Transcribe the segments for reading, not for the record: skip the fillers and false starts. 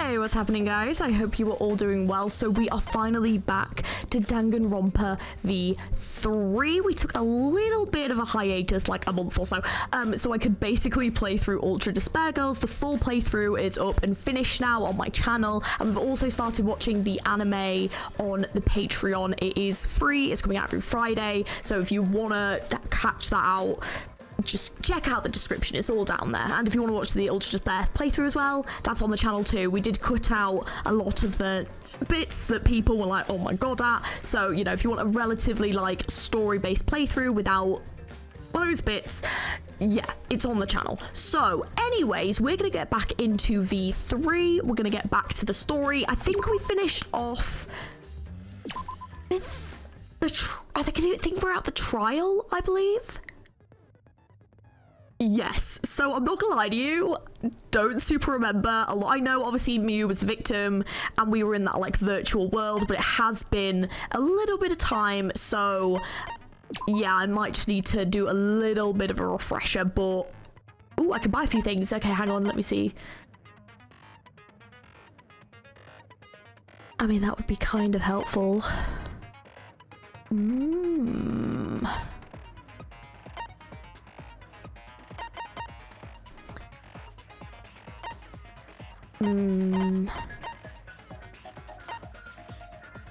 Hey, what's happening, guys? I hope you are all doing well. So we are finally back to Danganronpa V3. We took a little bit of a hiatus, like a month or so, so I could basically play through Ultra Despair Girls. The full playthrough is up and finished now on my channel, and we've also started watching the anime on the Patreon. It is free. It's coming out every Friday, so if you want to catch that out, just check out the description, it's all down there. And if you want to watch the Ultra Despair playthrough as well, that's on the channel too. We did cut out a lot of the bits that people were like, oh my god at. So, you know, if you want a relatively like story-based playthrough without those bits, yeah, it's on the channel. So anyways, we're gonna get back into V3. We're gonna get back to the story. I think we finished off with the I think we're at the trial, I believe. Yes, so I'm not gonna lie to you, don't super remember a lot. I know obviously Miu was the victim and we were in that like virtual world, but it has been a little bit of time, so yeah, I might just need to do a little bit of a refresher. But ooh, I can buy a few things. Okay, hang on, let me see. I mean, that would be kind of helpful.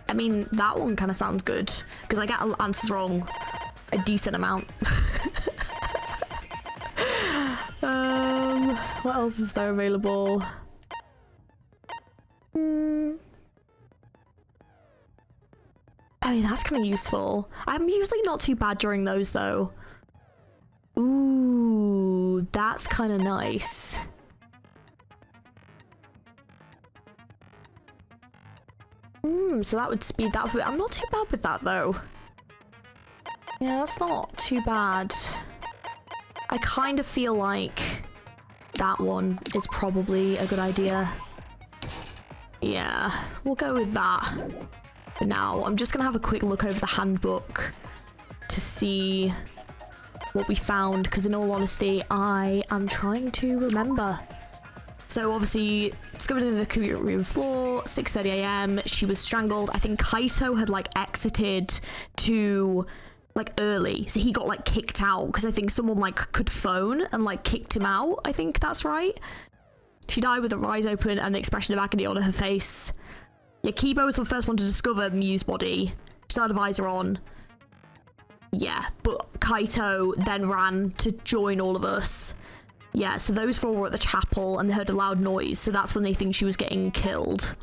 I mean, that one kind of sounds good because I get answers wrong a decent amount. What else is there available? I mean, that's kind of useful. I'm usually not too bad during those though. Ooh, that's kind of nice. So that would speed that up a bit. I'm not too bad with that though. Yeah, that's not too bad. I kind of feel like that one is probably a good idea. Yeah, we'll go with that. But now I'm just gonna have a quick look over the handbook to see what we found, because in all honesty, I am trying to remember. So obviously, discovered in the computer room floor, 6:30 a.m. She was strangled. I think Kaito had like exited to like early, so he got like kicked out because I think someone like could phone and like kicked him out. I think that's right. She died with her eyes open and an expression of agony on her face. Yeah, Kibo was the first one to discover Miu's body. She had a visor on. Yeah, but Kaito then ran to join all of us. Yeah, so those four were at the chapel and they heard a loud noise, so that's when they think she was getting killed.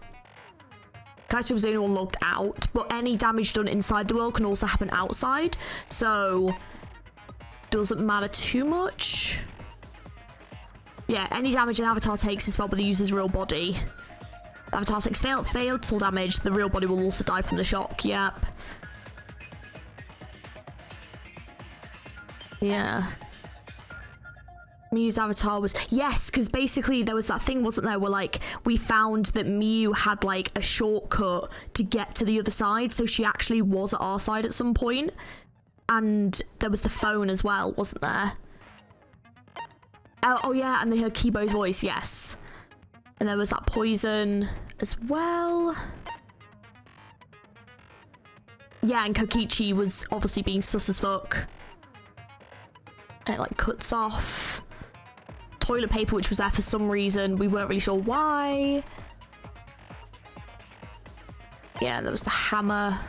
Kaito was the only one logged out, but any damage done inside the world can also happen outside, so doesn't matter too much. Yeah, any damage an avatar takes is felt by the user's real body. The avatar takes fatal damage, the real body will also die from the shock, yep. Yeah. Miu's avatar was, yes, because basically there was that thing, wasn't there, where like we found that Miu had like a shortcut to get to the other side, so she actually was at our side at some point. And there was the phone as well, wasn't there? Oh yeah, and they heard Kibo's voice, yes. And there was that poison as well. Yeah, and Kokichi was obviously being sus as fuck. And it like cuts off. Toilet paper, which was there for some reason. We weren't really sure why. Yeah, there was the hammer.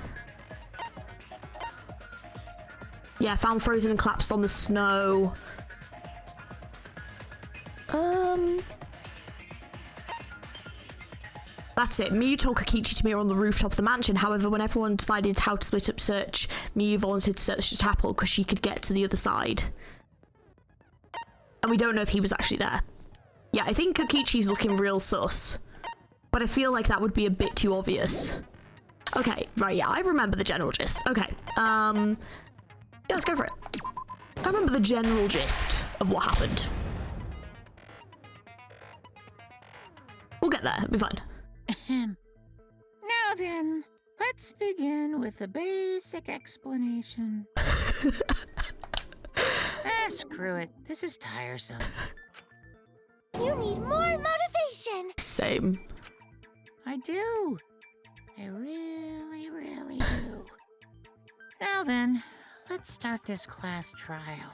Yeah, found frozen and collapsed on the snow. That's it. Miu told Kokichi to meet her on the rooftop of the mansion. However, when everyone decided how to split up search, Miu volunteered to search the chapel because she could get to the other side. And we don't know if he was actually there. Yeah, I think Kokichi's looking real sus. But I feel like that would be a bit too obvious. Okay, right, yeah, I remember the general gist. Okay, yeah, let's go for it. I remember the general gist of what happened. We'll get there, it'll be fine. Now then, let's begin with a basic explanation. Screw it. This is tiresome. You need more motivation. Same. I do. I really, really do. Now then, let's start this class trial.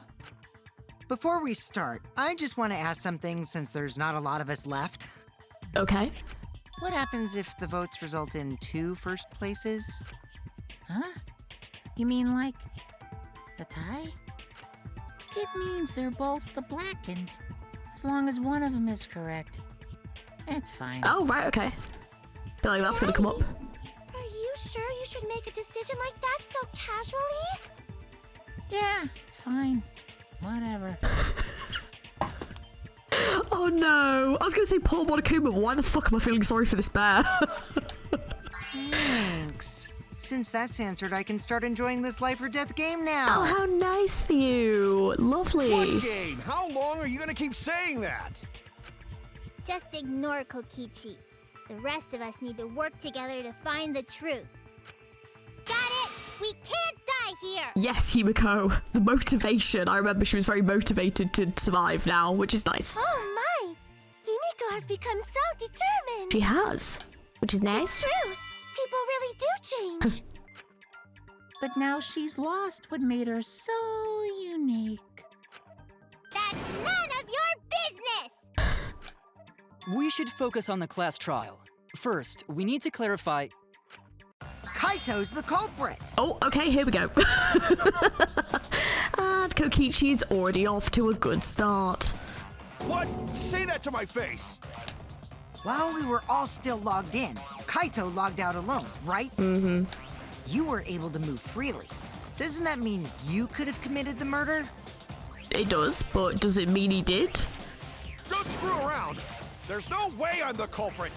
Before we start, I just want to ask something since there's not a lot of us left. Okay. What happens if the votes result in 2 first places? Huh? You mean like a tie? It means they're both the blackened. As long as one of them is correct. It's fine. Oh, right, okay. Feel like that's gonna come up. Are you sure you should make a decision like that so casually? Yeah, it's fine. Whatever. Oh no! I was gonna say Paul Monokuma, but why the fuck am I feeling sorry for this bear? Thanks. Since that's answered, I can start enjoying this life or death game now. Oh, how nice for you! Lovely. What game? How long are you gonna keep saying that? Just ignore Kokichi. The rest of us need to work together to find the truth. Got it? We can't die here! Yes, Himiko. The motivation. I remember she was very motivated to survive now, which is nice. Oh my! Himiko has become so determined! She has, which is It's nice. true! People really do change! But now she's lost what made her so unique. That's none of your business! We should focus on the class trial. First, we need to clarify. Kaito's the culprit. Oh, okay, here we go. And Kokichi's already off to a good start. What? Say that to my face! While we were all still logged in, Kaito logged out alone, right? Mm-hmm. You were able to move freely. Doesn't that mean you could have committed the murder? It does, but does it mean he did? Don't screw around! There's no way I'm the culprit!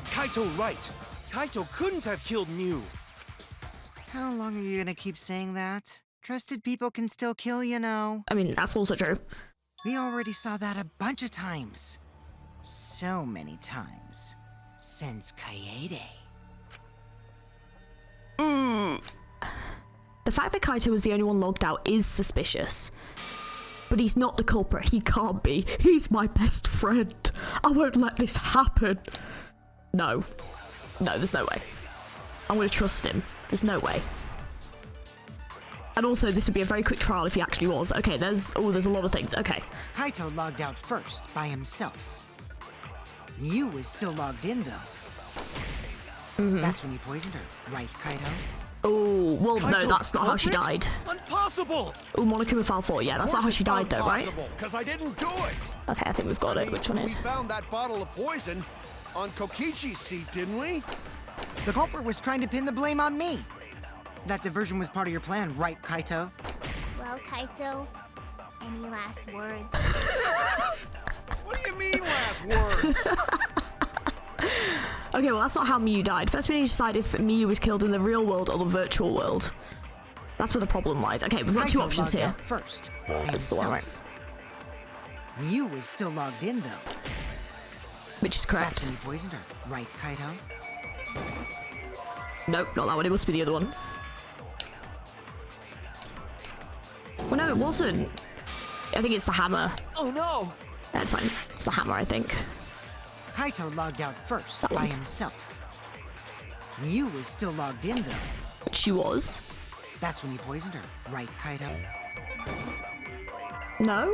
Kaito right. Kaito couldn't have killed Mew. How long are you gonna keep saying that? Trusted people can still kill, you know. I mean, that's also true. We already saw that a bunch of times. So many times. Since Kaede. The fact that Kaito was the only one logged out is suspicious. But he's not the culprit. He can't be. He's my best friend. I won't let this happen. No. No, there's no way. I'm going to trust him. There's no way. And also, this would be a very quick trial if he actually was. Okay, there's a lot of things. Okay. Kaito logged out first, by himself. Mew was still logged in, though. That's when you poisoned her, right, Kaito? Oh, well, no, Kaito, that's not how she culprit? died. Impossible! Oh, Monokuma fell for it. Yeah, that's not how she died, though, right? Because I didn't do it! Okay, I think we've got it. Which one is? We found that bottle of poison on Kokichi's seat, didn't we? The culprit was trying to pin the blame on me. That diversion was part of your plan, right, Kaito? Well, Kaito, any last words? What do you mean, last words? Okay, well, that's not how Miyu died. First, we need to decide if Miyu was killed in the real world or the virtual world. That's where the problem lies. Okay, we've got two Kaito options logged here. out first, by That's the one, right? himself. Mew was still logged in, though. Which is That's correct. when you poisoned her, right, Kaito? Nope, not that one. It must be the other one. Well, no, it wasn't. I think it's the hammer. Oh no! That's fine. It's the hammer, I think. Kaito logged out first, That by one. himself. Mew was still logged in, though. Which she was. That's when you poisoned her, right, Kaito? No?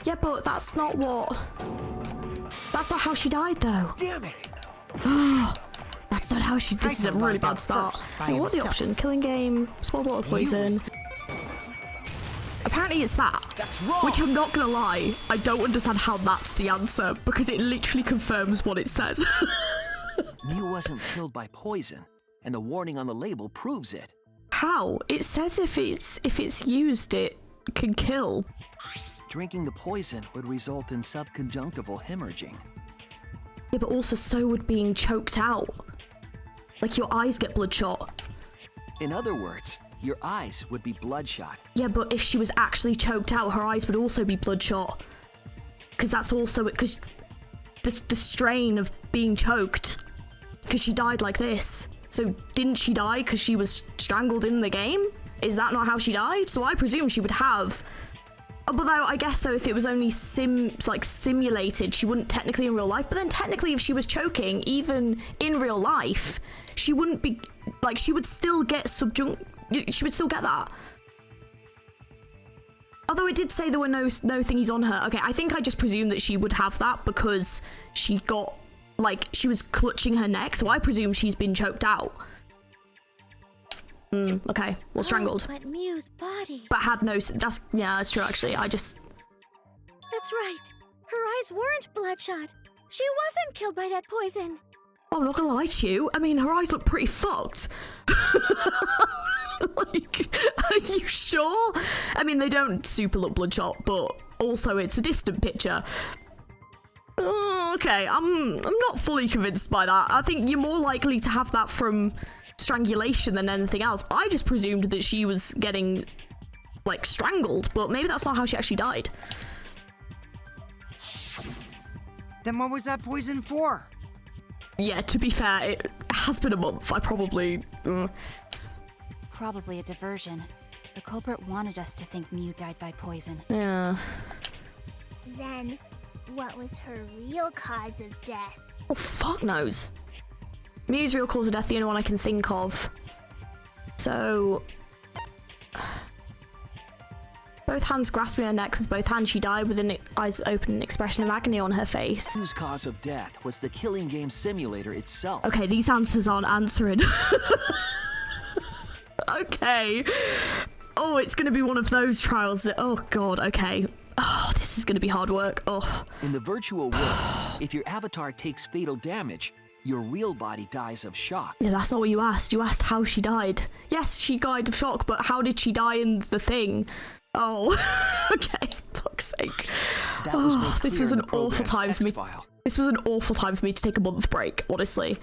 Yeah, but that's not what... That's not how she died, though. Damn it! That's not how she... This is a Kaito really logged bad out start. first by Hey, what's the himself. option? Killing game, small bottle of Mew was poison. st- Apparently it's that. That's wrong! Which I'm not gonna lie, I don't understand how that's the answer, because it literally confirms what it says. Mew wasn't killed by poison, and the warning on the label proves it. How? It says if it's used, it can kill. Drinking the poison would result in subconjunctival hemorrhaging. Yeah, but also so would being choked out. Like your eyes get bloodshot. In other words, your eyes would be bloodshot. Yeah, but if she was actually choked out, her eyes would also be bloodshot. Because that's also because the strain of being choked. Because she died like this. So didn't she die because she was strangled in the game? Is that not how she died? So I presume she would have But though, I guess though, if it was only simulated, she wouldn't technically in real life. But then technically, if she was choking, even in real life, she wouldn't be, like, she would still get she would still get that. Although it did say there were no thingies on her. Okay, I think I just presumed that she would have that because she got, like, she was clutching her neck. So I presume she's been choked out. Okay, well, strangled. But Mew's body. But had no, that's true actually. That's right. Her eyes weren't bloodshot. She wasn't killed by that poison. Oh, I'm not gonna lie to you. I mean, her eyes look pretty fucked. Like, are you sure? I mean, they don't super look bloodshot, but also it's a distant picture. Okay, I'm not fully convinced by that. I think you're more likely to have that from strangulation than anything else. I just presumed that she was getting, like, strangled, but maybe that's not how she actually died. Then what was that poison for? Yeah, to be fair, it has been a month. I probably... Probably a diversion. The culprit wanted us to think Mew died by poison. Yeah. Then, what was her real cause of death? Oh, fuck knows. Mew's real cause of death, the only one I can think of. So... both hands grasping her neck with both hands, she died with an eyes open, an expression of agony on her face. Mew's cause of death was the killing game simulator itself. Okay, these answers aren't answering. Okay. Oh, it's going to be one of those trials that... Oh, God, okay. Oh, this is going to be hard work. Oh. In the virtual world, if your avatar takes fatal damage, your real body dies of shock. Yeah, that's not what you asked. You asked how she died. Yes, she died of shock, but how did she die in the thing? Oh, okay. Fuck's sake. That was made This clear was in an the awful program's time for me. text file. This was an awful time for me to take a month break, honestly.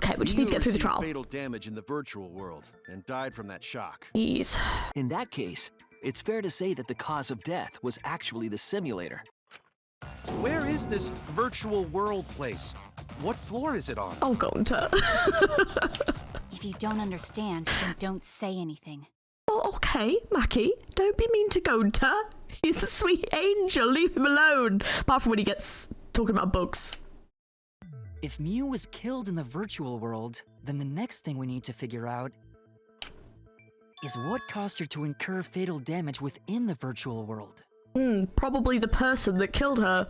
Okay, we just need to get through the trial. Fatal damage in the virtual world and died from that shock. Jeez. In that case, it's fair to say that the cause of death was actually the simulator. Where is this virtual world place? What floor is it on? Oh, Gonta. If you don't understand, then don't say anything. Oh, okay, Mackie. Don't be mean to Gonta. He's a sweet angel. Leave him alone. Apart from when he gets talking about bugs. If Mew was killed in the virtual world, then the next thing we need to figure out is what caused her to incur fatal damage within the virtual world. Probably the person that killed her.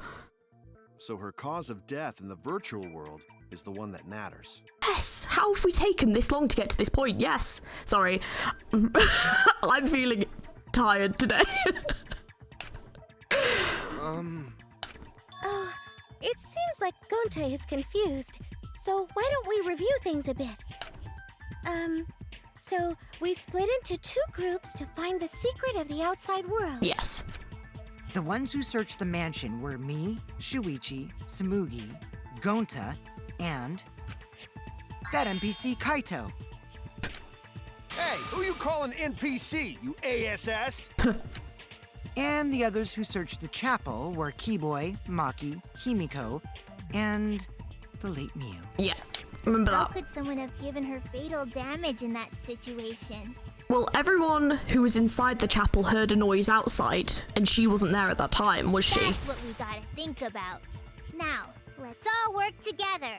So her cause of death in the virtual world is the one that matters. Yes! How have we taken this long to get to this point? Yes! Sorry. I'm feeling tired today. Oh, it seems like Gonta is confused. So why don't we review things a bit? So we split into 2 groups to find the secret of the outside world. Yes. The ones who searched the mansion were me, Shuichi, Samugi, Gonta, and that NPC Kaito. Hey, who you calling NPC, you ASS? And the others who searched the chapel were Keyboy, Maki, Himiko, and the late Mew. Yeah. Remember How that. could someone have given her fatal damage in that situation? Well, everyone who was inside the chapel heard a noise outside, and she wasn't there at that time, was she? That's what we gotta think about. Now, let's all work together.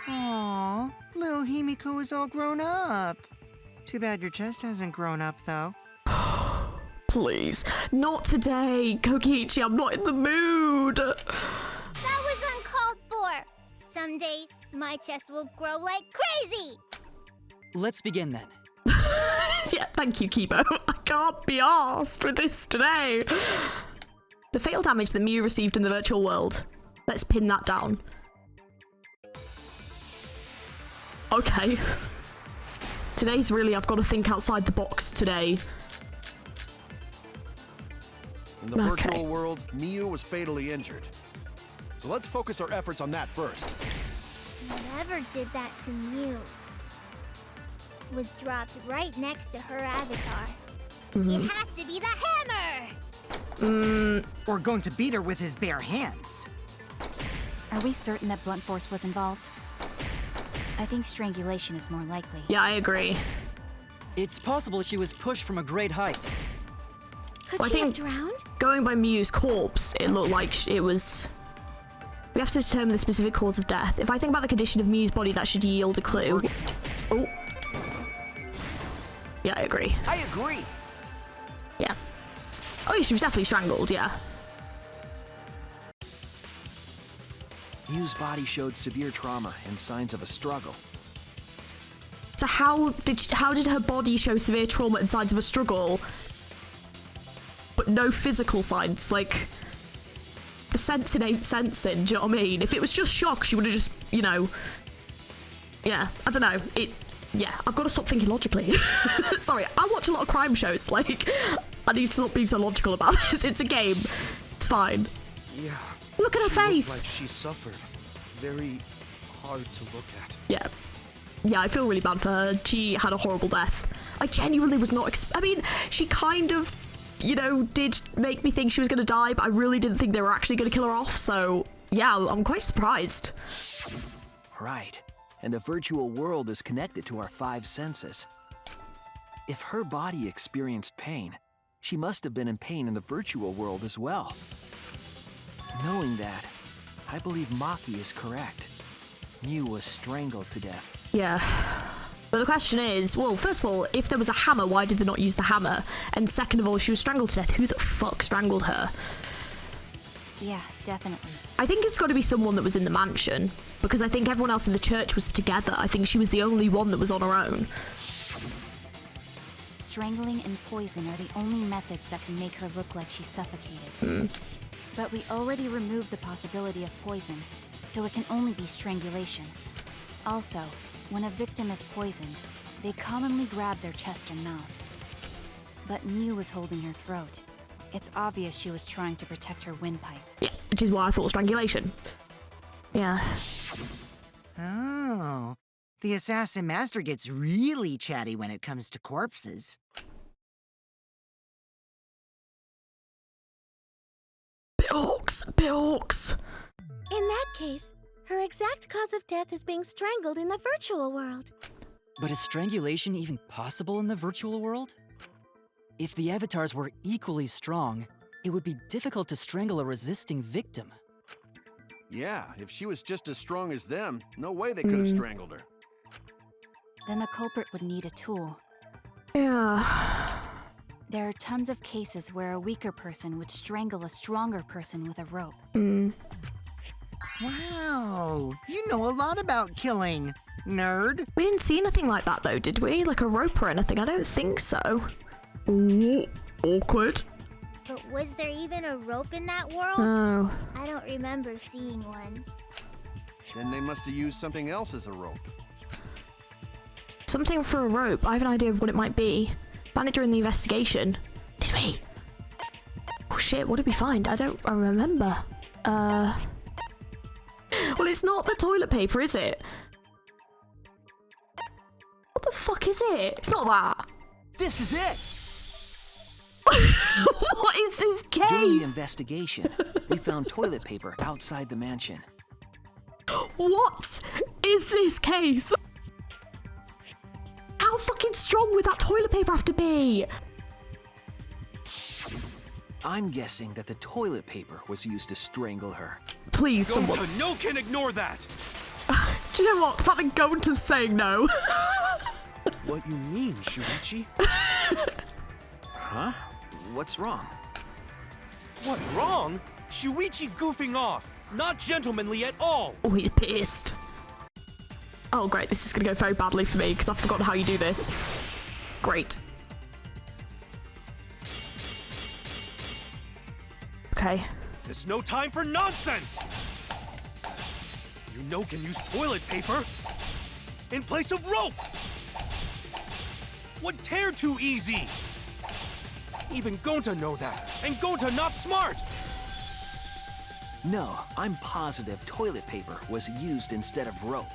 Aww, little Himiko is all grown up. Too bad your chest hasn't grown up, though. Please. Not today, Kokichi, I'm not in the mood. That was uncalled for. Someday, my chest will grow like crazy. Let's begin then. Yeah, thank you, Kibo. I can't be arsed with this today. The fatal damage that Mew received in the virtual world. Let's pin that down. Okay. Today's really, I've got to think outside the box today. In the virtual world, Mew was fatally injured. So let's focus our efforts on that first. Whatever did that to Mew was dropped right next to her avatar. It has to be the hammer! Or going to beat her with his bare hands. Are we certain that blunt force was involved? I think strangulation is more likely. Yeah, I agree. It's possible she was pushed from a great height. Could Well, I she have think- drowned? Going by Miu's corpse, it looked like it was... We have to determine the specific cause of death. If I think about the condition of Miu's body, that should yield a clue. Oh. Yeah, I agree. I agree. Yeah. Oh, yeah, she was definitely strangled, yeah. Miu's body showed severe trauma and signs of a struggle. So how did her body show severe trauma and signs of a struggle, but no physical signs? Like, the sensing ain't sensing, do you know what I mean? If it was just shock, she would have just, you know... Yeah, I don't know. Yeah, I've got to stop thinking logically. Sorry, I watch a lot of crime shows, like, I need to stop being so logical about this. It's a game. It's fine. Yeah. Look at her face! Like she suffered. Very hard to look at. Yeah. Yeah, I feel really bad for her. She had a horrible death. I genuinely was not I mean, she kind of, you know, did make me think she was going to die, but I really didn't think they were actually going to kill her off, so yeah, I'm quite surprised. Right. And the virtual world is connected to our 5 senses. If her body experienced pain, she must have been in pain in the virtual world as well. Knowing that, I believe Maki is correct. Miu was strangled to death. Yeah. But the question is, well, first of all, if there was a hammer, why did they not use the hammer? And second of all, if she was strangled to death, who the fuck strangled her? Yeah, definitely. I think it's got to be someone that was in the mansion, because I think everyone else in the church was together. I think she was the only one that was on her own. Strangling and poison are the only methods that can make her look like she suffocated. But we already removed the possibility of poison, so it can only be strangulation. Also, when a victim is poisoned, they commonly grab their chest or mouth. But Miu was holding her throat. It's obvious she was trying to protect her windpipe. Yeah, which is why I thought strangulation. Yeah. Oh. The Assassin Master gets really chatty when it comes to corpses. Bilks. In that case, her exact cause of death is being strangled in the virtual world. But is strangulation even possible in the virtual world? If the avatars were equally strong, it would be difficult to strangle a resisting victim. Yeah, if she was just as strong as them, no way they could have strangled her. Then the culprit would need a tool. Yeah. There are tons of cases where a weaker person would strangle a stronger person with a rope. Wow, you know a lot about killing, nerd. We didn't see anything like that though, did we? Like a rope or anything? I don't think so. Ooh, awkward. But was there even a rope in that world? Oh. I don't remember seeing one. Then they must have used something else as a rope. Something for a rope. I have an idea of what it might be. Found it during the investigation. Did we? Oh shit, what did we find? I remember. Well, it's not the toilet paper, is it? What the fuck is it? It's not that. This is it! What is this case? During the investigation, we found toilet paper outside the mansion. What is this case? How fucking strong would that toilet paper have to be? I'm guessing that the toilet paper was used to strangle her. Please, someone. No can ignore that! Do you know what? The fact that Gonta's saying no. What you mean, Shuichi? Huh? What's wrong? What, wrong? Shuichi goofing off! Not gentlemanly at all! Oh, he's pissed. Oh, great. This is going to go very badly for me because I've forgotten how you do this. Great. Okay. There's no time for nonsense! You know can use toilet paper in place of rope! Would tear too easy! Even Gonta know that, and Gonta not smart! No, I'm positive toilet paper was used instead of rope.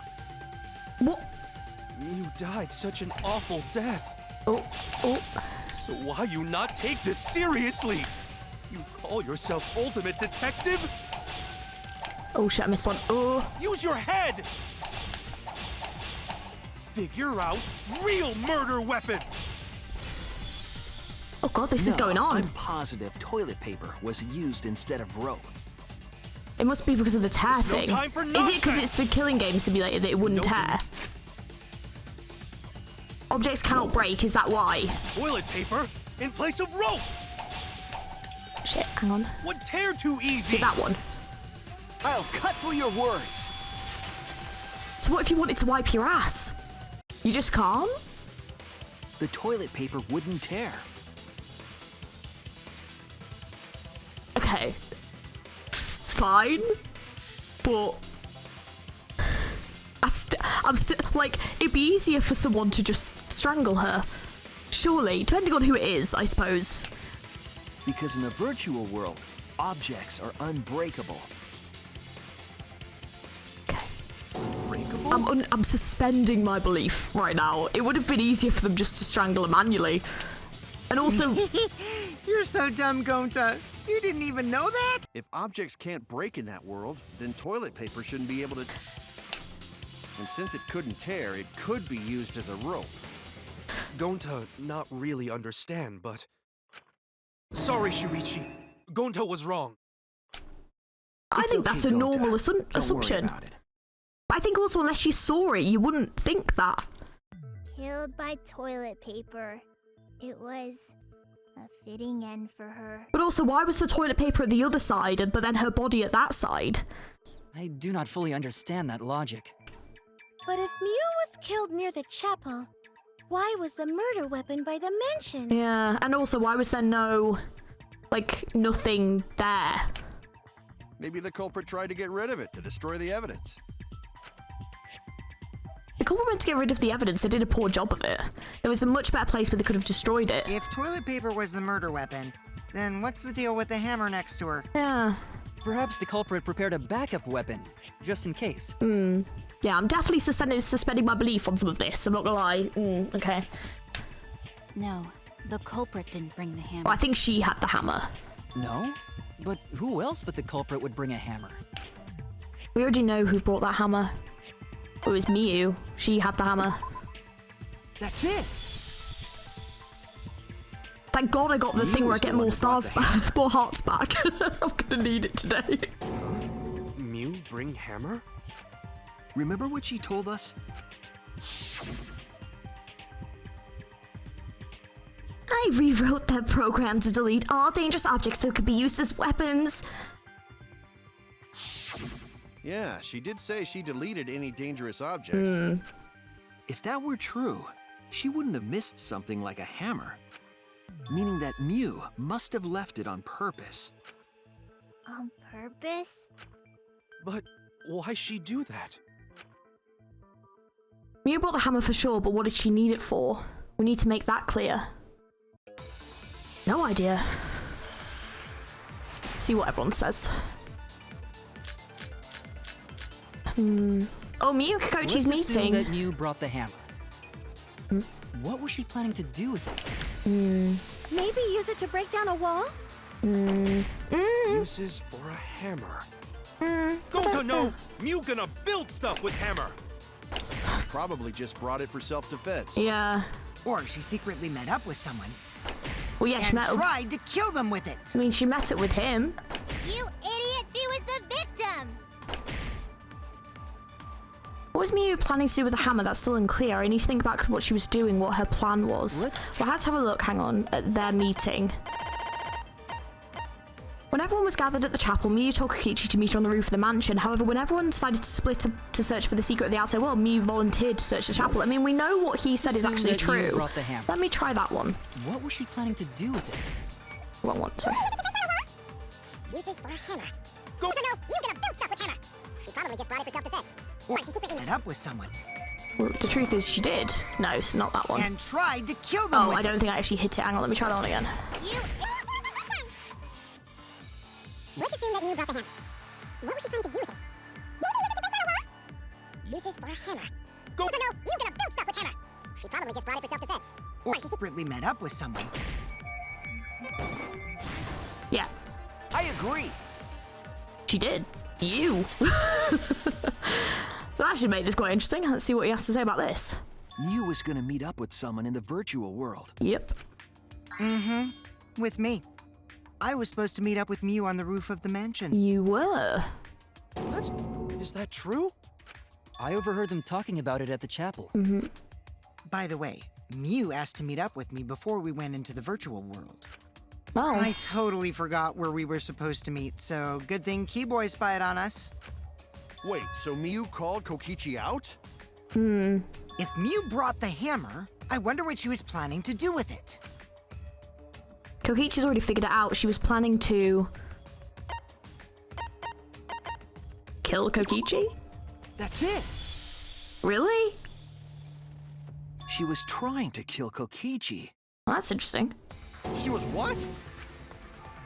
What? You died such an awful death. Oh. So why you not take this seriously? You call yourself ultimate detective? Oh shit, I missed one. Oh. Use your head! Figure out real murder weapon! Oh god, this is going on. I'm positive toilet paper was used instead of rope. It must be because of the tear thing. time for Is it because it's the killing game simulator that it wouldn't tear? Objects cannot break, is that why? Toilet paper in place of rope. Shit, hang on. Would tear too Is easy. it that one? I'll cut through your words. So what if you wanted to wipe your ass? You just can't? The toilet paper wouldn't tear. Okay. Fine. But... I'm still... Like, it'd be easier for someone to just strangle her. Surely. Depending on who it is, I suppose. Because in the virtual world, objects are unbreakable. I'm suspending my belief right now. It would have been easier for them just to strangle her manually. And also... You're so dumb, Gonta. You didn't even know that? If objects can't break in that world, then toilet paper shouldn't be able to... And since it couldn't tear, it could be used as a rope. Gonta not really understand, but... Sorry, Shuichi. Gonta was wrong. I think that's a normal assumption. I think also unless you saw it, you wouldn't think that. Killed by toilet paper. It was a fitting end for her. But also, why was the toilet paper at the other side, but then her body at that side? I do not fully understand that logic. But if Mew was killed near the chapel, why was the murder weapon by the mansion? Yeah, and also, why was there no, like, nothing there? Maybe the culprit tried to get rid of it to destroy the evidence. The culprit went to get rid of the evidence. They did a poor job of it. There was a much better place where they could have destroyed it. If toilet paper was the murder weapon, then what's the deal with the hammer next to her? Yeah. Perhaps the culprit prepared a backup weapon, just in case. Yeah, I'm definitely suspending my belief on some of this. I'm not gonna lie. Okay. No, the culprit didn't bring the hammer. Well, I think she had the hammer. No? But who else but the culprit would bring a hammer? We already know who brought that hammer. It was Miyu. She had the hammer. That's it. Thank God I got the thing where I get more stars back, more hearts back. I'm gonna need it today. Mew bring hammer? Remember what she told us? I rewrote that program to delete all dangerous objects that could be used as weapons. Yeah, she did say she deleted any dangerous objects. If that were true, she wouldn't have missed something like a hammer. Meaning that Mew must have left it on purpose. On purpose? But why she do that? Miyu brought the hammer for sure, but what did she need it for? We need to make that clear. No idea. See what everyone says. Oh, Miyu Kikochi's Let's assume meeting. that Mew brought the hammer. What was she planning to do with it? Maybe use it to break down a wall? Uses for a hammer. Gonta, no! Mew gonna build stuff with hammer! Probably just brought it for self-defense. Yeah. Or she secretly met up with someone Well, yeah, she and met. tried to kill them with it. I mean, she met it with him. You idiot! She was the victim! What was Miyu planning to do with the hammer? That's still unclear. I need to think back what she was doing, what her plan was. What? Well, I had to have a look, hang on, at their meeting. When everyone was gathered at the chapel, Miyu told Kokichi to meet her on the roof of the mansion. However, when everyone decided to split up to search for the secret of the outside world, Miyu volunteered to search the chapel. I mean, we know what he said is Assume actually that Mew true. brought the hammer. Let me try that one. What was she planning to do with it? Wrong one, sorry. Uses for a hammer. Go! No, Mew's gonna build stuff with hammer. She probably just brought it for self-defense. Or she secretly met up with someone Well, the truth is she did. No, it's not that one. and tried to kill them Oh, with I don't think I actually hit it. Hang on, let me try that one again. You Let's assume that Mew brought the hammer. What was she planning to do with it? Maybe use it to break down a wall? Uses for a hammer. Go! No, Mew's gonna build stuff with hammer. She probably just brought it for self-defense. Or she secretly met up with someone Yeah, I agree. she did. You. So that should make this quite interesting. Let's see what he has to say about this. Mew was gonna meet up with someone in the virtual world. Yep. Mm-hmm. With me. I was supposed to meet up with Mew on the roof of the mansion. You were. What? Is that true? I overheard them talking about it at the chapel. By the way, Mew asked to meet up with me before we went into the virtual world. Oh. I totally forgot where we were supposed to meet, so good thing Keyboy spied on us. Wait, so Miu called Kokichi out? If Mew brought the hammer, I wonder what she was planning to do with it. Kokichi's already figured it out. She was planning to kill Kokichi? That's it! Really? She was trying to kill Kokichi. Well, that's interesting. She was what?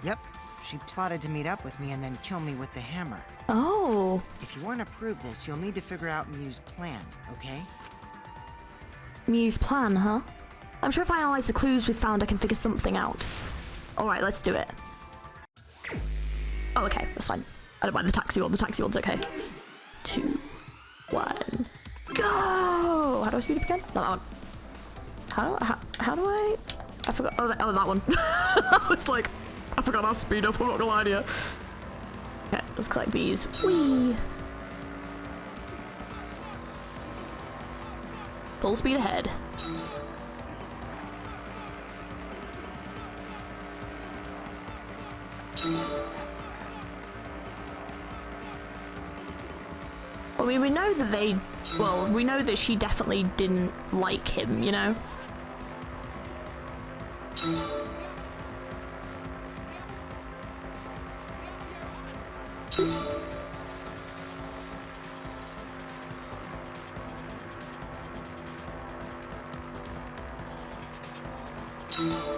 Yep, she plotted to meet up with me and then kill me with the hammer. Oh. If you want to prove this, you'll need to figure out Mew's plan, okay? Mew's plan, huh? I'm sure if I analyze the clues we've found, I can figure something out. Alright, let's do it. Oh, okay, that's fine. I don't mind the taxi one. The taxi one's okay. 2, 1, go! How do I speed up again? Not that one. How do I? I forgot. Oh, that one. I was like, I forgot how to speed up. I'm not gonna lie to you. Okay, let's collect these. Whee! Full speed ahead. I mean, we know that we know that she definitely didn't like him, you know?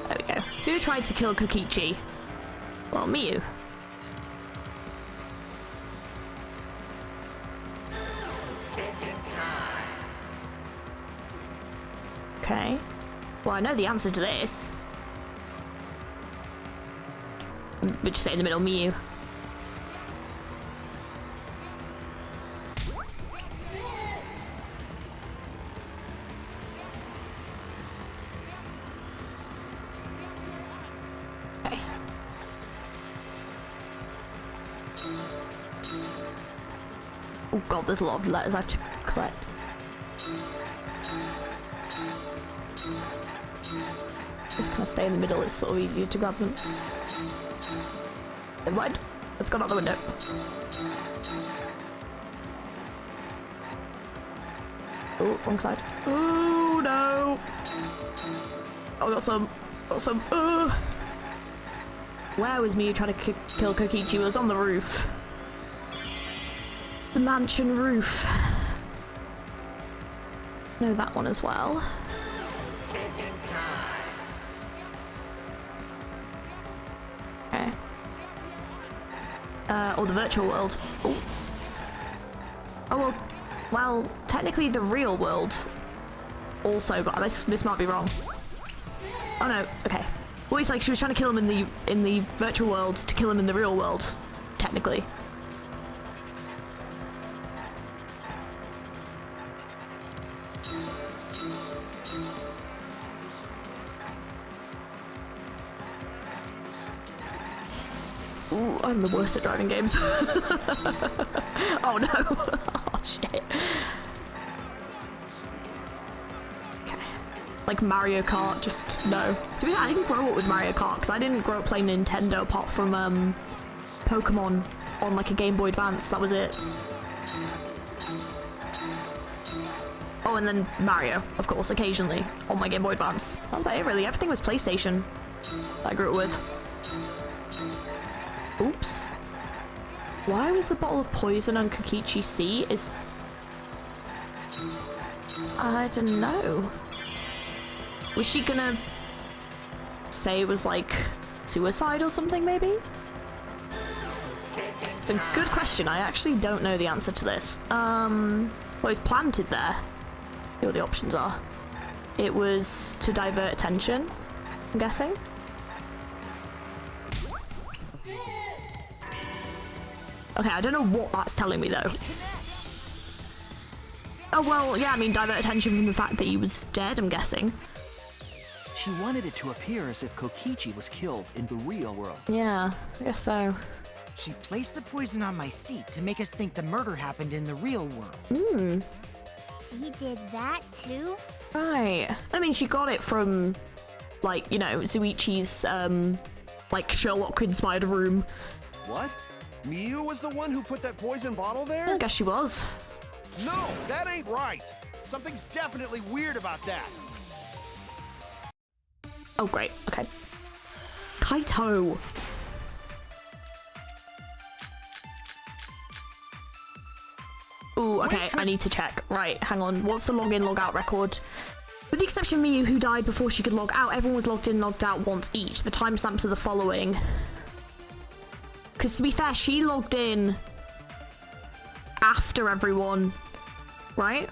There we go. Who tried to kill Kokichi? Well, Miu. Okay. Well, I know the answer to this. We'll just say in the middle, Miu. Okay. Oh god, there's a lot of letters I have to collect. Just kind of stay in the middle, it's sort of easier to grab them. Never mind. Let's go out the window. Oh, wrong side. Oh no! Oh, got some. Where was Miu trying to kill Kokichi? It was on the roof. The mansion roof. Know that one as well. Okay. Or the virtual world. Ooh. Oh well, technically the real world also, but this might be wrong. Oh no, okay. Well, it's like she was trying to kill him in the virtual world to kill him in the real world, technically. Ooh, I'm the worst at driving games. Oh no. Oh shit. Okay. Like Mario Kart, just no. To be fair, I didn't grow up with Mario Kart because I didn't grow up playing Nintendo apart from Pokemon on like a Game Boy Advance. That was it. Oh, and then Mario, of course, occasionally on my Game Boy Advance. That was about it really. Everything was PlayStation that I grew up with. Oops. Why was the bottle of poison on Kokichi's seat? I don't know. Was she gonna say it was like suicide or something, maybe? It's a good question. I actually don't know the answer to this. Well, it's planted there. See what the options are. It was to divert attention, I'm guessing. Okay, I don't know what that's telling me though. Oh well, yeah, I mean divert attention from the fact that he was dead, I'm guessing. She wanted it to appear as if Kokichi was killed in the real world. Yeah, I guess so. She placed the poison on my seat to make us think the murder happened in the real world. Hmm. She did that too? Right. I mean, she got it from, like, you know, Zuichi's, like, Sherlock-inspired room. What? Miu was the one who put that poison bottle there? I guess she was. No, that ain't right. Something's definitely weird about that. Oh, great. Okay. Kaito. Ooh, okay, I need to check. Right, hang on. What's the login, logout record? With the exception of Miu, who died before she could log out, everyone was logged in, logged out once each. The timestamps are the following. Because to be fair, she logged in after everyone, right?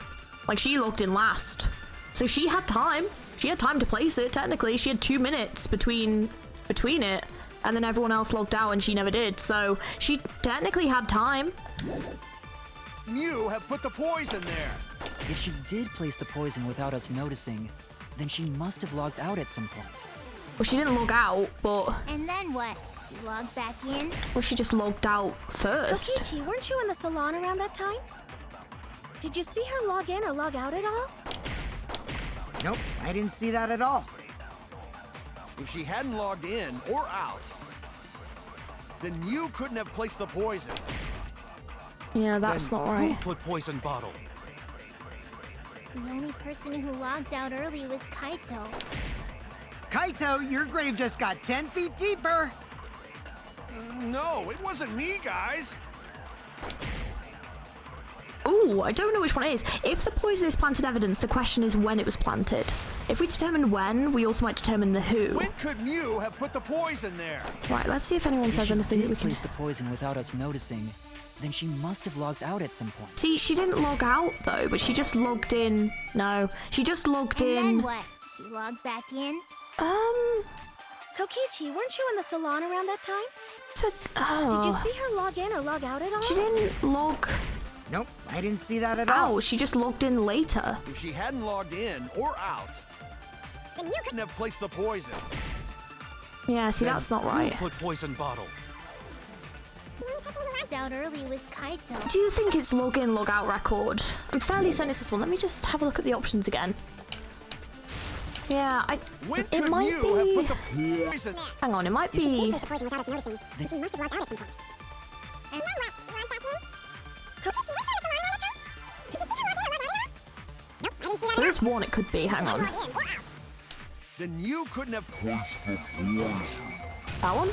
Like, she logged in last. So she had time. She had time to place it, technically. She had 2 minutes between it, and then everyone else logged out and she never did. So she technically had time. Miu have put the poison there. If she did place the poison without us noticing, then she must have logged out at some point. Well, she didn't log out, but... And then what? She logged back in? Well, she just logged out first. Kokichi, weren't you in the salon around that time? Did you see her log in or log out at all? Nope, I didn't see that at all. If she hadn't logged in or out, then Miu couldn't have placed the poison. Yeah, that's Then not right. Who put poison bottle? The only person who logged out early was Kaito. Kaito, your grave just got 10 feet deeper. No, it wasn't me, guys. Ooh, I don't know which one it is. If the poison is planted evidence, the question is when it was planted. If we determine when, we also might determine the who. When could Miu have put the poison there? Right, let's see if anyone If says she anything that did we can... place the poison without us noticing, then she must have logged out at some point. See, she didn't log out, though, but she just logged in. No, she just logged And in... then what? She logged back in? Kokichi, weren't you in the salon around that time? Oh. Did you see her log in or log out at all? She didn't log Nope, I didn't see that at all. out. She just logged in later. If she hadn't logged in or out, then you couldn't have placed the poison. Yeah, see, Then that's not who right. put poison bottle? The only person who logged out early was Kaito. Do you think it's log in, log out record? I'm fairly certain it's this one. Let me just have a look at the options again. Yeah, When it could might Miu be... have put the poison? Hang on, it might be... The poison without us noticing. Then she must have logged out at some point. And then what? She logged back in? Kokichi, weren't you in the salon around that time? Did you see her log in or log out at all? Nope, I didn't see that. There is one it could be, hang on. Then you couldn't have placed the poison. That one?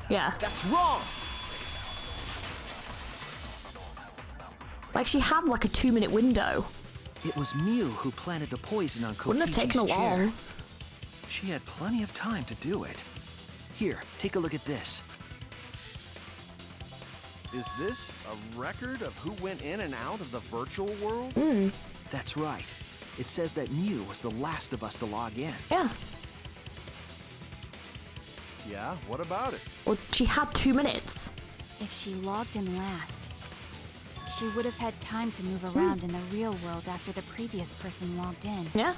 Yeah. That's wrong. Like, she had like a 2-minute window. It was Miu who planted the poison on Kokichi's Wouldn't have taken chair. long. She had plenty of time to do it. Here, take a look at this. Is this a record of who went in and out of the virtual world? That's right. It says that Miu was the last of us to log in. Yeah. Yeah, what about it? Well, she had 2 minutes. If she logged in last, she would have had time to move around in the real world after the previous person logged in. Yeah.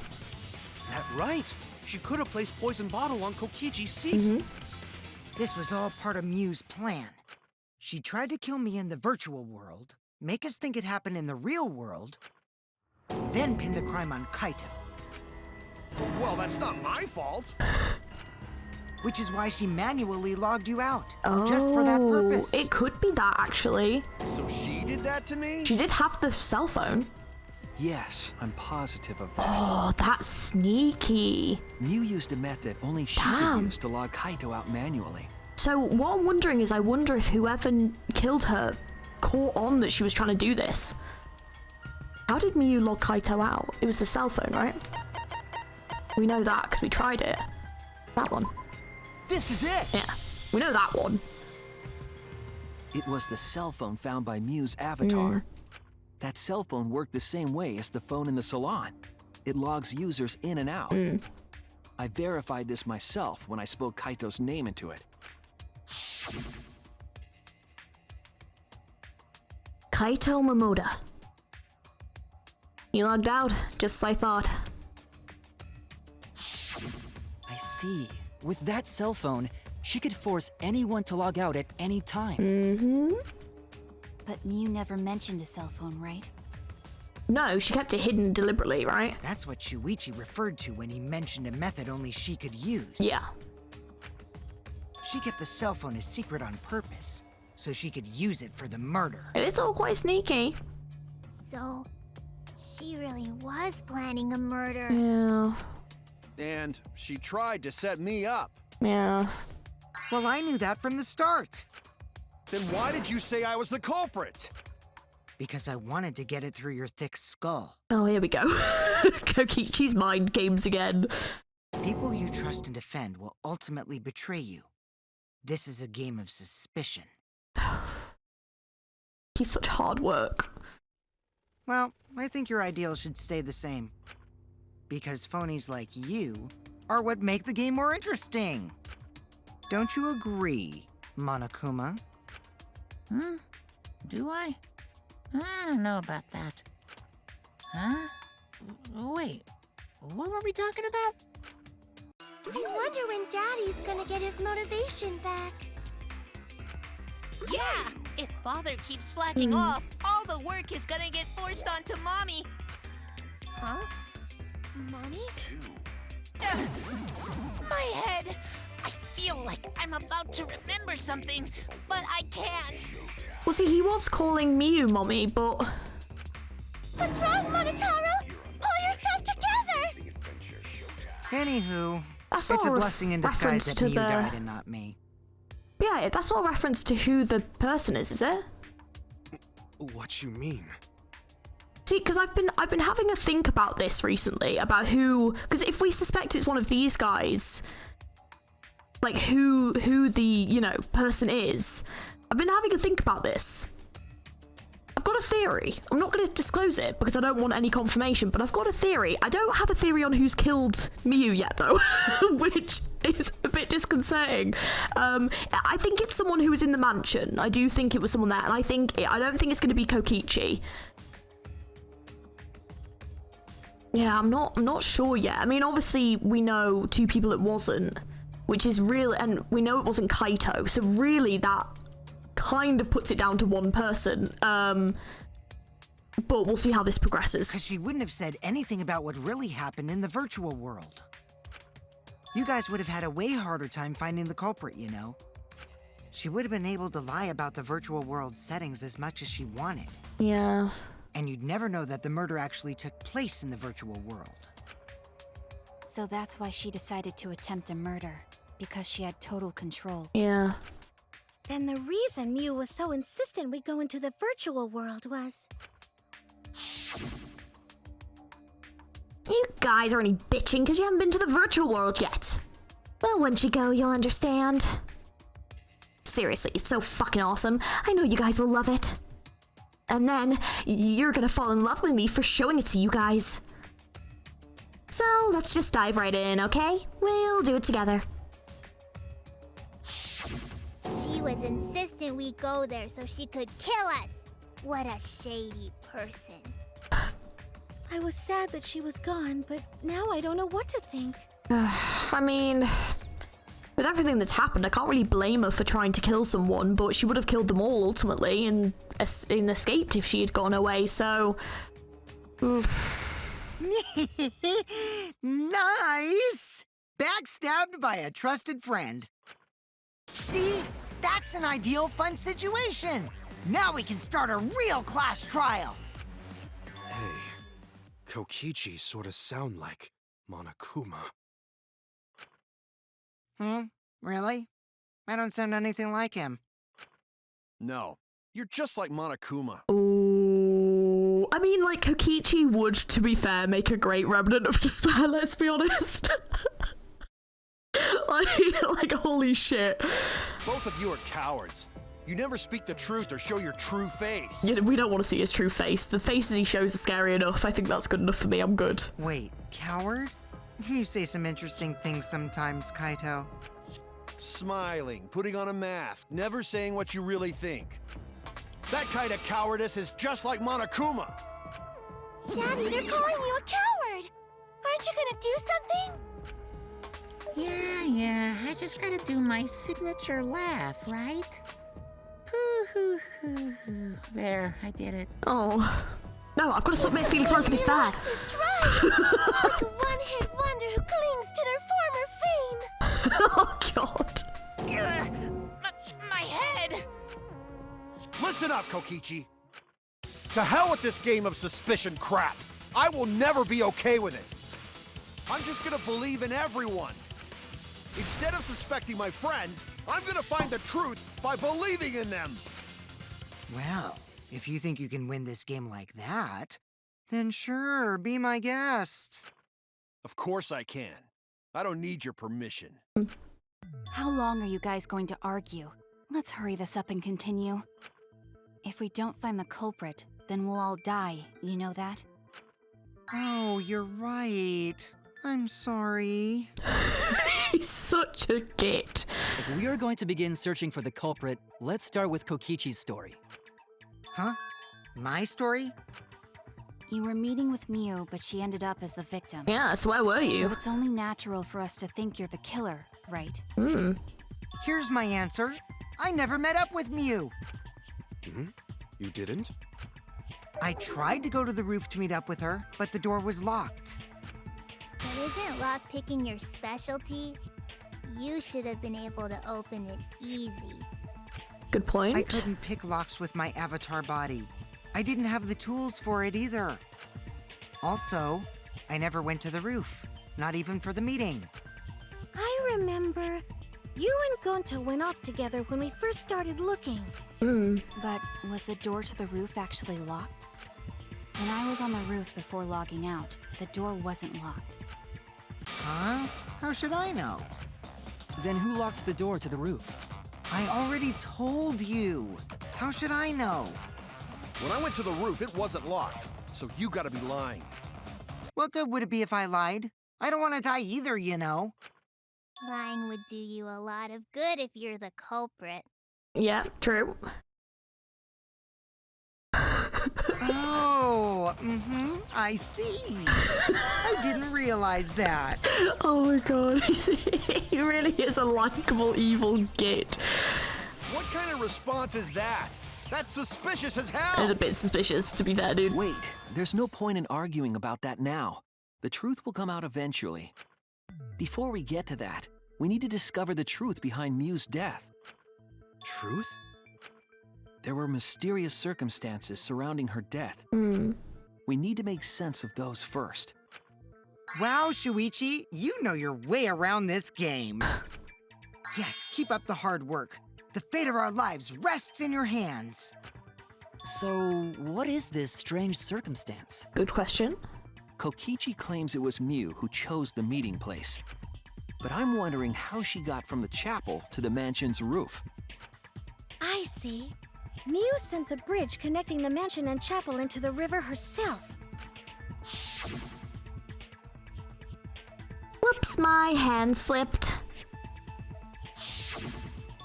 That right. She could have placed poison bottle on Kokichi's seat. This was all part of Miu's plan. She tried to kill me in the virtual world, make us think it happened in the real world, then pin the crime on Kaito. Well, that's not my fault. Which is why she manually logged you out. Just for that purpose. It could be that, actually. So she did that to me? She did have the cell phone. Yes, I'm positive of that. Oh, that's sneaky. Miu used a method only she Damn. could use to log Kaito out manually. So what I'm wondering is, I wonder if whoever killed her caught on that she was trying to do this. How did Miu log Kaito out? It was the cell phone, right? We know that because we tried it. That one. This is it! Yeah, we know that one. It was the cell phone found by Miu's avatar. That cell phone worked the same way as the phone in the salon. It logs users in and out. I verified this myself when I spoke Kaito's name into it. Kaito Momoda. He logged out, just as I thought. see. With that cell phone, she could force anyone to log out at any time. Mm-hmm. But Mew never mentioned a cell phone, right? No, she kept it hidden deliberately, right? That's what Shuichi referred to when he mentioned a method only she could use. Yeah. She kept the cell phone a secret on purpose, so she could use it for the murder. It's all quite sneaky. So, she really was planning a murder. Yeah. And she tried to set me up. Yeah. Well, I knew that from the start. Then why did you say I was the culprit? Because I wanted to get it through your thick skull. Oh, here we go. Kokichi's mind games again. People you trust and defend will ultimately betray you. This is a game of suspicion. He's such hard work. Well, I think your ideals should stay the same. Because phonies like you are what make the game more interesting. Don't you agree, Monokuma? Do I? I don't know about that. Huh? Wait, what were we talking about? I wonder when Daddy's gonna get his motivation back. Yeah! If Father keeps slacking off, all the work is gonna get forced onto Mommy. Huh? Mommy? My head! I feel like I'm about to remember something, but I can't. Well, see, he was calling Mew Mommy, but... What's wrong, Monotaro? Pull yourself together! Anywho, That's it's not a a blessing in disguise reference that to Mew the- died and not me. Yeah, that's not a reference to who the person is it? What you mean? See, because I've been having a think about this recently, about who... Because if we suspect it's one of these guys, like who the, you know, person is, I've been having a think about this. I've got a theory. I'm not going to disclose it because I don't want any confirmation, but I've got a theory. I don't have a theory on who's killed Mew yet, though, which is a bit disconcerting. I think it's someone who was in the mansion. I do think it was someone there, and I don't think it's going to be Kokichi. Yeah, I'm not sure yet. I mean, obviously, we know two people it wasn't, which is real, and we know it wasn't Kaito, so really that kind of puts it down to one person. But we'll see how this progresses. Because she wouldn't have said anything about what really happened in the virtual world. You guys would have had a way harder time finding the culprit, you know. She would have been able to lie about the virtual world settings as much as she wanted. Yeah. And you'd never know that the murder actually took place in the virtual world. So that's why she decided to attempt a murder, because she had total control. Yeah. Then the reason Mew was so insistent we go into the virtual world was... You guys are only bitching because you haven't been to the virtual world yet. Well, once you go, you'll understand. Seriously, it's so fucking awesome. I know you guys will love it. And then, you're gonna fall in love with me for showing it to you guys. So, let's just dive right in, okay? We'll do it together. She was insistent we go there so she could kill us. What a shady person. I was sad that she was gone, but now I don't know what to think. I mean, with everything that's happened, I can't really blame her for trying to kill someone, but she would have killed them all ultimately and escaped if she had gone away, so... Nice! Backstabbed by a trusted friend. See? That's an ideal fun situation! Now we can start a real class trial! Hey, Kokichi sorta sound like Monokuma. Really? I don't sound anything like him. No, you're just like Monokuma. Oh, I mean, like, Kokichi would, to be fair, make a great remnant of despair, let's be honest. like, holy shit. Both of you are cowards. You never speak the truth or show your true face. Yeah, we don't want to see his true face. The faces he shows are scary enough. I think that's good enough for me. I'm good. Wait, coward? You say some interesting things sometimes, Kaito. Smiling, putting on a mask, never saying what you really think. That kind of cowardice is just like Monokuma. Daddy, they're calling you a coward. Aren't you gonna do something? Yeah, I just gotta do my signature laugh, right? Poo-hoo-hoo-hoo. There, I did it. Oh. No, I've got to stop feeling sorry for this bear. Like a one-hit wonder who clings to their former fame. Oh, God. My head! Listen up, Kokichi. To hell with this game of suspicion crap. I will never be okay with it. I'm just gonna believe in everyone. Instead of suspecting my friends, I'm gonna find the truth by believing in them. Well, if you think you can win this game like that, then sure, be my guest. Of course I can. I don't need your permission. How long are you guys going to argue? Let's hurry this up and continue. If we don't find the culprit, then we'll all die, you know that? Oh, you're right. I'm sorry. He's such a git. If we are going to begin searching for the culprit, let's start with Kokichi's story. Huh? My story? You were meeting with Miu, but she ended up as the victim. Yeah, so where were you? So it's only natural for us to think you're the killer, right? Here's my answer. I never met up with Miu. You didn't? I tried to go to the roof to meet up with her, but the door was locked. But isn't lockpicking your specialty? You should have been able to open it easy. Good point. I couldn't pick locks with my avatar body. I didn't have the tools for it either. Also, I never went to the roof, not even for the meeting. I remember you and Gonta went off together when we first started looking. But was the door to the roof actually locked? When I was on the roof before logging out, the door wasn't locked. Huh? How should I know? Then who locks the door to the roof? I already told you. How should I know? When I went to the roof, it wasn't locked, so you gotta be lying. What good would it be if I lied? I don't want to die either, you know. Lying would do you a lot of good if you're the culprit. Yeah, true. Oh, I see. I didn't realize that. Oh my God. He really is a likable evil git. What kind of response is that? That's suspicious as hell! It's a bit suspicious, to be fair, dude. Wait, there's no point in arguing about that now. The truth will come out eventually. Before we get to that, we need to discover the truth behind Miu's death. Truth? There were mysterious circumstances surrounding her death. We need to make sense of those first. Wow, Shuichi, you know your way around this game. Yes, keep up the hard work. The fate of our lives rests in your hands. So, what is this strange circumstance? Good question. Kokichi claims it was Miu who chose the meeting place. But I'm wondering how she got from the chapel to the mansion's roof. I see. Miu sent the bridge connecting the mansion and chapel into the river herself. Whoops, my hand slipped.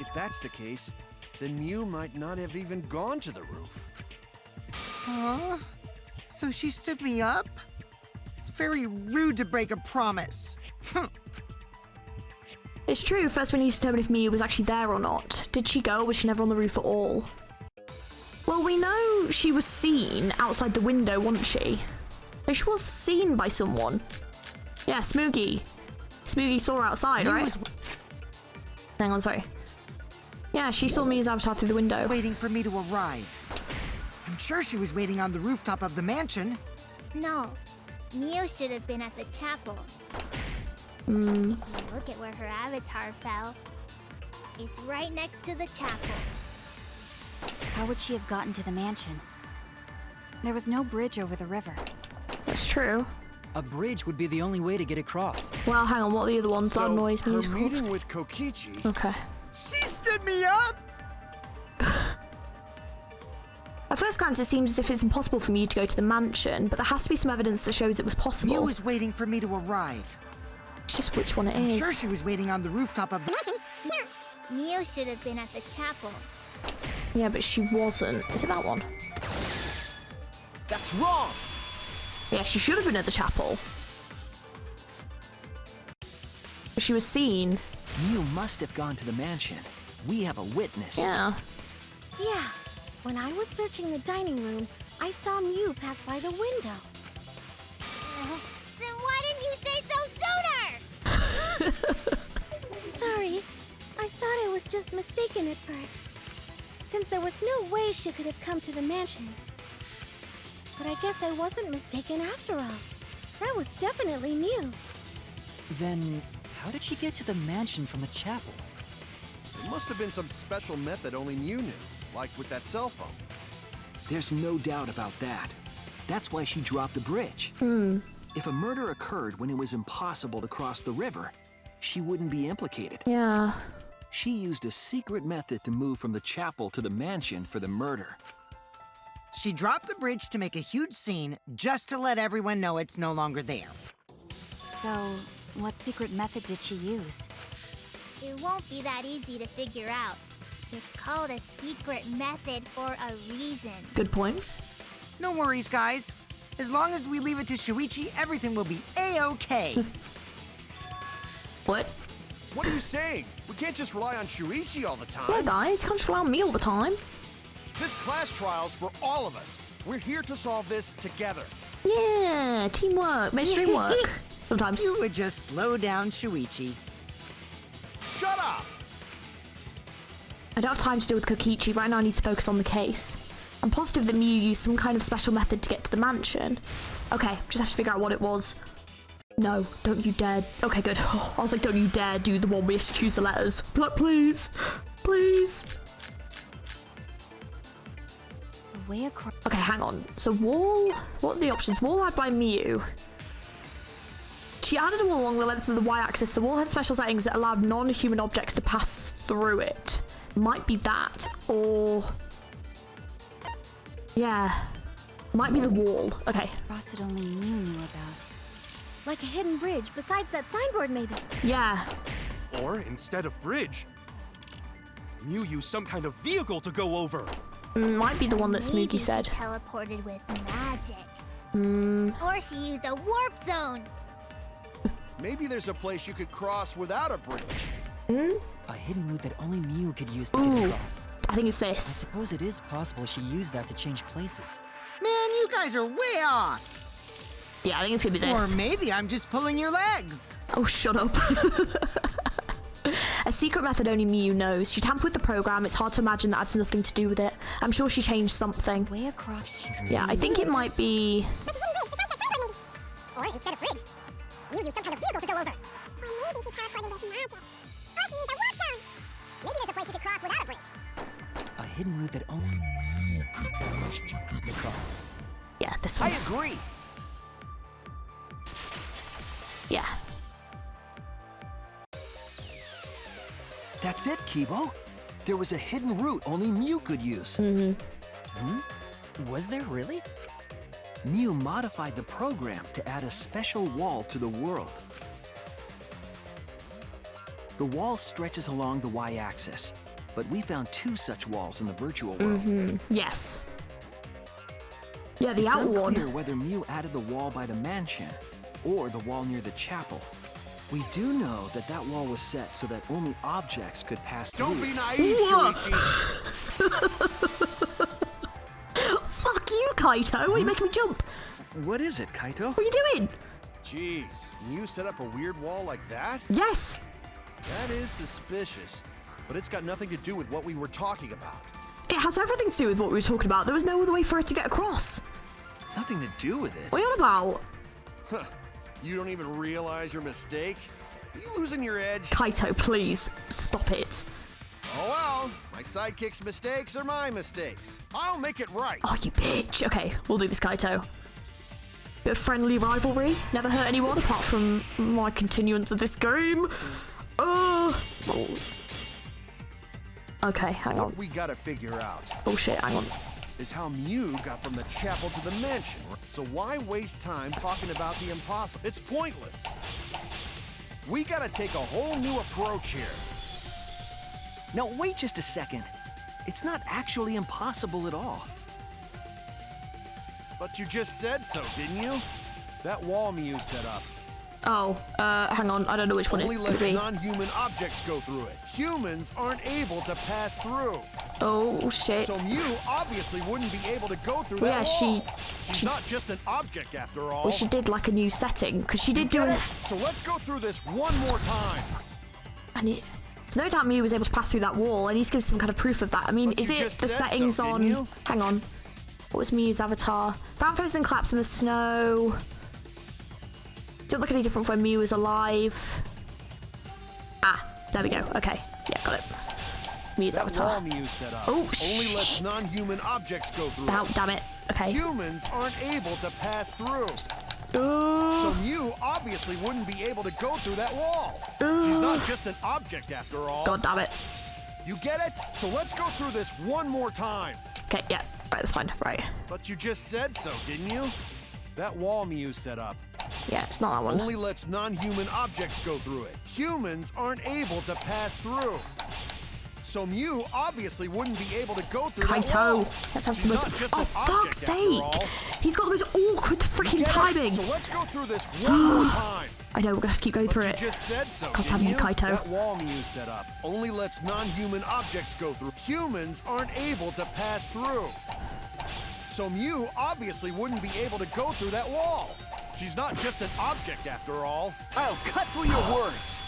If that's the case, then Miu might not have even gone to the roof. Huh? So she stood me up? It's very rude to break a promise. It's true, first we need to determine if Miu was actually there or not. Did she go or was she never on the roof at all? Well, we know she was seen outside the window, wasn't she? No, she was seen by someone. Yeah, Smoogie. Smoogie saw her outside, right? Hang on, sorry. Yeah, she saw Miu's avatar through the window. Waiting for me to arrive. I'm sure she was waiting on the rooftop of the mansion. No, Miu should have been at the chapel. If you look at where her avatar fell, it's right next to the chapel. How would she have gotten to the mansion? There was no bridge over the river. That's true. A bridge would be the only way to get across. Well, hang on, what are the other ones? Loud noise, her musical. meeting with Kokichi... Okay. She stood me up? At first glance, it seems as if it's impossible for Miu to go to the mansion, but there has to be some evidence that shows it was possible. Miu was waiting for me to arrive. It's just which one it I'm is. sure she was waiting on the rooftop of the mansion. Miu should have been at the chapel. Yeah, but she wasn't. Is it that one? That's wrong! Yeah, she should have been at the chapel. she was seen. Mew must have gone to the mansion. We have a witness. Yeah. Yeah. When I was searching the dining room, I saw Mew pass by the window. Then why didn't you say so sooner? Sorry. I thought I was just mistaken at first, since there was no way she could have come to the mansion. But I guess I wasn't mistaken after all. That was definitely Mew. Then, how did she get to the mansion from the chapel? It must have been some special method only Mew knew, like with that cell phone. There's no doubt about that. That's why she dropped the bridge. If a murder occurred when it was impossible to cross the river, she wouldn't be implicated. Yeah. She used a secret method to move from the chapel to the mansion for the murder. She dropped the bridge to make a huge scene just to let everyone know it's no longer there. So, what secret method did she use? It won't be that easy to figure out. It's called a secret method for a reason. Good point. No worries, guys. As long as we leave it to Shuichi, everything will be A-okay. What? What are you saying? We can't just rely on Shuichi all the time. Yeah, guys, can't just rely on me all the time. This class trial's for all of us. We're here to solve this together. Yeah, teamwork, makes dream work. Sometimes. You would just slow down Shuichi. Shut up! I don't have time to deal with Kokichi. Right now I need to focus on the case. I'm positive that Mew used some kind of special method to get to the mansion. Okay, just have to figure out what it was. No, don't you dare. Okay, good. I was like, don't you dare do the one where we have to choose the letters. Please. Please. The way across. Okay, hang on. So wall, what are the options? Wall had by Mew. She added a wall along the length of the y-axis. The wall had special settings that allowed non-human objects to pass through it. Might be that, or... Yeah. Might be the wall. Okay. Across it only Mew knew about. Like a hidden bridge besides that signboard, maybe. Yeah. Or instead of bridge, Mew used some kind of vehicle to go over. Might be the one that Maybe Smoogie said. She teleported with magic. Or she used a warp zone. Maybe there's a place you could cross without a bridge. A hidden route that only Mew could use to get across. I think it's I this. suppose it is possible she used that to change places. Man, you guys are way off. Yeah, I think it's gonna be this. Or maybe I'm just pulling your legs. Oh, shut up. A secret method only Mew knows. She tampered with the program. It's hard to imagine that has nothing to do with it. I'm sure she changed something. Way across. Yeah, I think it might be... Or instead of bridge, Mew used some kind of vehicle to go over. Or maybe she teleported with magic. Or she used a warp zone. Maybe there's a place you could cross without a bridge. A hidden route that only Mew could get across. Yeah, this one. I agree. Yeah. That's it, Kibo. There was a hidden route only Mew could use. Was there really? Mew modified the program to add a special wall to the world. The wall stretches along the y-axis, but we found two such walls in the virtual world. Yes. Yeah, the It's outer one. unclear whether Mew added the wall by the mansion or the wall near the chapel. We do know that that wall was set so that only objects could pass through. Don't be naive, Shuichi. Fuck you, Kaito. Why are you making me jump? What is it, Kaito? What are you doing? Jeez, Mew set up a weird wall like that? Yes. That is suspicious, but it's got nothing to do with what we were talking about. It has everything to do with what we were talking about. There was no other way for her to get across. Nothing to do with it. What are you on about? Huh. You don't even realize your mistake? Are you losing your edge? Kaito, please. Stop it. Oh well, my sidekick's mistakes are my mistakes. I'll make it right. Oh, you bitch. Okay, we'll do this, Kaito. Bit of friendly rivalry. Never hurt anyone apart from my continuance of this game. Okay, hang on. What we gotta figure out Oh shit, hang on. is how Mew got from the chapel to the mansion. So why waste time talking about the impossible? It's pointless. We gotta take a whole new approach here. Now, wait just a second. It's not actually impossible at all. But you just said so, didn't you? That wall Mew set up. Oh, hang on. I don't know which one it Only could lets be. non-human objects go through it. Humans aren't able to pass through. Oh, shit. So Mew obviously wouldn't be able to go through Well, that yeah, wall. She's not just an object after all. Well, she did like a new setting, because she did do it. So let's go through this one more time. And there's no doubt Mew was able to pass through that wall. I need to give some kind of proof of that. I mean, But is you it just the said settings so, on... didn't you? Hang on. What was Mew's avatar? Found frozen claps in the snow. Don't look any different when Mew is alive. Ah, there we go. Okay. Yeah, got it. Mew's That avatar. wall Mew set up Oh, only lets shit. non-human objects go through. Oh, damn it. Okay. Humans aren't able to pass through. Oh. So Mew obviously wouldn't be able to go through that wall. She's not just an object after all. God damn it. You get it? So let's go through this one more time. Okay, yeah. Right, that's fine. Right. But you just said so, didn't you? That wall Mew set up Yeah, it's not that one. only lets non-human objects go through it. Humans aren't able to pass through. So Mew obviously wouldn't be able to go through that Kaito. wall. Let's have She's some not most... just Oh, an fuck's object after sake. all. He's got the most awkward freaking Get it? timing. So let's go through this one more time. I know, we're gonna have to keep going through You it. just said so, God damn didn't you, you? Kaito. That wall Mew set up only lets non-human objects go through. Humans aren't able to pass through. So Mew obviously wouldn't be able to go through that wall. She's not just an object after all. I'll cut through your words.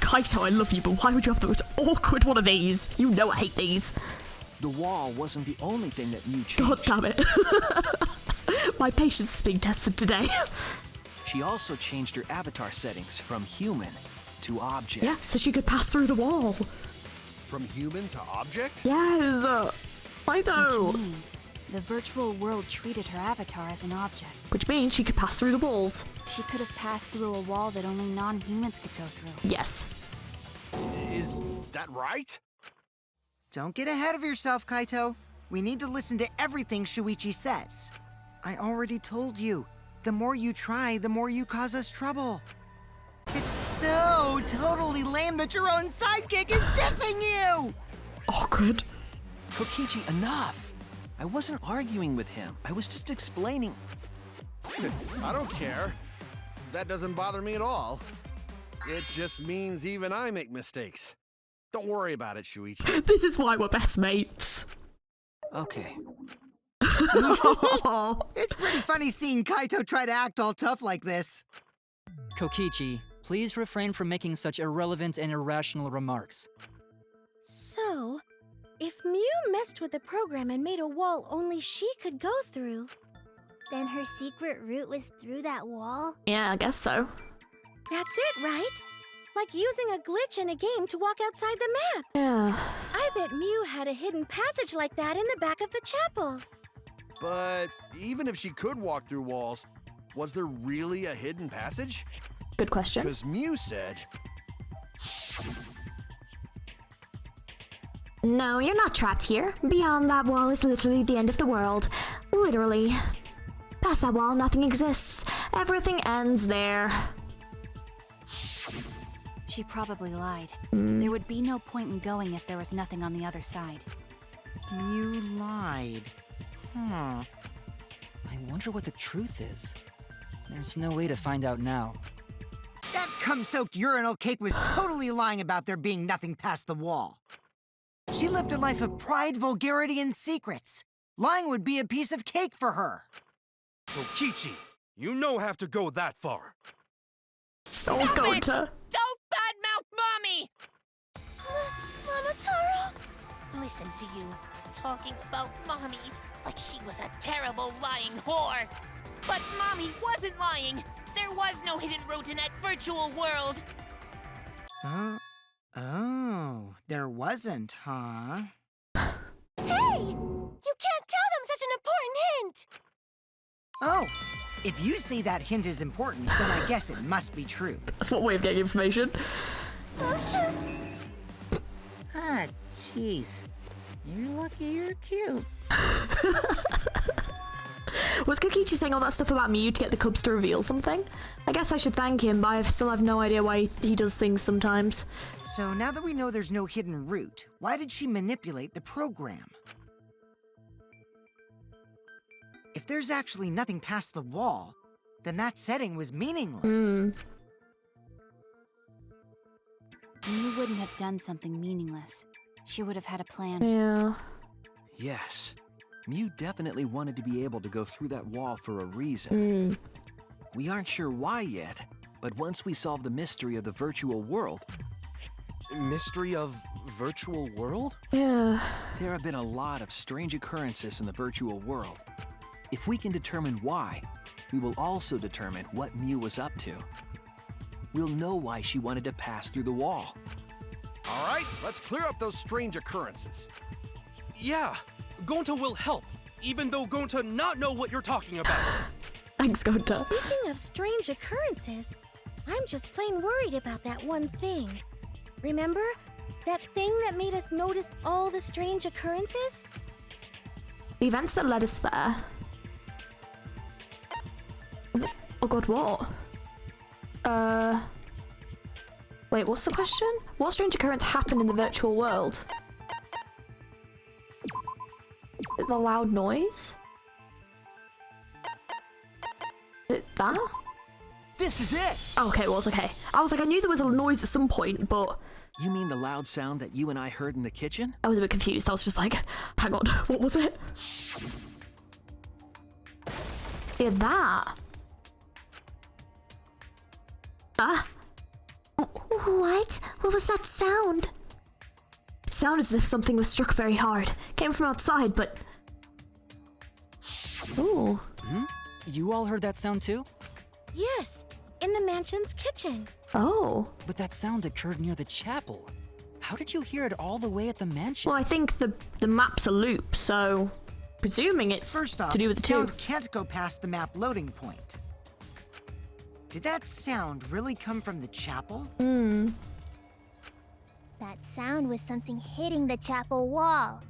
Kaito, I love you, but why would you have the most awkward one of these? You know I hate these. The wall wasn't the only thing that Mew changed. God damn it. My patience is being tested today. She also changed her avatar settings from human to object. Yeah, so she could pass through the wall. From human to object? Yes. Which Kaito. means the virtual world treated her avatar as an object. Which means she could pass through the walls. She could have passed through a wall that only non-humans could go through. Yes. Is that right? Don't get ahead of yourself, Kaito. We need to listen to everything Shuichi says. I already told you, the more you try, the more you cause us trouble. It's so totally lame that your own sidekick is dissing you! Awkward. Kokichi, enough! I wasn't arguing with him. I was just explaining. I don't care. That doesn't bother me at all. It just means even I make mistakes. Don't worry about it, Shuichi. This is why we're best mates. Okay. It's pretty funny seeing Kaito try to act all tough like this. Kokichi, please refrain from making such irrelevant and irrational remarks. So, if Mew messed with the program and made a wall only she could go through, Then her secret route was through that wall? Yeah, I guess so. that's it, right? Like using a glitch in a game to walk outside the map. Yeah. I bet Mew had a hidden passage like that in the back of the chapel. But even if she could walk through walls, was there really a hidden passage? Good question. Because Mew said... No, you're not trapped here. Beyond that wall is literally the end of the world. Literally. Past that wall, nothing exists. Everything ends there. She probably lied. There would be no point in going if there was nothing on the other side. Mew lied. I wonder what the truth is. There's no way to find out now. That cum-soaked urinal cake was totally lying about there being nothing past the wall. She lived a life of pride, vulgarity, and secrets. Lying would be a piece of cake for her. Kokichi, you no have to go that far. Oh, Gota. Don't badmouth Mommy! Monotaro? Listen to you, talking about Mommy like she was a terrible lying whore. But Mommy wasn't lying. There was no hidden route in that virtual world. Oh, there wasn't, huh? Hey! You can't tell them such an important hint! Oh, if you say that hint is important, then I guess it must be true. That's one way of getting information. Oh, shoot! Ah, jeez. You're lucky you're cute. Was Kokichi saying all that stuff about Mew to get the cubs to reveal something? I guess I should thank him, but I still have no idea why he does things sometimes. So now that we know there's no hidden route, why did she manipulate the program? If there's actually nothing past the wall, then that setting was meaningless. You wouldn't have done something meaningless. She would have had a plan. Yeah. Yes. Mew definitely wanted to be able to go through that wall for a reason. We aren't sure why yet, but once we solve the mystery of the virtual world... Mystery of virtual world? Yeah. There have been a lot of strange occurrences in the virtual world. If we can determine why, we will also determine what Mew was up to. We'll know why she wanted to pass through the wall. All right, let's clear up those strange occurrences. Yeah, Gonta will help, even though Gonta not know what you're talking about. Thanks, Gonta. Speaking of strange occurrences, I'm just plain worried about that one thing. Remember? That thing that made us notice all the strange occurrences? The events that led us there. Oh god, what? Wait, what's the question? What strange occurrence happened in the virtual world? The loud noise? Is it that? This is it! Oh, okay, it was okay. I was like, I knew there was a noise at some point, but... You mean the loud sound that you and I heard in the kitchen? I was a bit confused. I was just like, hang on, what was it? Yeah, that. What? What was that sound? It sounded as if something was struck very hard. Came from outside, but... Ooh. You all heard that sound too? Yes, in the mansion's kitchen. Oh. But that sound occurred near the chapel. How did you hear it all the way at the mansion? Well, I think the map's a loop, so... Presuming it's First off, to do with the two. sound can't go past the map loading point. Did that sound really come from the chapel? That sound was something hitting the chapel wall.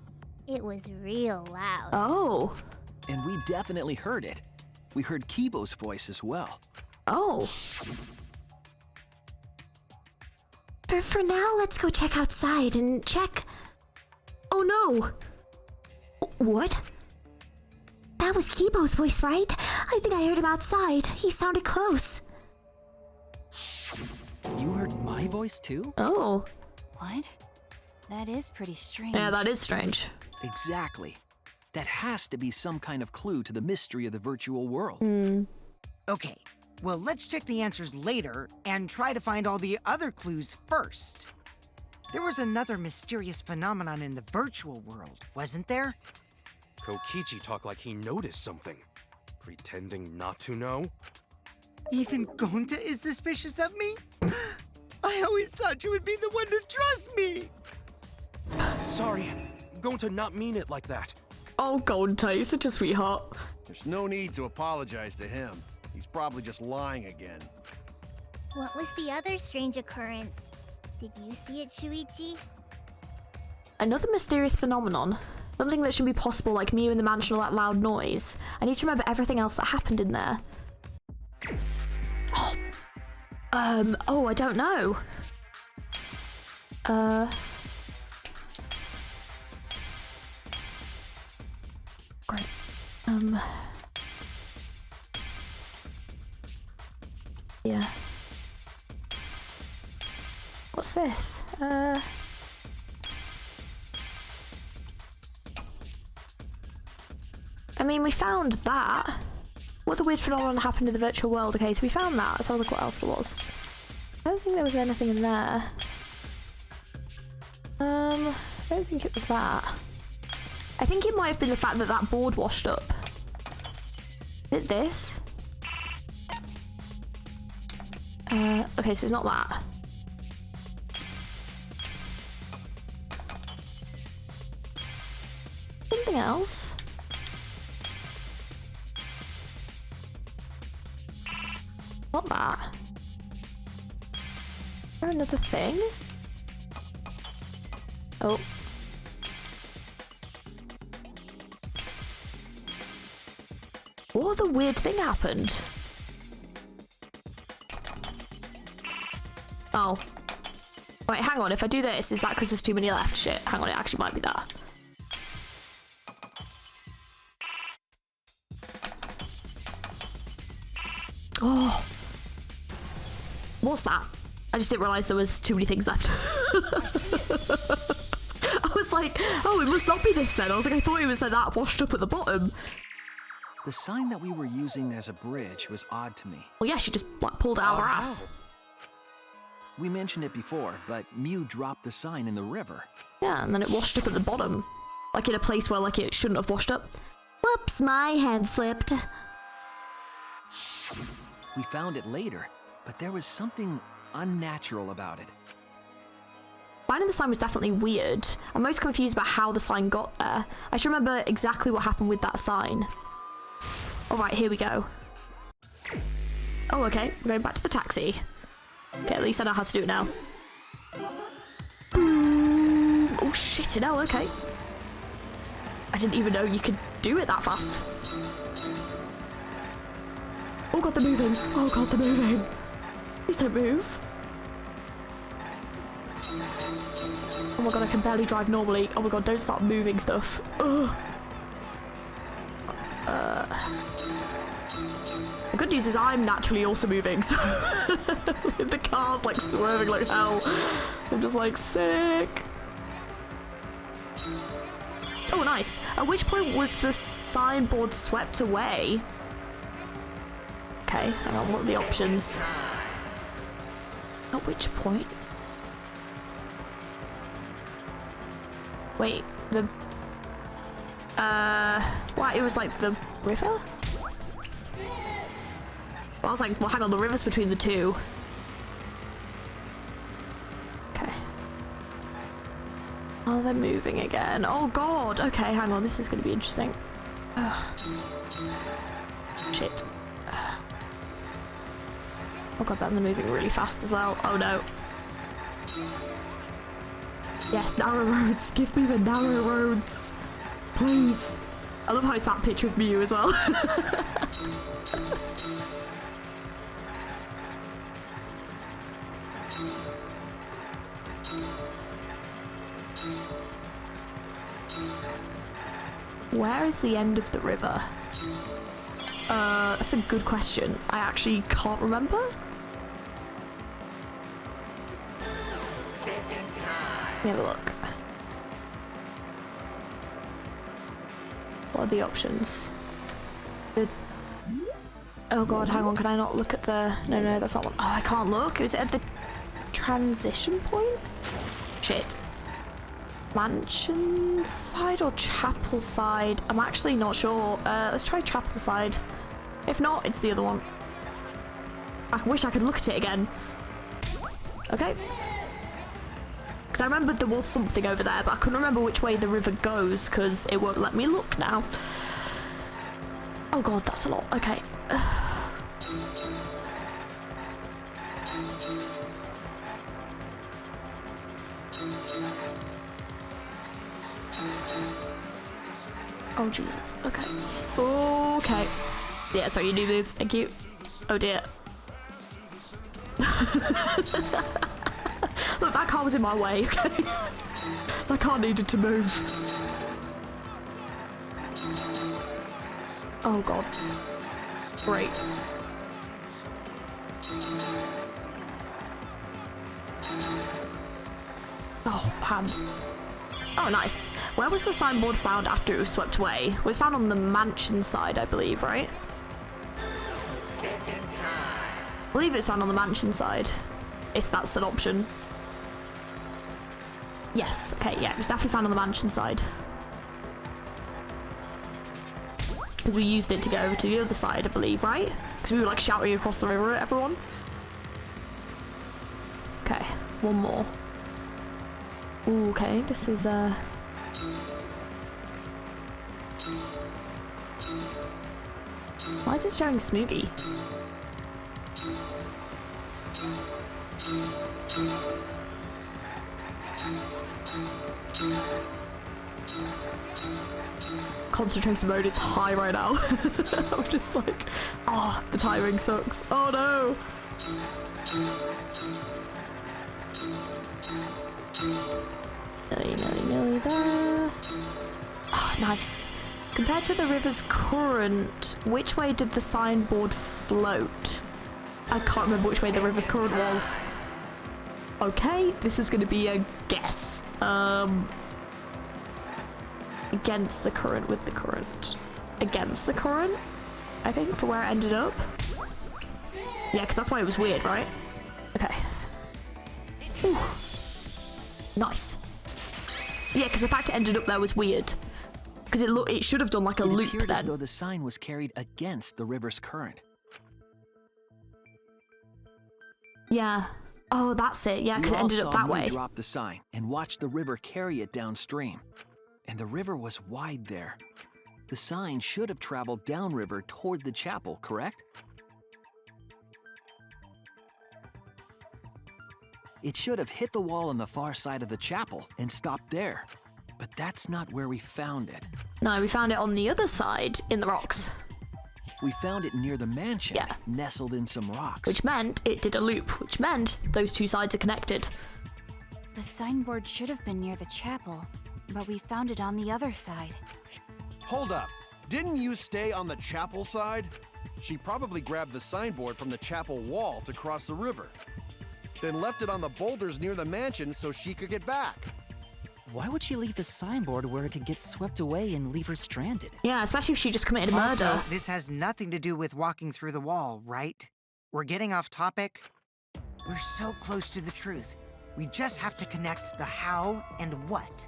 It was real loud. Oh. And we definitely heard it. We heard Kibo's voice as well. Oh. For now, let's go check outside and check. Oh no. What? That was Kibo's voice, right? I think I heard him outside. He sounded close. You heard my voice too? Oh. What? That is pretty strange. Yeah, that is strange. Exactly. That has to be some kind of clue to the mystery of the virtual world. Okay, well, let's check the answers later and try to find all the other clues first. There was another mysterious phenomenon in the virtual world, wasn't there? Kokichi talked like he noticed something. Pretending not to know? Even Gonta is suspicious of me? I always thought you would be the one to trust me! Sorry, Gonta not mean it like that. Oh, Gonta, he's such a sweetheart. There's no need to apologize to him. He's probably just lying again. What was the other strange occurrence? Did you see it, Shuichi? Another mysterious phenomenon. Something that should be possible, like Mew in the mansion or that loud noise. I need to remember everything else that happened in there. Oh, I don't know. Great. Yeah. What's this? I mean, we found that. What the weird phenomenon happened in the virtual world? Okay, so we found that. Let's have a look what else there was. I don't think there was anything in there. I don't think it was that. I think it might have been the fact that that board washed up. Is it this? Okay, so it's not that. Something else? Not that. Is there another thing? Oh. What other weird thing happened? Oh. Wait, hang on. If I do this, is that because there's too many left? Shit. Hang on, it actually might be that. Oh. What's that? I just didn't realise there was too many things left. I was like, oh, it must not be this then. I was like, I thought it was like that washed up at the bottom. The sign that we were using as a bridge was odd to me. Well, yeah, she just like, pulled it out of her ass. We mentioned it before, but Mew dropped the sign in the river. Yeah, and then it washed up at the bottom. Like in a place where like it shouldn't have washed up. Whoops, my hand slipped. We found it later, but there was something unnatural about it. Finding the sign was definitely weird. I'm most confused about how the sign got there. I should remember exactly what happened with that sign. Alright, here we go. Oh, okay. We're going back to the taxi. Okay, at least I know how to do it now. Boom. Oh, shit, no, okay. I didn't even know you could do it that fast. Oh god, they're moving. Oh god, they're moving. Please don't move. Oh my god, I can barely drive normally. Oh my god, don't start moving stuff. Ugh. The good news is I'm naturally also moving, so the car's like swerving like hell. So I'm just like sick. Oh, nice. At which point was the signboard swept away? Okay, hang on, what are the options? At which point? Wait, the... What, it was like the river? Well, I was like, well, hang on, the river's between the two. Okay. Oh, they're moving again. Oh, God. Okay, hang on, this is going to be interesting. Ugh. Shit. Oh, God, then they're moving really fast as well. Oh, no. Yes, narrow roads. Give me the narrow roads. Please. I love how it's that picture of Mew as well. Where is the end of the river? That's a good question. I actually can't remember. Let me have a look. What are the options? Oh god, hang on, can I not look at the... No, that's not one. Oh, I can't look. Is it at the transition point? Shit. Mansion side or chapel side? I'm actually not sure. Let's try chapel side. If not, it's the other one. I wish I could look at it again. Okay. Because I remembered there was something over there, but I couldn't remember which way the river goes because it won't let me look now. Oh god, that's a lot. Okay. Oh Jesus. Okay. Okay. Yeah, sorry, you do move. Thank you. Oh dear. Look, that car was in my way, okay? That car needed to move. Oh god. Great. Oh, Pam. Oh, nice. Where was the signboard found after it was swept away? It was found on the mansion side, I believe, right? I believe it's found on the mansion side, if that's an option. Yes, okay, yeah, it was definitely found on the mansion side. Because we used it to go over to the other side, I believe, right? Because we were like shouting across the river at everyone. Okay, one more. Ooh, okay, this is why is this showing Smoogie? Concentration mode is high right now. I'm just like, oh, the timing sucks. Oh no! Nilly there. Oh, nice. Compared to the river's current, which way did the signboard float? I can't remember which way the river's current was. Okay, this is gonna be a guess. Against the current, with the current. Against the current, I think, for where it ended up. Yeah, because that's why it was weird, right? Okay. Ooh. Nice. Yeah, because the fact it ended up there was weird. Because it should have done like a loop It appeared as then. though the sign was carried against the river's current. Yeah. Oh, that's it. Yeah, because it ended up that way. We dropped the sign and watched the river carry it downstream. And the river was wide there. The sign should have traveled downriver toward the chapel, correct? It should have hit the wall on the far side of the chapel and stopped there. But that's not where we found it. No, we found it on the other side in the rocks. We found it near the mansion, Yeah. nestled in some rocks. Which meant it did a loop, which meant those two sides are connected. The signboard should have been near the chapel, but we found it on the other side. Hold up. Didn't you stay on the chapel side? She probably grabbed the signboard from the chapel wall to cross the river. Then left it on the boulders near the mansion so she could get back. Why would she leave the signboard where it could get swept away and leave her stranded? Yeah, especially if she just committed a murder. Also, this has nothing to do with walking through the wall, right? We're getting off topic. We're so close to the truth. We just have to connect the how and what.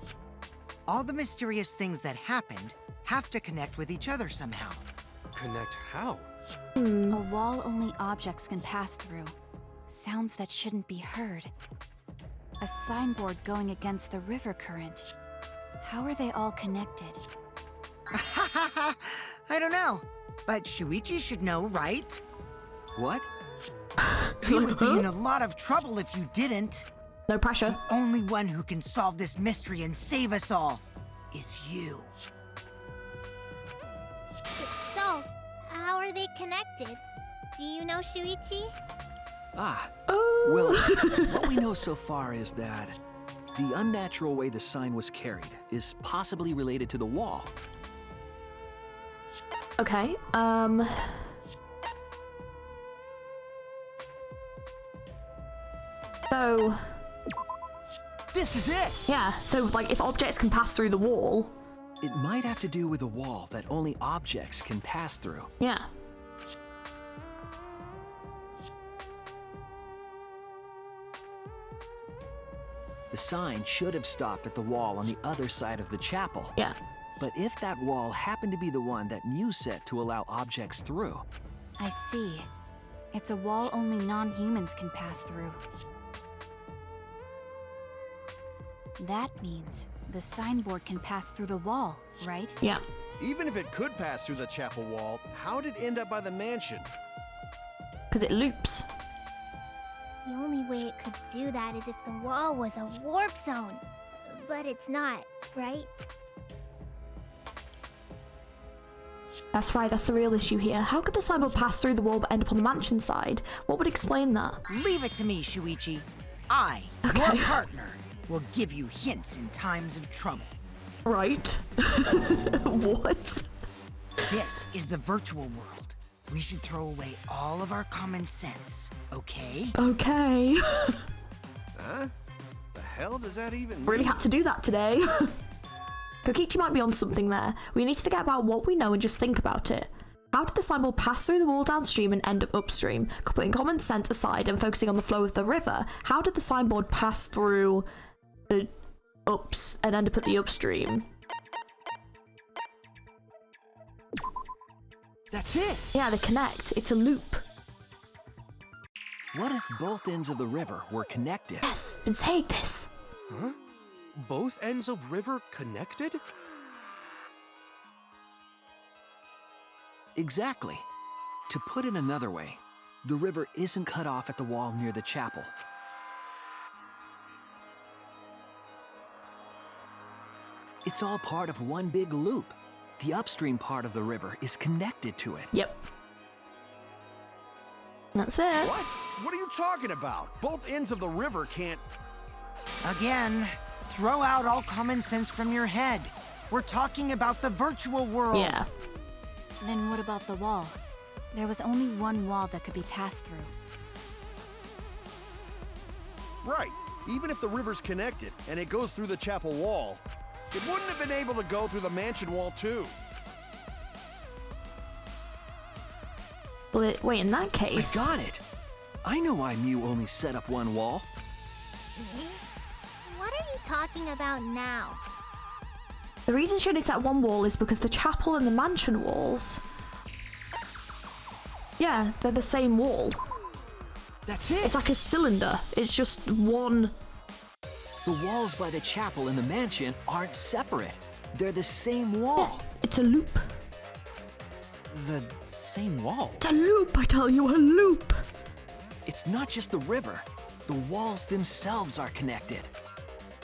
All the mysterious things that happened have to connect with each other somehow. Connect how? A wall only objects can pass through. Sounds that shouldn't be heard. A signboard going against the river current. How are they all connected? I don't know, but Shuichi should know, right? What? You would be in a lot of trouble if you didn't. No pressure. The only one who can solve this mystery and save us all is you. So, how are they connected? Do you know, Shuichi? Well, what we know so far is that the unnatural way the sign was carried is possibly related to the wall. Okay, so, This is it! yeah, so like if objects can pass through the wall, It might have to do with a wall that only objects can pass through. yeah. The sign should have stopped at the wall on the other side of the chapel. Yeah. But if that wall happened to be the one that Mew set to allow objects through, I see. It's a wall only non-humans can pass through. That means the signboard can pass through the wall, right? Yeah. Even if it could pass through the chapel wall, how did it end up by the mansion? Because it loops. The only way it could do that is if the wall was a warp zone. But it's not, right? That's right, that's the real issue here. How could the signboard pass through the wall but end up on the mansion side? What would explain that? Leave it to me, Shuichi. I, your partner, will give you hints in times of trouble. Right. What? This is the virtual world. We should throw away all of our common sense, okay? Okay. Huh? The hell does that even mean? Really had to do that today. Kokichi might be on something there. We need to forget about what we know and just think about it. How did the signboard pass through the wall downstream and end up upstream? Putting common sense aside and focusing on the flow of the river, how did the signboard pass through the ups and end up at the upstream? that's it! Yeah, they connect. It's a loop. What if both ends of the river were connected? Yes, been saying this. Huh? Both ends of river connected? Exactly. To put it another way, the river isn't cut off at the wall near the chapel. It's all part of one big loop. The upstream part of the river is connected to it. Yep. That's it. What? What are you talking about? Both ends of the river can't... Again, throw out all common sense from your head. We're talking about the virtual world. Yeah. Then what about the wall? There was only one wall that could be passed through. Right. Even if the river's connected and it goes through the chapel wall, it wouldn't have been able to go through the mansion wall too. Well, wait, in that I case... got it. I know why Mew only set up one wall. What are you talking about now? The reason she only set one wall is because the chapel and the mansion walls... Yeah, they're the same wall. That's it. It's like a cylinder. It's just one... The walls by the chapel and the mansion aren't separate. They're the same wall. It's a loop. The same wall? It's a loop, I tell you, a loop! It's not just the river. The walls themselves are connected.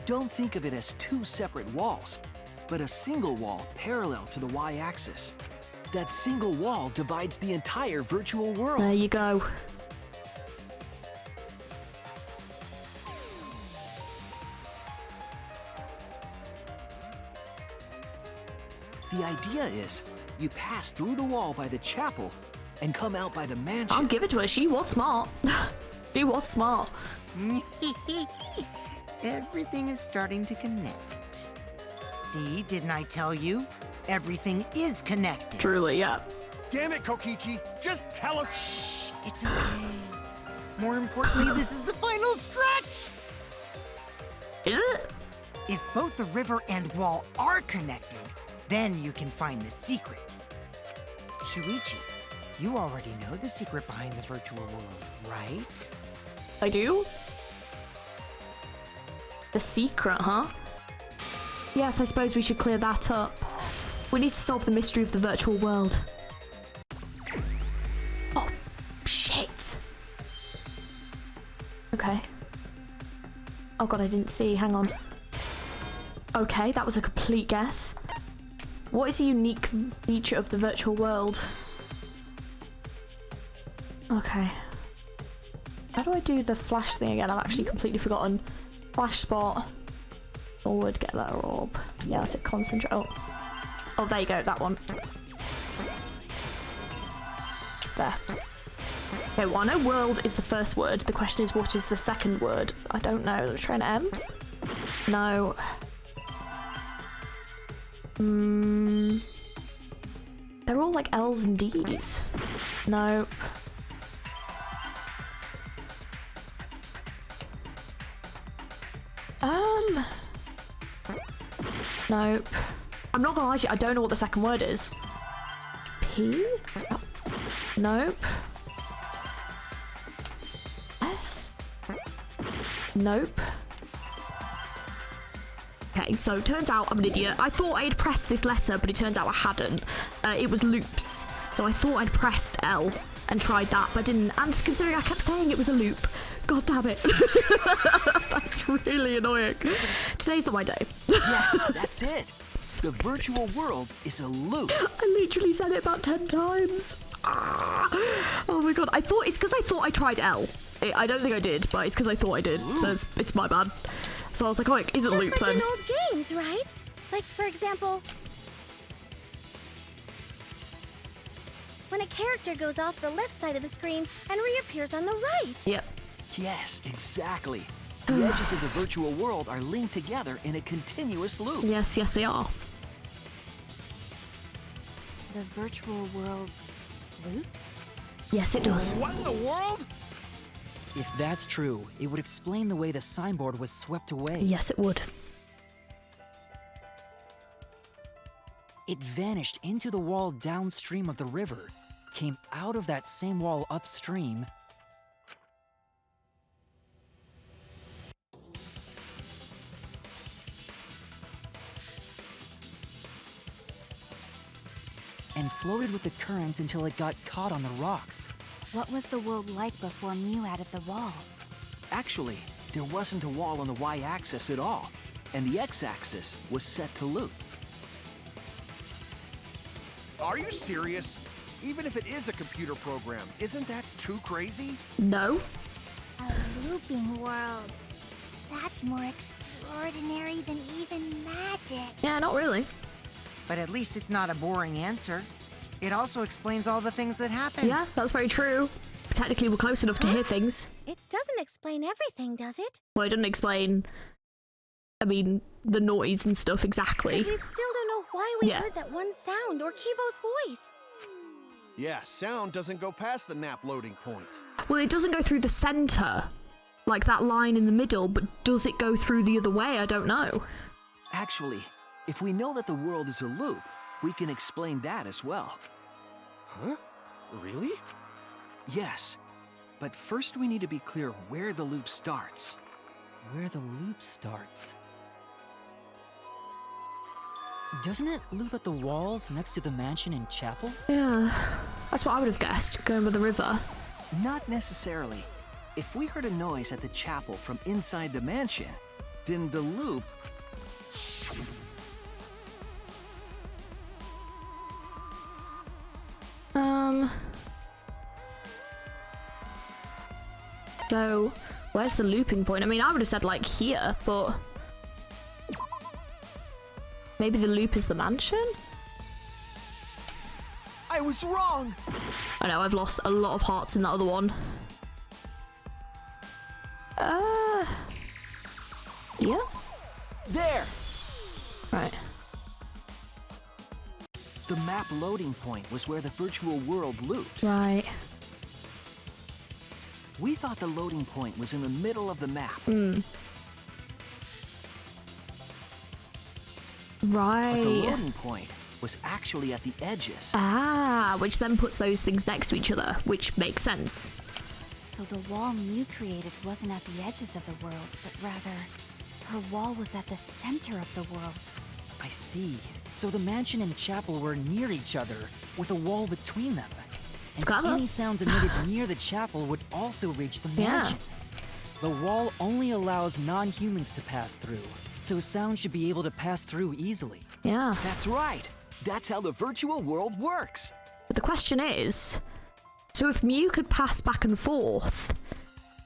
Don't think of it as two separate walls, but a single wall parallel to the y-axis. That single wall divides the entire virtual world. There you go. The idea is, you pass through the wall by the chapel and come out by the mansion. I'll give it to her, she was smart. She was smart. Everything is starting to connect. See, didn't I tell you? Everything is connected. Truly, yeah. Damn it, Kokichi! Just tell us. It's okay. More importantly, this is the final stretch! Is it? If both the river and wall are connected, then you can find the secret. Shuichi, you already know the secret behind the virtual world, right? I do? The secret, huh? Yes, I suppose we should clear that up. We need to solve the mystery of the virtual world. Oh, shit. Okay. Oh god, I didn't see. Hang on. Okay, that was a complete guess. What is a unique feature of the virtual world? Okay. How do I do the flash thing again? I've actually completely forgotten. Flash spot. Forward, get that orb. Yeah, that's it. Concentrate. Oh, there you go. That one. There. Okay, well, I know world is the first word. The question is, what is the second word? I don't know. Let's try an M. No. They're all like L's and D's. Nope. Nope. I'm not gonna lie to you, I don't know what the second word is. P? Oh. Nope. S? Nope. Okay, so turns out I'm an idiot. I thought I had pressed this letter, but it turns out I hadn't. It was loops. So I thought I'd pressed L and tried that, but I didn't. And considering I kept saying it was a loop, god damn it. That's really annoying. Today's not my day. Yes, that's it. The virtual world is a loop. I literally said it about 10 times. Oh my god. I thought it's because I thought I tried L. I don't think I did, but it's because I thought I did. So it's my bad. So I was like, oh, is it a loop Just like then? in old games, right? Like, for example, when a character goes off the left side of the screen and reappears on the right. Yep. Yes, exactly. The edges of the virtual world are linked together in a continuous loop. Yes, yes, they are. The virtual world loops? Yes, it does. What in the world? If that's true, it would explain the way the signboard was swept away. Yes, it would. It vanished into the wall downstream of the river, came out of that same wall upstream, and floated with the current until it got caught on the rocks. What was the world like before Mew added the wall? Actually, there wasn't a wall on the y-axis at all, and the x-axis was set to loop. Are you serious? Even if it is a computer program, isn't that too crazy? No. A looping world. That's more extraordinary than even magic. Yeah, not really. But at least it's not a boring answer. It also explains all the things that happened. Yeah, that's very true. Technically, we're close enough to hear things. It doesn't explain everything, does it? Well, it doesn't explain, I mean, the noise and stuff exactly. 'Cause we still don't know why we heard that one sound or Kibo's voice. Yeah, sound doesn't go past the map loading point. Well, it doesn't go through the center, like that line in the middle, but does it go through the other way? I don't know. Actually, if we know that the world is a loop, we can explain that as well. Huh? Really? Yes, but first we need to be clear where the loop starts. Where the loop starts. Doesn't it loop at the walls next to the mansion and chapel? Yeah, that's what I would have guessed, going by the river. Not necessarily. If we heard a noise at the chapel from inside the mansion, then the loop... So, where's the looping point? I mean, I would have said, like, here, but... Maybe the loop is the mansion? I was wrong! I know, I've lost a lot of hearts in that other one. Yeah? There! Right. The map loading point was where the virtual world looped. Right. We thought the loading point was in the middle of the map. Right. But the loading point was actually at the edges. Ah, which then puts those things next to each other, which makes sense. So the wall Mew created wasn't at the edges of the world, but rather, her wall was at the center of the world. I see. So the mansion and chapel were near each other, with a wall between them. And Clever. any sounds emitted near the chapel would also reach the mansion. The wall only allows non-humans to pass through, so sound should be able to pass through easily. Yeah. That's right. That's how the virtual world works. But the question is, so if Mew could pass back and forth,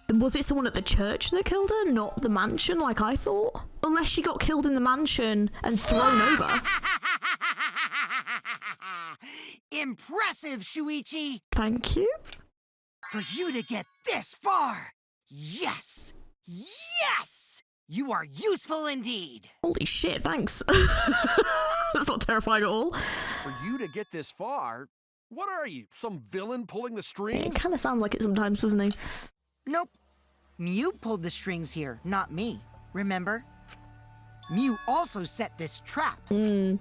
then was it someone at the church that killed her, not the mansion like I thought? Unless she got killed in the mansion and thrown over. Impressive, Shuichi! Thank you. For you to get this far! Yes! Yes! You are useful indeed! Holy shit, thanks. That's not terrifying at all. For you to get this far? What are you, some villain pulling the It strings? kind of sounds like it sometimes, doesn't he? Nope. Mew pulled the strings here, not me. Remember? Mew also set this trap. It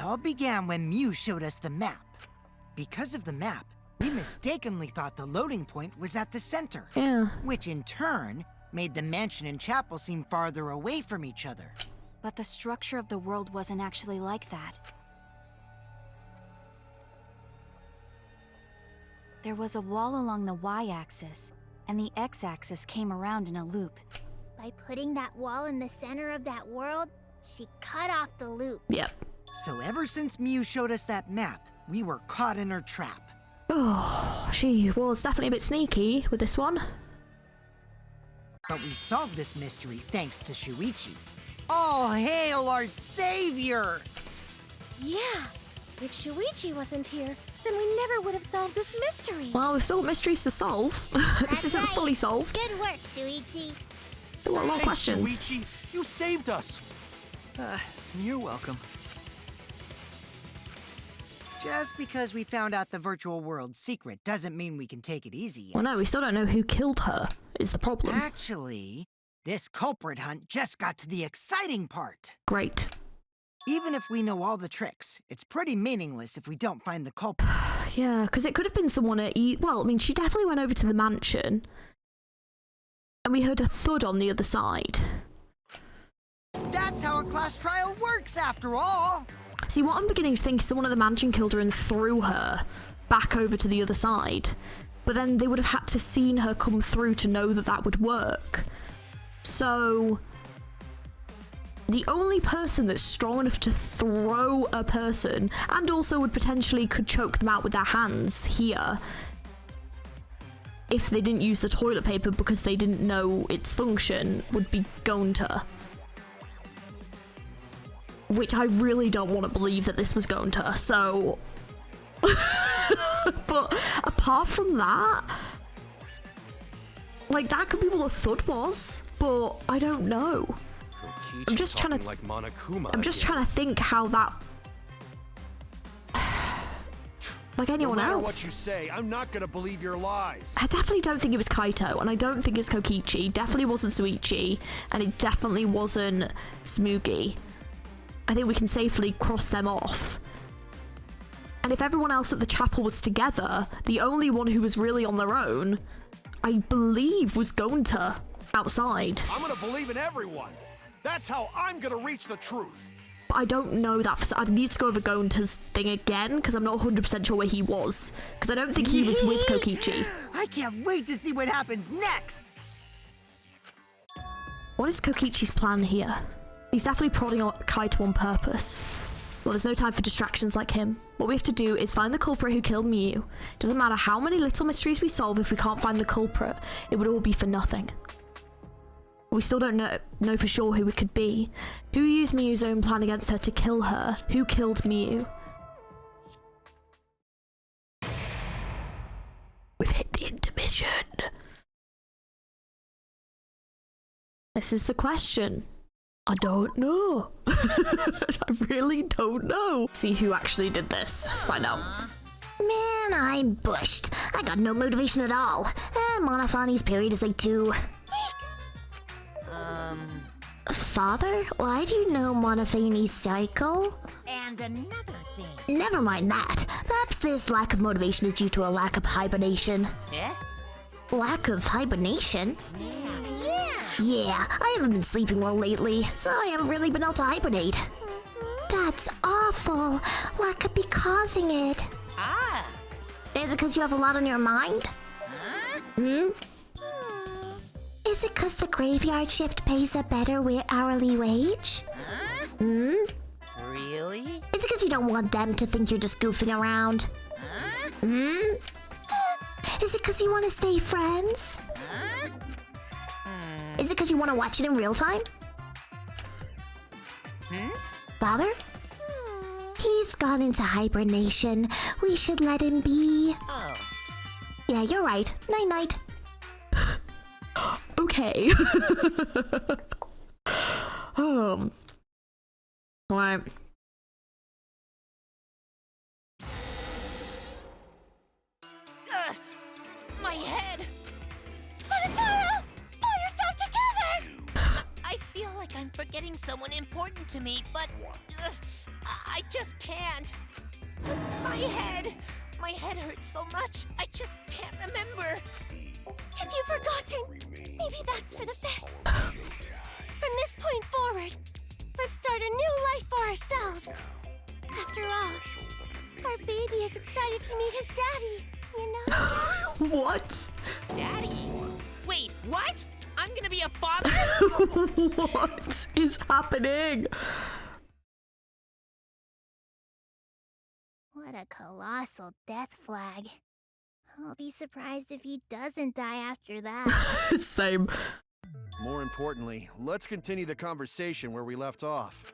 all began when Mew showed us the map. Because of the map, we mistakenly thought the loading point was at the center. Yeah. Which in turn made the mansion and chapel seem farther away from each other. But the structure of the world wasn't actually like that. There was a wall along the y-axis, and the x-axis came around in a loop. By putting that wall in the center of that world, she cut off the loop. Yep. So ever since Mew showed us that map, we were caught in her trap. Oh, she was definitely a bit sneaky with this one. But we solved this mystery thanks to Shuichi. All hail our savior! Yeah, if Shuichi wasn't here, then we never would have solved this mystery. Well, we've still got mysteries to solve. This isn't fully solved. Good work, Shuichi. There were a lot of Thanks, questions. Shuichi. You saved us. You're welcome. Just because we found out the virtual world's secret doesn't mean we can take it easy yet. Well, no, we still don't know who killed her, is the problem. Actually, this culprit hunt just got to the exciting part. Great. Even if we know all the tricks, it's pretty meaningless if we don't find the culprit. Yeah, because it could have been someone at well, I mean, she definitely went over to the mansion. And we heard a thud on the other side. That's how a class trial works, after all! See, what I'm beginning to think is someone at the mansion killed her and threw her back over to the other side. But then they would have had to seen her come through to know that that would work. So the only person that's strong enough to throw a person, and also would potentially could choke them out with their hands here, if they didn't use the toilet paper because they didn't know its function, would be Gonta. which I really don't want to believe that this was Gonta, so... But apart from that, like, that could be what the thud was, but I don't know. I'm just trying to... like Monokuma I'm just trying to think how that... Like anyone No matter else. what you say, I'm not gonna believe your lies. I definitely don't think it was Kaito, and I don't think it's Kokichi. Definitely wasn't Suichi, and it definitely wasn't Smugi. I think we can safely cross them off. And if everyone else at the chapel was together, the only one who was really on their own, I believe, was Gonta outside. I'm gonna believe in everyone. That's how I'm gonna reach the truth. But I don't know that. I need to go over Gonta's thing again, because I'm not 100% sure where he was. Because I don't think he was with Kokichi. I can't wait to see what happens next! What is Kokichi's plan here? He's definitely prodding Kaito on purpose. Well, there's no time for distractions like him. What we have to do is find the culprit who killed Miu. Doesn't matter how many little mysteries we solve, if we can't find the culprit, it would all be for nothing. We still don't know for sure who it could be. Who used Miu's own plan against her to kill her? Who killed Miu? We've hit the intermission. This is the question. I don't know. I really don't know. See who actually did this. Let's find out. Man, I'm bushed. I got no motivation at all. Monofani's period is like 2. Father, why do you know Monofani's cycle? And another thing. Never mind that. Perhaps this lack of motivation is due to a lack of hibernation. Yeah? Lack of hibernation? Yeah. Yeah, I haven't been sleeping well lately, so I haven't really been able to hibernate. That's awful. What could be causing it? Ah. Is it because you have a lot on your mind? Huh? Hmm? Is it because the graveyard shift pays a better hourly wage? Huh? Hmm? Really? Is it because you don't want them to think you're just goofing around? Huh? Hmm? Is it because you want to stay friends? Huh? Is it because you want to watch it in real time? Father? He's gone into hibernation. We should let him be. Oh. Yeah, you're right. Night-night. Okay. Alright. My head! Monotaro! Pull yourself together! I feel like I'm forgetting someone important to me, but I just can't. My head! My head hurts so much, I just can't remember. Have you forgotten? Maybe that's for the best. From this point forward, let's start a new life for ourselves. After all, our baby is excited to meet his daddy, you know? What? Daddy? Wait, what? I'm gonna be a father? What is happening? What a colossal death flag. I'll be surprised if he doesn't die after that. Same. More importantly, let's continue the conversation where we left off.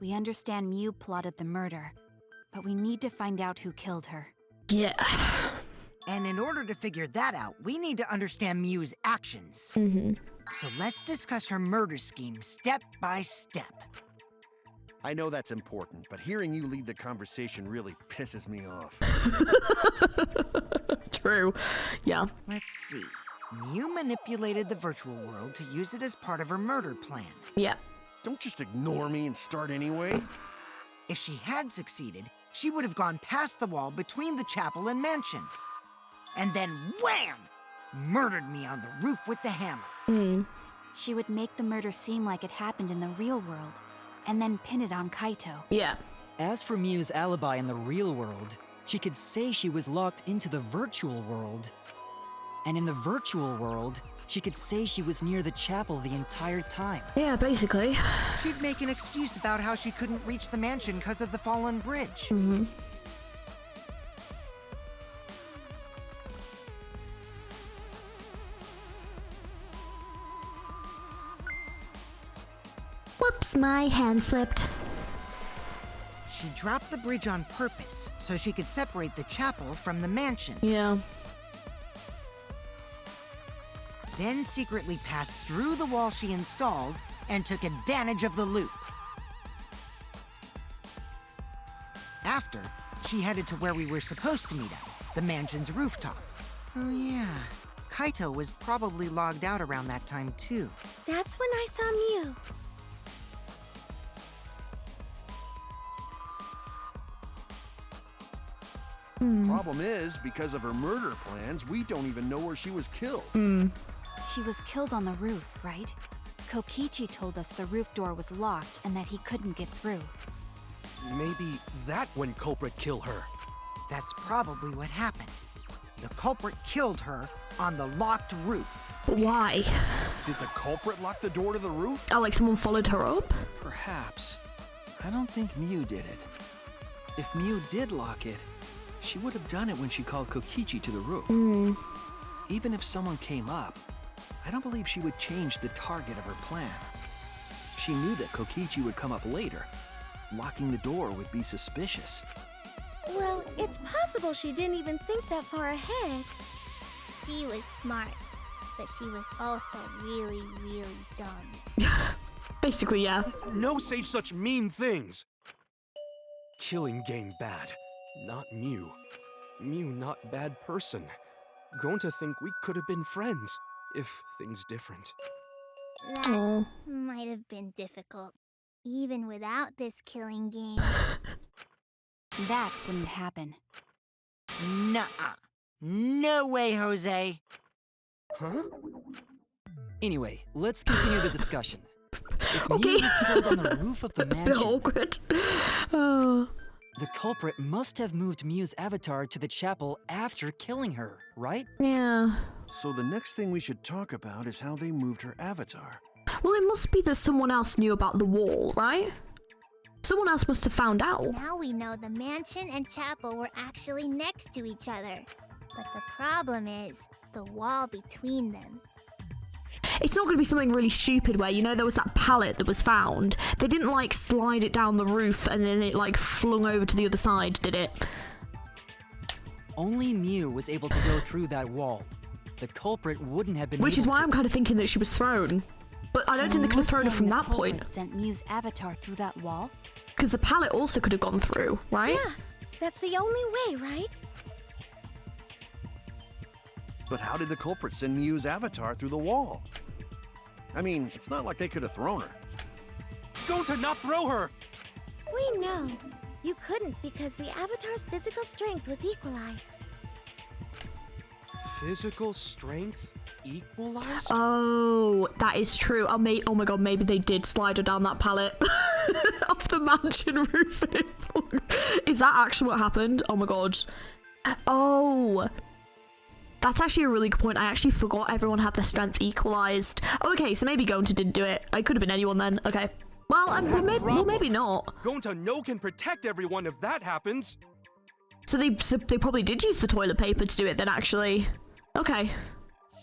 We understand Miu plotted the murder, but we need to find out who killed her. Yeah. And in order to figure that out, we need to understand Miu's actions. Mm-hmm. So let's discuss her murder scheme step by step. I know that's important, but hearing you lead the conversation really pisses me off. True. Yeah. Let's see. Miu manipulated the virtual world to use it as part of her murder plan. Yeah. Don't just ignore me and start anyway. If she had succeeded, she would have gone past the wall between the chapel and mansion. And then wham! Murdered me on the roof with the hammer. Mm. She would make the murder seem like it happened in the real world, and then pin it on Kaito. Yeah. As for Miu's alibi in the real world, she could say she was locked into the virtual world. And in the virtual world, she could say she was near the chapel the entire time. Yeah, basically. She'd make an excuse about how she couldn't reach the mansion because of the fallen bridge. Mm-hmm. Whoops, my hand slipped. she dropped the bridge on purpose so she could separate the chapel from the mansion. Yeah. Then secretly passed through the wall she installed and took advantage of the loop. After, she headed to where we were supposed to meet up, the mansion's rooftop. Oh yeah, Kaito was probably logged out around that time too. That's when I saw Mew. Problem is, because of her murder plans, we don't even know where she was killed. She was killed on the roof, right? Kokichi told us the roof door was locked and that he couldn't get through. Maybe that when culprit kill her. That's probably what happened. The culprit killed her on the locked roof. But why? Did the culprit lock the door to the roof? Oh, like someone followed her up? Perhaps. I don't think Mew did it. If Mew did lock it, she would have done it when she called Kokichi to the roof. Even if someone came up, I don't believe she would change the target of her plan. She knew that Kokichi would come up later. Locking the door would be suspicious. Well, it's possible she didn't even think that far ahead. She was smart, but she was also really, really dumb. Basically, yeah. No say such mean things. Killing game bad. Not Mew. Mew not bad person. Grown to think we could have been friends, if things different. That Oh. might have been difficult, even without this killing game. That wouldn't happen. Nuh-uh. No way, Jose. Huh? Anyway, let's continue the discussion. If Okay. Mew was killed on the roof of the Bit mansion, awkward. Oh. the culprit must have moved Mew's avatar to the chapel after killing her, right? Yeah. So the next thing we should talk about is how they moved her avatar. Well, it must be that someone else knew about the wall, right? Someone else must have found out. Now we know the mansion and chapel were actually next to each other. But the problem is the wall between them. It's not going to be something really stupid where, you know, there was that pallet that was found. They didn't, like, slide it down the roof and then it, like, flung over to the other side, did it? Only Mew was able to go through that wall. The culprit wouldn't have been Which is able why to. I'm kind of thinking that she was thrown. But I don't think they could have thrown her from that point. Sent Mew's avatar through that wall. Because the pallet also could have gone through, right? Yeah, that's the only way, right? But how did the culprit send Mew's avatar through the wall? I mean, it's not like they could have thrown her. Going to not throw her! We know. You couldn't because the avatar's physical strength was equalized. Physical strength equalized? Oh, that is true. Oh my god, maybe they did slide her down that pallet off the mansion roof. And it flung. Is that actually what happened? Oh my god. Oh. That's actually a really good point. I actually forgot everyone had their strength equalized. Oh, okay, so maybe Gonta didn't do it. I could have been anyone then. Okay. Well, well, maybe not. Gonta no can protect everyone if that happens. So they probably did use the toilet paper to do it then, actually. Okay.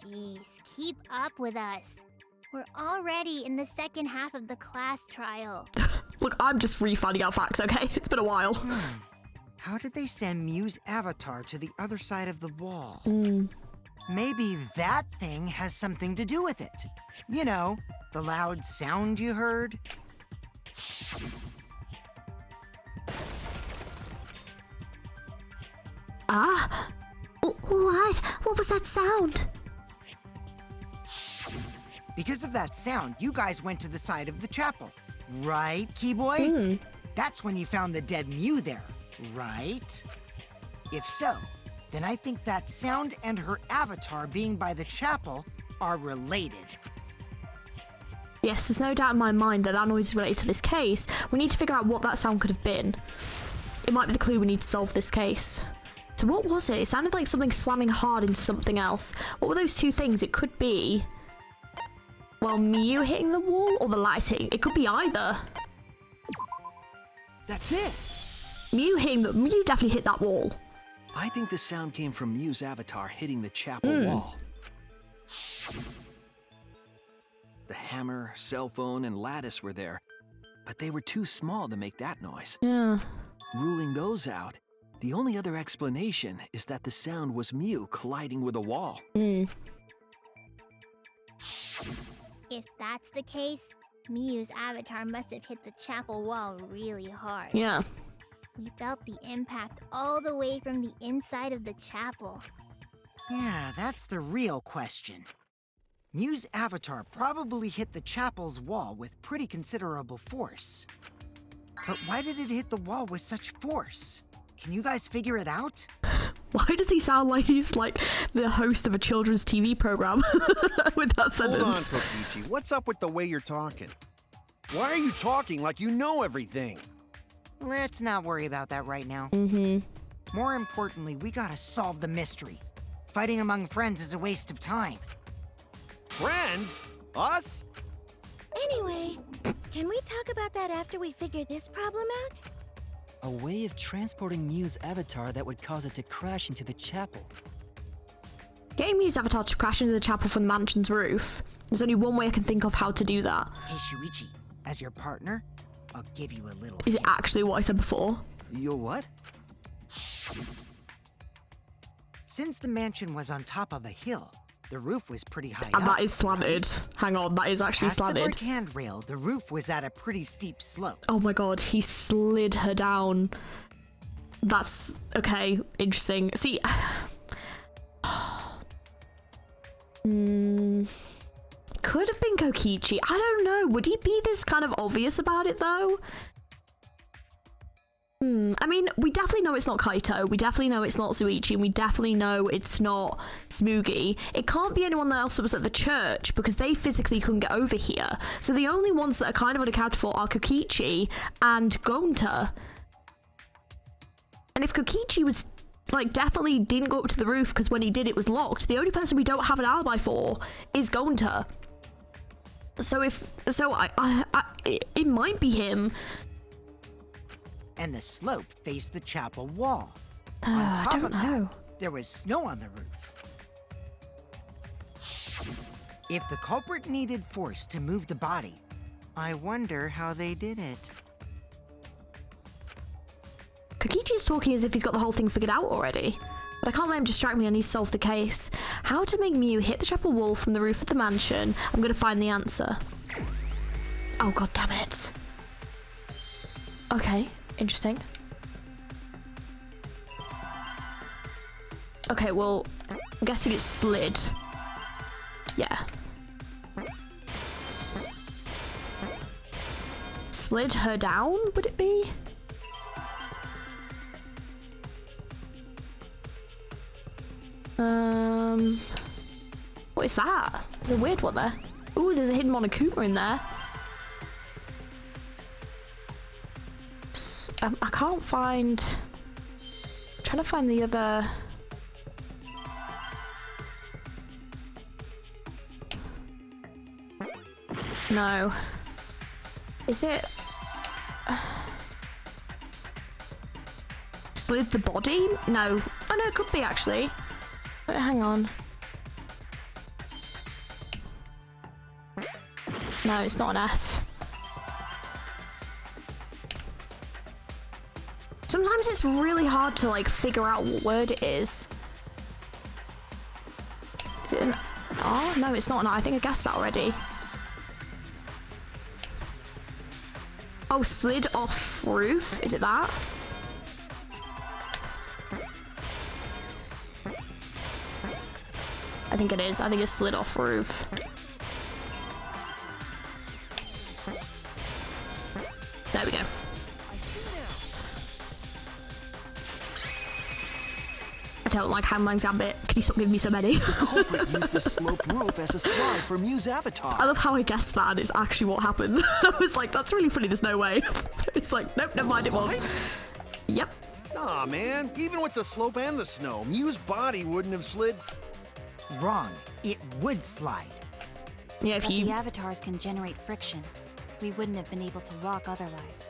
Jeez, keep up with us. We're already in the second half of the class trial. Look, I'm just re-finding out facts, okay? It's been a while. How did they send Mew's avatar to the other side of the wall? Maybe that thing has something to do with it. You know, the loud sound you heard. Ah? What? What was that sound? Because of that sound, you guys went to the side of the chapel. Right, Keyboy? That's when you found the dead Mew there, right? If so, then I think that sound and her avatar being by the chapel are related. Yes, there's no doubt in my mind that that noise is related to this case. We need to figure out what that sound could have been. It might be the clue we need to solve this case. So what was it? It sounded like something slamming hard into something else. What were those two things? It could be... well, Mew hitting the wall or the lights hitting... it could be either. That's it! Mew definitely hit that wall. I think the sound came from Mew's avatar hitting the chapel wall. The hammer, cell phone, and lattice were there, but they were too small to make that noise. Yeah. Ruling those out, the only other explanation is that the sound was Mew colliding with a wall. Mm. If that's the case, Miyu's avatar must have hit the chapel wall really hard. Yeah. We felt the impact all the way from the inside of the chapel. Yeah, that's the real question. Mew's avatar probably hit the chapel's wall with pretty considerable force. But why did it hit the wall with such force? Can you guys figure it out? Why does he sound like he's like the host of a children's TV program with that sentence? Hold on, Kokichi. What's up with the way you're talking? Why are you talking like you know everything? Let's not worry about that right now. More importantly, we gotta solve the mystery. Fighting among friends is a waste of time. Friends? Us? Anyway, can we talk about that after we figure this problem out? A way of transporting Mew's avatar that would cause it to crash into the chapel. Getting Mew's avatar to crash into the chapel from the mansion's roof. There's only one way I can think of how to do that. Hey, Shuichi, as your partner, I'll give you a little Is it hint. actually what I said before? You'll what? Since the mansion was on top of a hill, the roof was pretty high And up. that is slanted. Hang on, that is actually Past the slanted. brick handrail, the roof was at a pretty steep slope. Oh my god, he slid her down. That's okay, interesting. See, could have been Kokichi. I don't know. Would he be this kind of obvious about it though? I mean, we definitely know it's not Kaito. We definitely know it's not Zuichi. And we definitely know it's not Smoogie. It can't be anyone else that was at the church because they physically couldn't get over here. So the only ones that are kind of unaccounted for are Kokichi and Gonta. And if Kokichi was, like, definitely didn't go up to the roof because when he did, it was locked, the only person we don't have an alibi for is Gonta. So it might be him. And the slope faced the chapel wall. On I top don't of that, know. there was snow on the roof. If the culprit needed force to move the body, I wonder how they did it. Kokichi's talking as if he's got the whole thing figured out already. But I can't let him distract me. I need to solve the case. How to make Mew hit the chapel wall from the roof of the mansion. I'm going to find the answer. Oh, god damn it. Okay, interesting. Okay, well, I'm guessing it's slid. Yeah. Slid her down, would it be? What is that? There's a weird one there. Ooh, there's a hidden Monokuma in there. I can't find... I'm trying to find the other... No. Is it... Slid the body? No. Oh no, it could be actually. Wait, hang on. No, it's not an F. Sometimes it's really hard to like figure out what word it is. Is it an R? No, it's not an R. I think I guessed that already. Oh, slid off roof? Is it that? I think it is. I think it's slid off roof. There we go. I don't like Hangman's Gambit. Can you stop giving me so many? The culprit used the sloped roof as a slide for Mew's avatar. I love how I guessed that and it's actually what happened. I was like, that's really funny, there's no way. It's like, nope, never mind, it was. Yep. Nah, man. Even with the slope and the snow, Mew's body wouldn't have slid. Wrong. It would slide. Yeah, if But you... the avatars can generate friction. We wouldn't have been able to walk otherwise.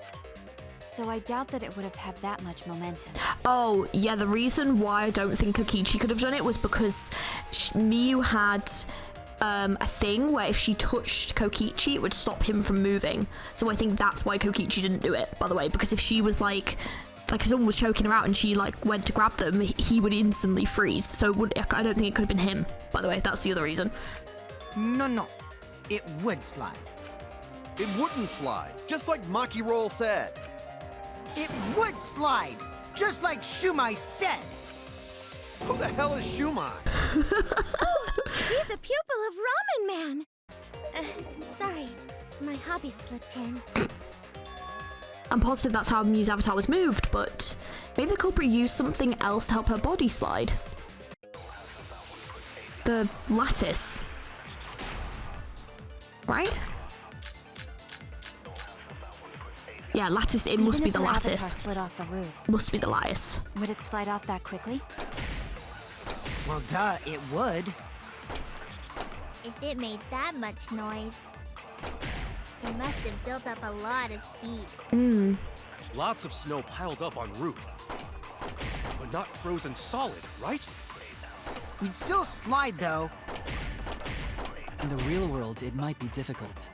So I doubt that it would have had that much momentum. Oh, yeah, the reason why I don't think Kokichi could have done it was because Mew had a thing where if she touched Kokichi, it would stop him from moving. So I think that's why Kokichi didn't do it, by the way, because if she was like like if someone was choking her out and she like went to grab them, he would instantly freeze. So I don't think it could have been him, by the way. That's the other reason. No. It would slide. It wouldn't slide, just like Maki Roll said. It would slide, just like Shumai said. Who the hell is Shumai? He's a pupil of Ramen Man. Sorry, my hobby slipped in. I'm positive that's how Miu's avatar was moved, but maybe the culprit used something else to help her body slide. The lattice. Right? Yeah, lattice, it must be the Even if her avatar lattice. slid off the roof, Must be the lattice. would it slide off that quickly? Well, duh, it would. If it made that much noise, it must have built up a lot of speed. Lots of snow piled up on roof. But not frozen solid, right? You'd still slide, though. In the real world, it might be difficult.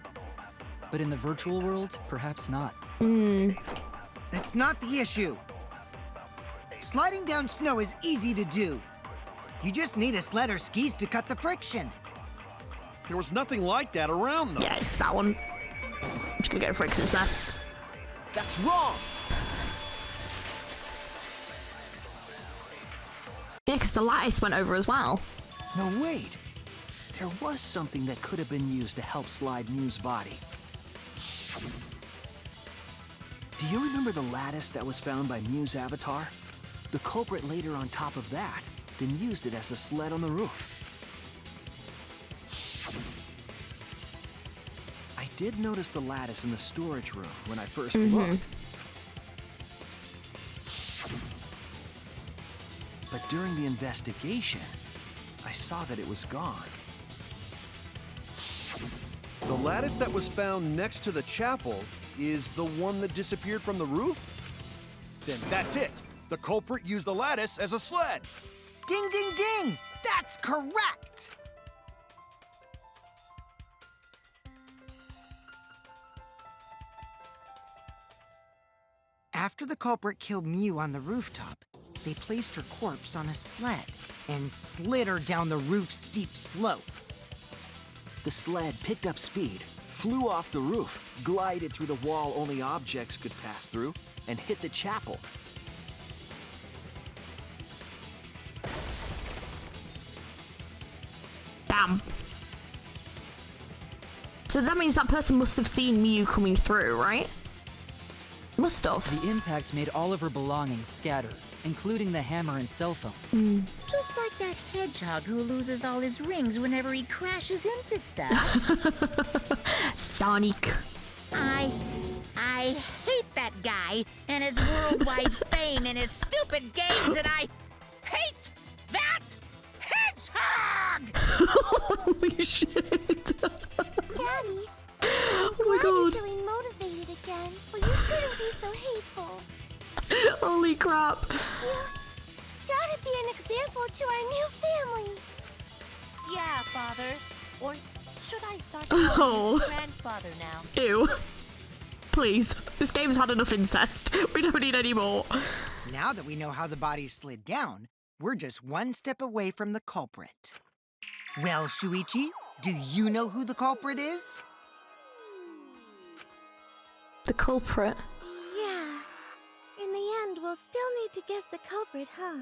But in the virtual world, perhaps not. That's not the issue. Sliding down snow is easy to do. You just need a sled or skis to cut the friction. There was nothing like that around, though. Yeah, it's that one. I'm just gonna go for it 'cause it's there. That's wrong. Yeah, because the lattice went over as well. No, wait. There was something that could have been used to help slide Miu's body. Do you remember the lattice that was found by Miu's avatar? The culprit laid her on top of that, then used it as a sled on the roof. I did notice the lattice in the storage room when I first looked. But during the investigation, I saw that it was gone. The lattice that was found next to the chapel is the one that disappeared from the roof? Then that's it. The culprit used the lattice as a sled. Ding, ding, ding! That's correct! After the culprit killed Miu on the rooftop, they placed her corpse on a sled and slid her down the roof's steep slope. The sled picked up speed, flew off the roof, glided through the wall only objects could pass through, and hit the chapel. Damn. So that means that person must have seen Miu coming through, right? Must have. The impact made all of her belongings scatter, including the hammer and cell phone. Just like that hedgehog who loses all his rings whenever he crashes into stuff. Sonic. I hate that guy and his worldwide fame and his stupid games, and I hate that hedgehog! Holy shit. Daddy, Oh my glad you're god. feeling motivated again, but you shouldn't be so hateful. Holy crap. You gotta be an example to our new family. Yeah, Father. Or should I start Oh. calling you grandfather now? Ew. Please. This game's had enough incest. We don't need any more. Now that we know how the body slid down, we're just one step away from the culprit. Well, Shuichi, do you know who the culprit is? The culprit. Yeah. In the end, we'll still need to guess the culprit, huh?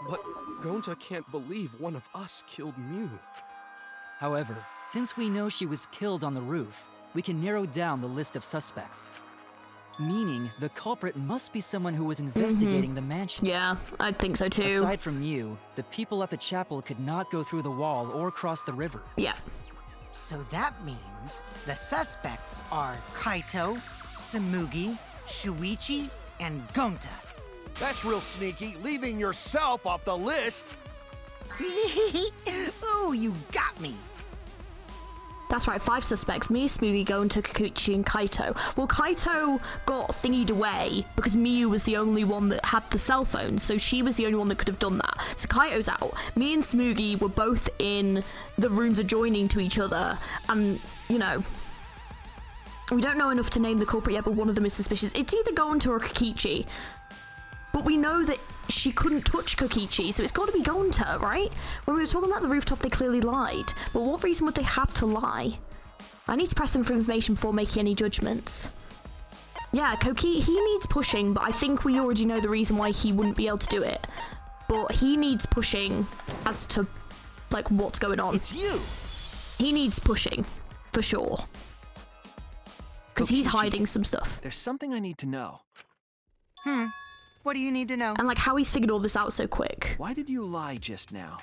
But Gonta can't believe one of us killed Miu. However, since we know she was killed on the roof, we can narrow down the list of suspects. Meaning, the culprit must be someone who was investigating the mansion. Yeah, I think so too. Aside from Miu, the people at the chapel could not go through the wall or cross the river. Yeah. So that means the suspects are Kaito, Samugi, Shuichi, and Gonta. That's real sneaky, leaving yourself off the list. Ooh, you got me. That's right, 5 suspects. Me, Smoothie, Gonta, Kikuchi, and Kaito. Well, Kaito got thingied away because Miu was the only one that had the cell phone, so she was the only one that could have done that. So Kaito's out. Me and Smoogie were both in the rooms adjoining to each other, and, you know, we don't know enough to name the culprit yet, but one of them is suspicious. It's either Gonta or Kikichi. But we know that she couldn't touch Kokichi, so it's got to be Gonta, right? When we were talking about the rooftop, they clearly lied. But what reason would they have to lie? I need to press them for information before making any judgments. Yeah, Koki, he needs pushing, but I think we already know the reason why he wouldn't be able to do it. But he needs pushing as to, like, what's going on. It's you! He needs pushing, for sure. Because he's hiding some stuff. There's something I need to know. What do you need to know? And, like, how he's figured all this out so quick. Why did you lie just now?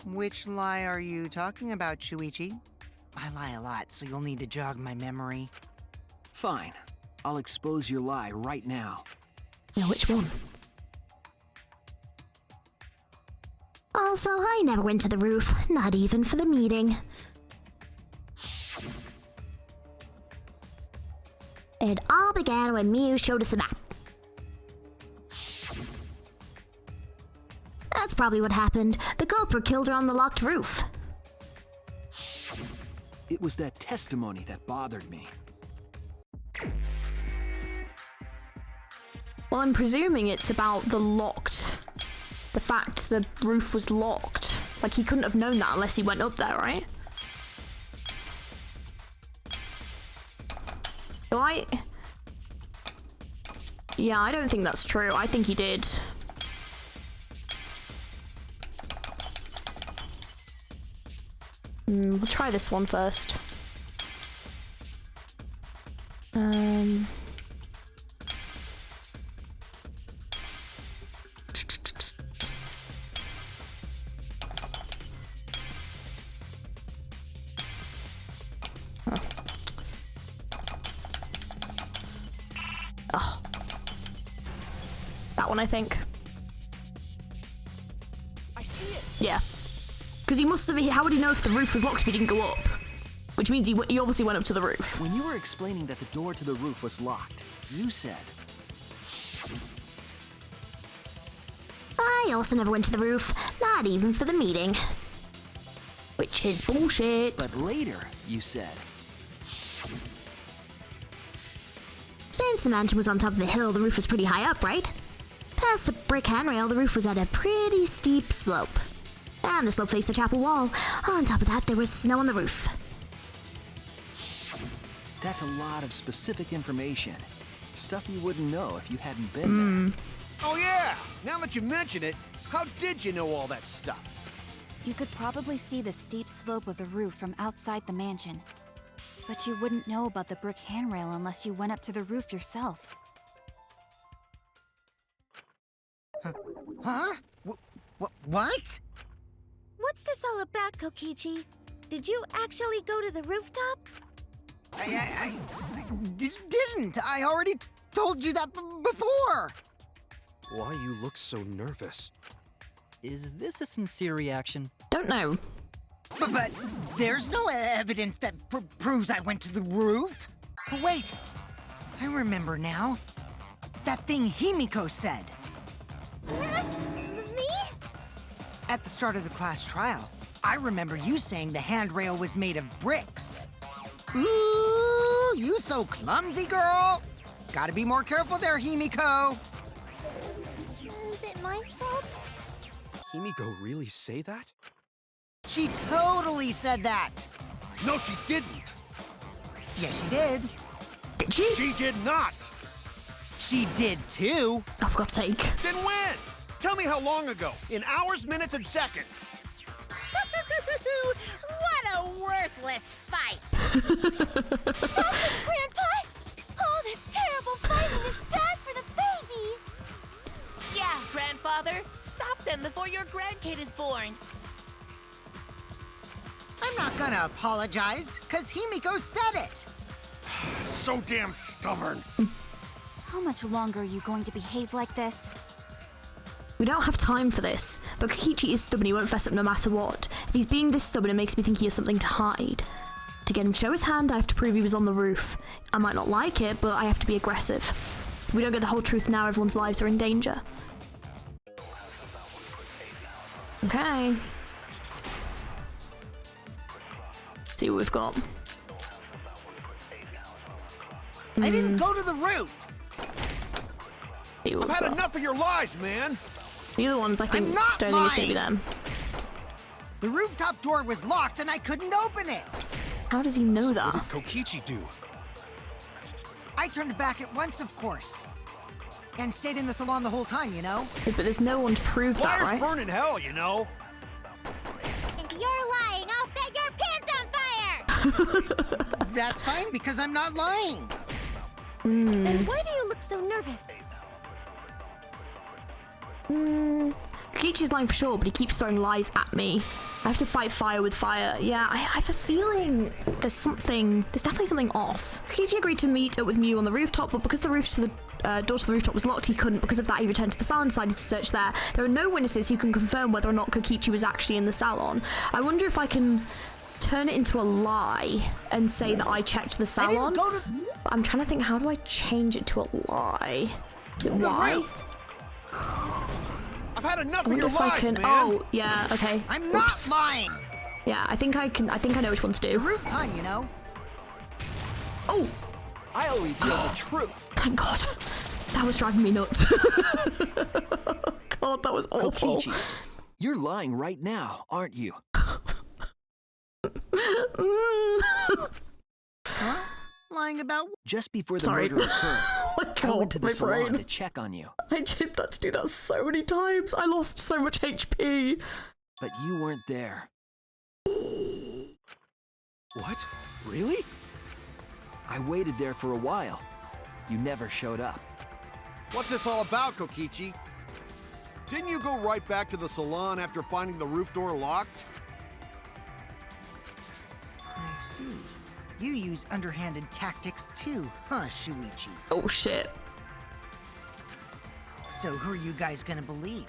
Which lie are you talking about, Shuichi? I lie a lot, so you'll need to jog my memory. Fine. I'll expose your lie right now. Now, which one? Also, I never went to the roof, not even for the meeting. It all began when Miu showed us the map. That's probably what happened. The culprit killed her on the locked roof. It was that testimony that bothered me. Well, I'm presuming it's about the fact the roof was locked. Like, he couldn't have known that unless he went up there, right? So yeah, I don't think that's true. I think he did. We'll try this one first. Oh. That one, I think. I see it! Yeah. Because he must have... How would he know if the roof was locked if he didn't go up? Which means he obviously went up to the roof. When you were explaining that the door to the roof was locked, you said... I also never went to the roof, not even for the meeting. Which is bullshit. But later, you said... Since the mansion was on top of the hill, the roof was pretty high up, right? Past the brick handrail, the roof was at a pretty steep slope. And the slope faced the chapel wall. On top of that, there was snow on the roof. That's a lot of specific information. Stuff you wouldn't know if you hadn't been there. Oh yeah! Now that you mention it, how did you know all that stuff? You could probably see the steep slope of the roof from outside the mansion. But you wouldn't know about the brick handrail unless you went up to the roof yourself. Huh? What? What's this all about, Kokichi? Did you actually go to the rooftop? I didn't. I already told you that before. Why you look so nervous? Is this a sincere reaction? Don't know. But there's no evidence that proves I went to the roof. Wait, I remember now. That thing Himiko said. Me? At the start of the class trial, I remember you saying the handrail was made of bricks. Ooh, you so clumsy, girl. Gotta be more careful there, Himiko. Is it my fault? Himiko really say that? She totally said that. No, she didn't! Yes, she did. Did she? She did not! She did too. Oh, for God's sake. Then when? Tell me how long ago. In hours, minutes, and seconds. What a worthless fight! Stop it, Grandpa! All this terrible fighting is bad for the baby! Yeah, grandfather, stop them before your grandkid is born. I'm not gonna apologize, cause Himiko said it. So damn stubborn. How much longer are you going to behave like this? We don't have time for this. But Kokichi is stubborn, he won't fess up no matter what. If he's being this stubborn, it makes me think he has something to hide. To get him to show his hand, I have to prove he was on the roof. I might not like it, but I have to be aggressive. If we don't get the whole truth now, everyone's lives are in danger. Okay. See what we've got. I didn't go to the roof. I've had enough of your lies, man. The other ones, I think, I'm not don't think it's gonna be lying. them. The rooftop door was locked and I couldn't open it. How does he know What that? did Kokichi do? I turned back at once, of course. And stayed in the salon the whole time, you know? But there's no one to prove that, Fire's right? burning hell, you know. If you're lying, I'll set your pants on fire! That's fine because I'm not lying. Then why do you look so nervous? Kokichi's lying for sure, but he keeps throwing lies at me. I have to fight fire with fire. Yeah, I have a feeling there's definitely something off. Kokichi agreed to meet up with Mew on the rooftop, but because the door to the rooftop was locked, he couldn't. Because of that, he returned to the salon and decided to search there. There are no witnesses who can confirm whether or not Kokichi was actually in the salon. I wonder if I can turn it into a lie and say that I checked the salon. I'm trying to think, how do I change it to a lie? Is it why? I've had enough I of wonder your if I lies, can. man. Oh, yeah, okay. I'm not Oops. lying. Yeah, I think I can. I think I know which one to do. Roof time, you know? Oh, I'll reveal the truth. thank God. That was driving me nuts. God, that was awful. Kokichi, you're lying right now, aren't you? Huh? Lying about Just before the Sorry. murder occurred, I I can't, went to the my salon brain. to check on you, I did that to do that so many times. I lost so much HP. but you weren't there. What? Really? I waited there for a while. You never showed up. What's this all about, Kokichi? Didn't you go right back to the salon after finding the roof door locked? I see. You use underhanded tactics too, huh, Shuichi? Oh shit. So who are you guys gonna believe?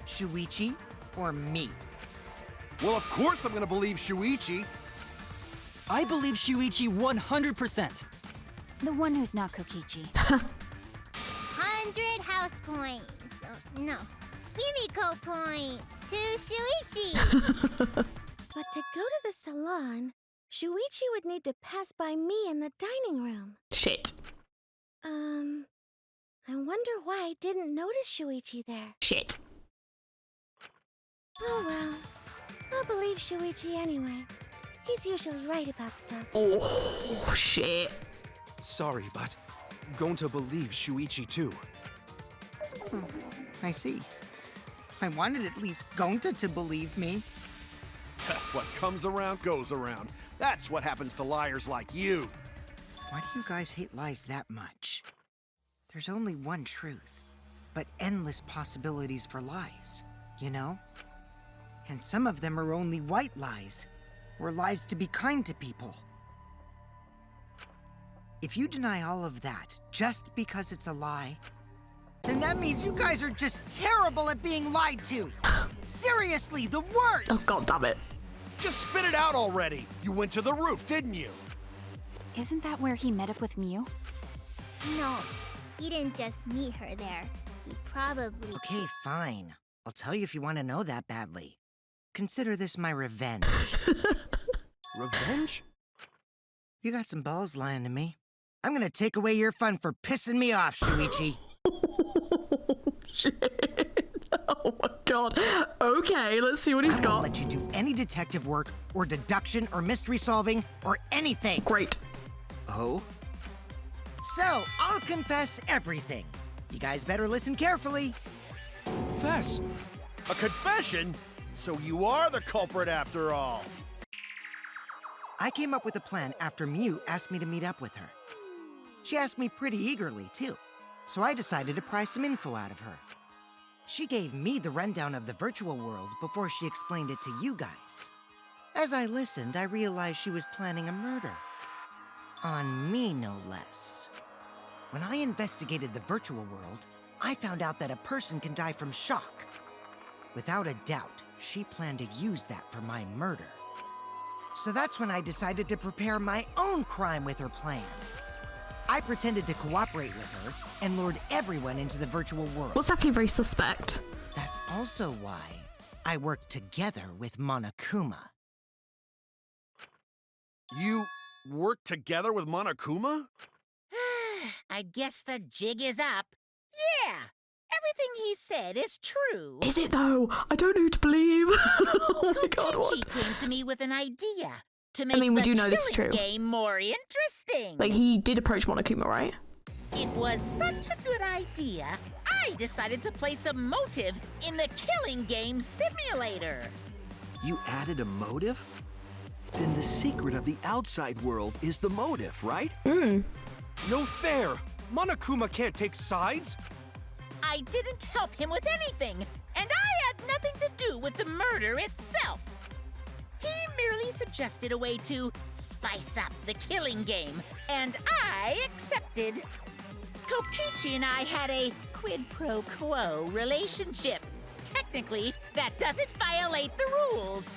Shuichi or me? Well, of course I'm gonna believe Shuichi. I believe Shuichi 100%. The one who's not Kokichi. 100 house points. No, Himiko points to Shuichi. But to go to the salon, Shuichi would need to pass by me in the dining room. Shit. I wonder why I didn't notice Shuichi there. Shit. Oh well. I'll believe Shuichi anyway. He's usually right about stuff. Oh shit. Sorry, but going to believe Shuichi too. I see. I wanted at least Gonta to believe me. What comes around goes around. That's what happens to liars like you. Why do you guys hate lies that much? There's only one truth, but endless possibilities for lies, you know? And some of them are only white lies, or lies to be kind to people. If you deny all of that just because it's a lie, then that means you guys are just terrible at being lied to. Seriously, the worst! Oh god damn it. Just spit it out already. You went to the roof, didn't you? Isn't that where he met up with Mew? No, he didn't just meet her there. He probably... Okay, fine. I'll tell you if you want to know that badly. Consider this my revenge. Revenge? You got some balls lying to me. I'm gonna take away your fun for pissing me off, Shuichi. Shit. Oh my god. Okay, let's see what he's I got. won't let you do any detective work, or deduction, or mystery solving, or anything. Great. Oh? So, I'll confess everything. You guys better listen carefully. Fess! A confession? So you are the culprit after all. I came up with a plan after Mew asked me to meet up with her. She asked me pretty eagerly, too, so I decided to pry some info out of her. She gave me the rundown of the virtual world before she explained it to you guys. As I listened, I realized she was planning a murder. On me, no less. When I investigated the virtual world, I found out that a person can die from shock. Without a doubt, she planned to use that for my murder. So that's when I decided to prepare my own crime with her plan. I pretended to cooperate with her and lured everyone into the virtual world. What's definitely very suspect. That's also why I worked together with Monokuma. You worked together with Monokuma? I guess the jig is up. Yeah, everything he said is true. Is it though? I don't know who to believe. Oh my god, what? Kokichi came to me with an idea to make mean, we the do know this is killing true. game more interesting. Like, he did approach Monokuma, right? It was such a good idea, I decided to place a motive in the killing game simulator. You added a motive? Then the secret of the outside world is the motive, right? No fair! Monokuma can't take sides! I didn't help him with anything, and I had nothing to do with the murder itself. He merely suggested a way to spice up the killing game, and I accepted. Kokichi and I had a quid pro quo relationship. Technically, that doesn't violate the rules.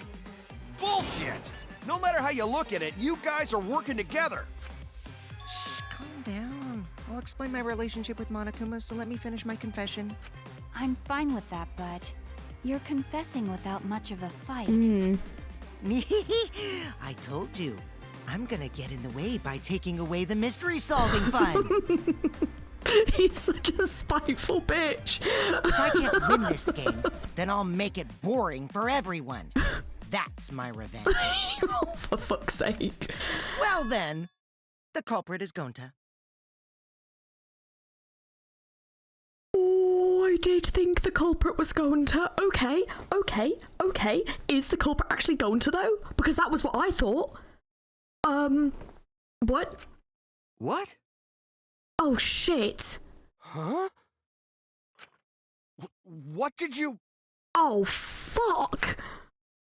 Bullshit! No matter how you look at it, you guys are working together. Shh, calm down. I'll explain my relationship with Monokuma, so let me finish my confession. I'm fine with that, but you're confessing without much of a fight. I told you. I'm gonna get in the way by taking away the mystery-solving fun. He's such a spiteful bitch. If I can't win this game, then I'll make it boring for everyone. That's my revenge. Oh, for fuck's sake. Well then, the culprit is Gonta. Oh, I did think the culprit was Gonta. Okay. Is the culprit actually Gonta, though? Because that was what I thought. What? What? Oh, shit. Huh? What did you... Oh, fuck.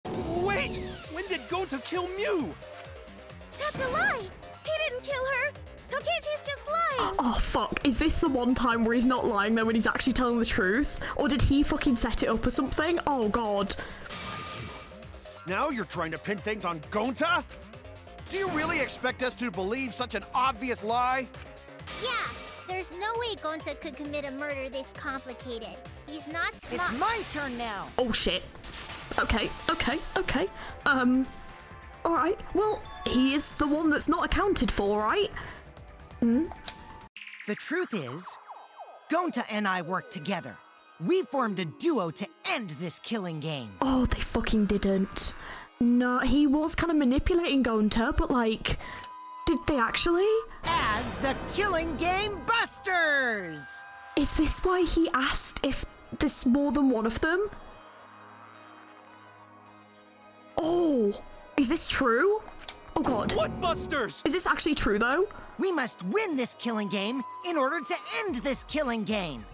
Wait! When did Gonta kill Mew? That's a lie! He didn't kill her! Kokichi's just lying! Oh, fuck. Is this the one time where he's not lying, though, when he's actually telling the truth? Or did he fucking set it up or something? Oh, God. Now you're trying to pin things on Gonta? Do you really expect us to believe such an obvious lie? Yeah, there's no way Gonta could commit a murder this complicated. He's not smart. It's my turn now. Oh, shit. Okay. Alright. Well, he is the one that's not accounted for, right? The truth is, Gonta and I worked together. We formed a duo to end this killing game. Oh, they fucking didn't. No, he was kind of manipulating Gonta, but like, did they actually? As the Killing Game Busters! Is this why he asked if there's more than one of them? Oh, is this true? Oh god. What busters? Is this actually true though? We must win this killing game in order to end this killing game.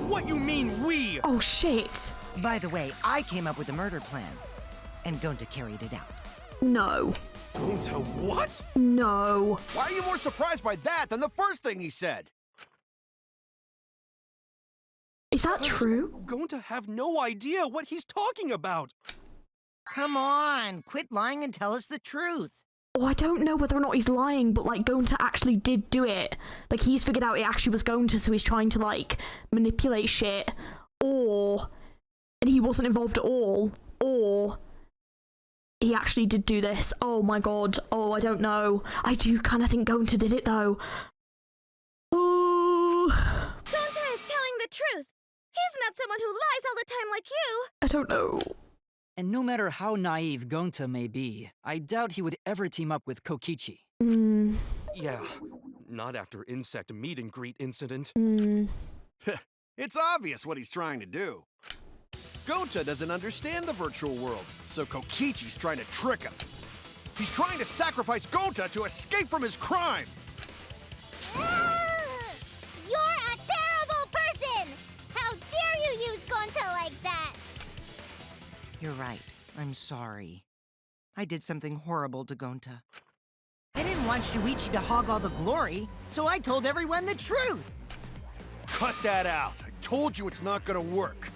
What you mean, we? Oh shit. By the way, I came up with a murder plan, and Gonta carried it out. No. Gonta what? No. Why are you more surprised by that than the first thing he said? Is that true? Gonta have no idea what he's talking about. Come on, quit lying and tell us the truth. Oh, I don't know whether or not he's lying, but like Gonta actually did do it. Like he's figured out it actually was Gonta, so he's trying to like manipulate shit, and he wasn't involved at all, or he actually did do this. Oh my god. Oh, I don't know. I do kind of think Gonta did it though. Oh. Gonta is telling the truth. He's not someone who lies all the time like you. I don't know. And no matter how naive Gonta may be, I doubt he would ever team up with Kokichi. Yeah, not after insect meet and greet incident. It's obvious what he's trying to do. Gonta doesn't understand the virtual world, so Kokichi's trying to trick him. He's trying to sacrifice Gonta to escape from his crime. You're a terrible person! How dare you use Gonta like that? You're right. I'm sorry. I did something horrible to Gonta. I didn't want Shuichi to hog all the glory, so I told everyone the truth. Cut that out. I told you it's not gonna work.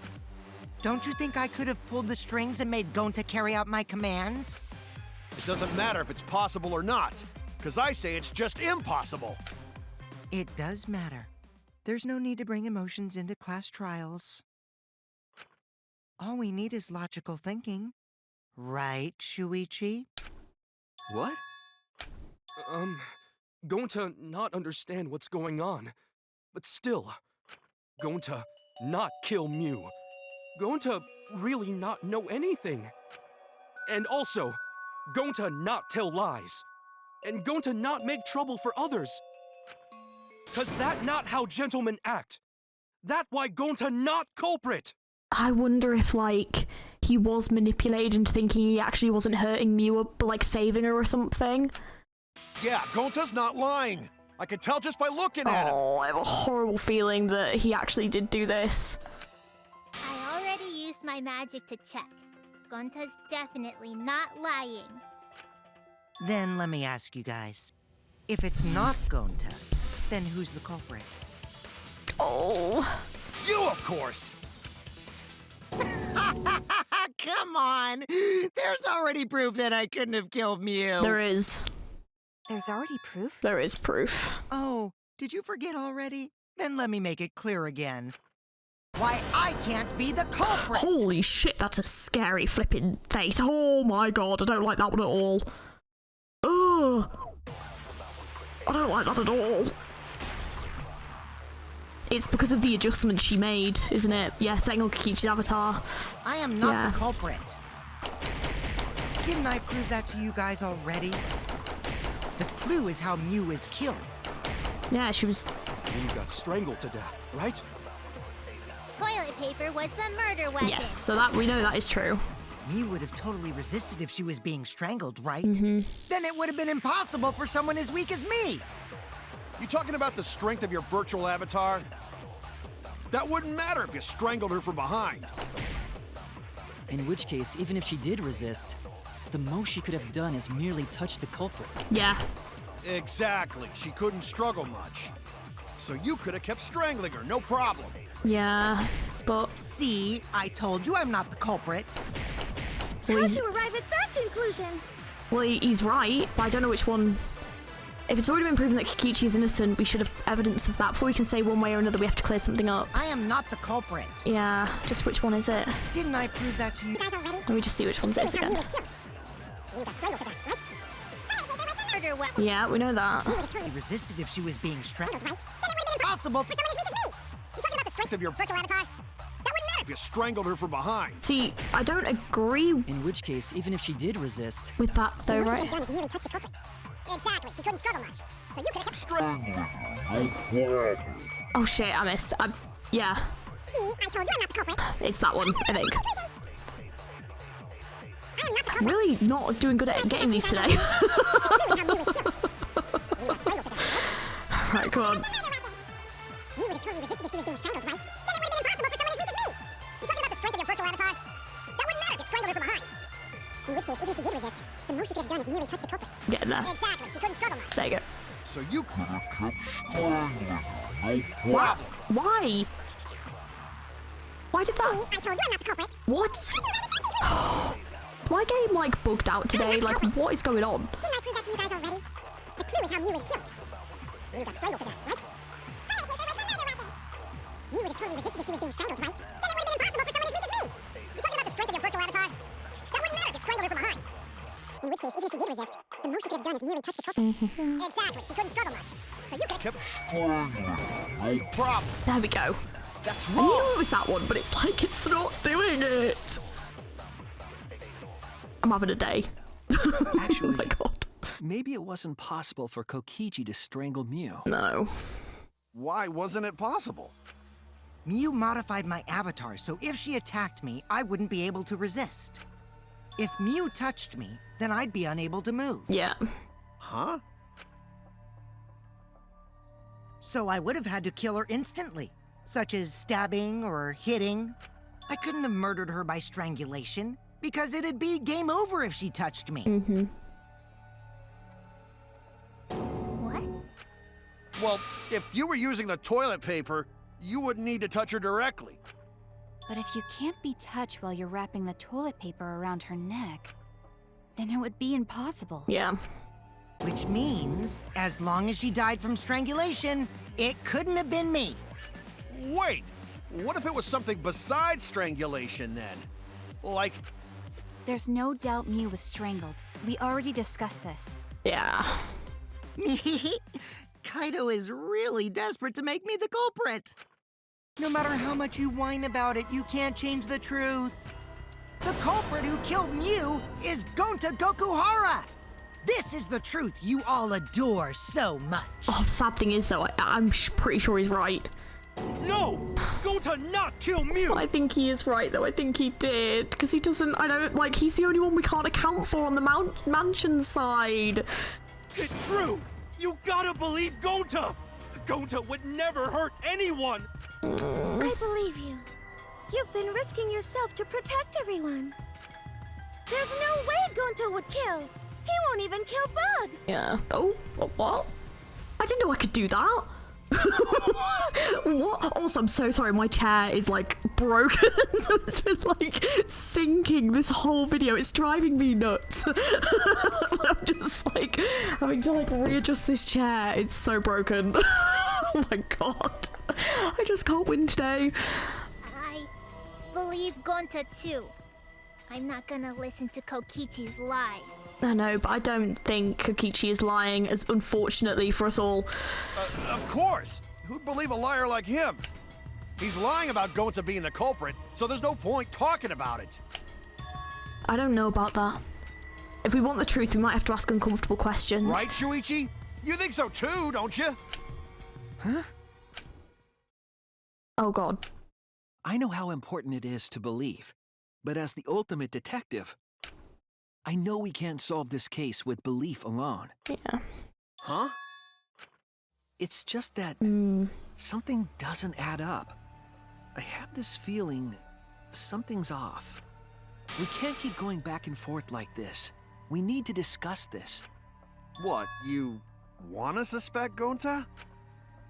Don't you think I could have pulled the strings and made Gonta carry out my commands? It doesn't matter if it's possible or not, because I say it's just impossible. It does matter. There's no need to bring emotions into class trials. All we need is logical thinking. Right, Shuichi? What? Gonta not understand what's going on. But still, Gonta not kill Mew. Going to really not know anything. And also, going to not tell lies. And going to not make trouble for others. 'Cause that not how gentlemen act. That why going to not culprit. I wonder if, like, he was manipulated into thinking he actually wasn't hurting Mew, but, like, saving her or something. Yeah, Gonta's not lying. I can tell just by looking at him. Oh, I have a horrible feeling that he actually did do this. I already used my magic to check. Gonta's definitely not lying. Then let me ask you guys. If it's not Gonta, then who's the culprit? Oh. You, of course. Come on! There's already proof that I couldn't have killed Mew. There is. There's already proof? There is proof. Oh, did you forget already? Then let me make it clear again. Why, I can't be the culprit! Holy shit, that's a scary flipping face. Oh my god, I don't like that one at all. Ugh. I don't like that at all. It's because of the adjustments she made, isn't it? Yeah, setting on Kokichi's avatar. I am not Yeah. the culprit. Didn't I prove that to you guys already? The clue is how Mew was killed. Yeah, she was... Mew got strangled to death, right? Toilet paper was the murder weapon. Yes, so that we know that is true. Mew would have totally resisted if she was being strangled, right? Mm-hmm. Then it would have been impossible for someone as weak as me. You talking about the strength of your virtual avatar? That wouldn't matter if you strangled her from behind. In which case, even if she did resist, the most she could have done is merely touch the culprit. Yeah. Exactly. She couldn't struggle much. So you could have kept strangling her, no problem. Yeah, but... See, I told you I'm not the culprit. Well, How'd he's, you arrive at that conclusion? well, he's right, but I don't know which one... If it's already been proven that Kokichi is innocent, we should have evidence of that. Before we can say one way or another, we have to clear something up. I am not the culprit. Yeah, just which one is it? Didn't I prove that to you? Let me just see which one's it is again. Murder weapon. Yeah, we know that. She resisted if she was being strangled, right? Then it would have been impossible for someone as weak as me. You talking about the strength Of your virtual avatar? That wouldn't matter. If you strangled her from behind. See, I don't agree In which case, even if she did resist, with that though, What she right? could have done is merely touch the culprit. Exactly. She couldn't struggle much. So you could have kept Strangling. Oh shit, I missed. Yeah, See, I told you I'm not the culprit. it's that one, I think. I am not the culprit. Really not doing good at getting these today. Right, come on. You would have totally resisted if she was being strangled, right? Then it would have been impossible for someone as weak as me. You talking about the strength of your virtual avatar? That wouldn't matter if you strangled her from behind. In which case, even if she did resist, the most she could have done is merely touch the culprit. Get in there. Exactly. She couldn't struggle much. There you go. So you could have kept strangling her, no problem. Why? Why did See, that? I told you I'm not the culprit. What? My game like bugged out today. Like, what is going on? Didn't I prove that to you guys already? The clue is how Mew was killed. Mew got strangled to death, right? Mew would have totally resisted if she was being strangled, right? Then it would have been impossible for someone as weak as me. You talking about the strength of your virtual avatar? That wouldn't matter if you strangled her from behind. In which case, even if she did resist, the most she could have done is merely touch the culprit. Exactly. She couldn't struggle much. So you could have Kept strangling her, no problem. There we go. That's I wrong. knew it was that one, but it's like it's not doing it. I'm having a day. Actually, Oh my god. maybe it wasn't possible for Kokichi to strangle Mew. No. Why wasn't it possible? Mew modified my avatar, so if she attacked me, I wouldn't be able to resist. If Mew touched me, then I'd be unable to move. Yeah. Huh? So I would have had to kill her instantly, such as stabbing or hitting. I couldn't have murdered her by strangulation, because it'd be game over if she touched me. Mm-hmm. What? Well, if you were using the toilet paper, you wouldn't need to touch her directly. But if you can't be touched while you're wrapping the toilet paper around her neck, then it would be impossible. Yeah. Which means, as long as she died from strangulation, it couldn't have been me. Wait, what if it was something besides strangulation then? Like, There's no doubt Mew was strangled. We already discussed this. Yeah. Kaido is really desperate to make me the culprit. No matter how much you whine about it, you can't change the truth. The culprit who killed Mew is Gonta Gokuhara! This is the truth you all adore so much. Oh, the sad thing is, though, I'm pretty sure he's right. No! Gonta not kill Mew! I think he is right, though. I think he did. Because he doesn't, I don't, like, he's the only one we can't account for on the mansion side. It's true! You gotta believe Gonta! Gonta would never hurt anyone! I believe you. You've been risking yourself to protect everyone. There's no way Gonta would kill. He won't even kill bugs. Yeah. Oh, what? I didn't know I could do that. What? Also, I'm so sorry. My chair is like broken, so it's been like sinking this whole video. It's driving me nuts. I'm just like having to like readjust this chair. It's so broken. Oh my god. I just can't win today. I believe Gonta too. I'm not gonna listen to Kokichi's lies. I know, but I don't think Kokichi is lying, as unfortunately for us all. Of course! Who'd believe a liar like him? He's lying about Gonta being the culprit, so there's no point talking about it. I don't know about that. If we want the truth, we might have to ask uncomfortable questions. Right, Shuichi? You think so too, don't you? Huh? Oh god. I know how important it is to believe, but as the ultimate detective, I know we can't solve this case with belief alone. Yeah. Huh? It's just that something doesn't add up. I have this feeling something's off. We can't keep going back and forth like this. We need to discuss this. What, you wanna suspect Gonta?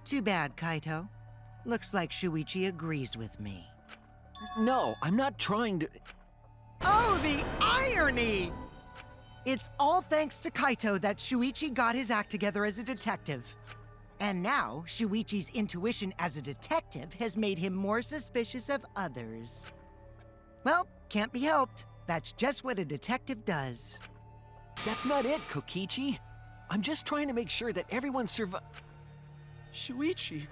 Too bad, Kaito. Looks like Shuichi agrees with me. No, I'm not trying to... Oh, the irony! It's all thanks to Kaito that Shuichi got his act together as a detective. And now, Shuichi's intuition as a detective has made him more suspicious of others. Well, can't be helped. That's just what a detective does. That's not it, Kokichi. I'm just trying to make sure that everyone Shuichi,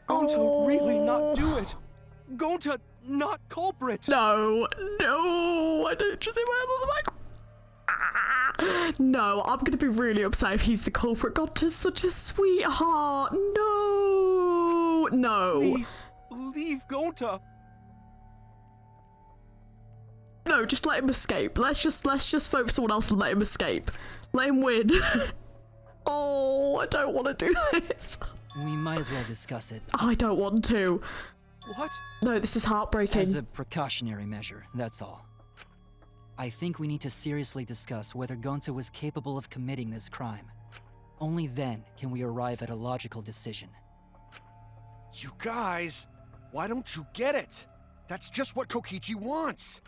Gonta really not do it. Gonta not culprit. No, I don't just say my hand on the mic. No, I'm gonna be really upset if he's the culprit. Gonta's such a sweetheart. No. Please, leave Gonta. No, just let him escape. Let's just vote for someone else and let him escape. Let him win. Oh, I don't want to do this. We might as well discuss it. I don't want to. What? No, this is heartbreaking. As a precautionary measure, that's all. I think we need to seriously discuss whether Gonta was capable of committing this crime. Only then can we arrive at a logical decision. You guys, why don't you get it? That's just what Kokichi wants.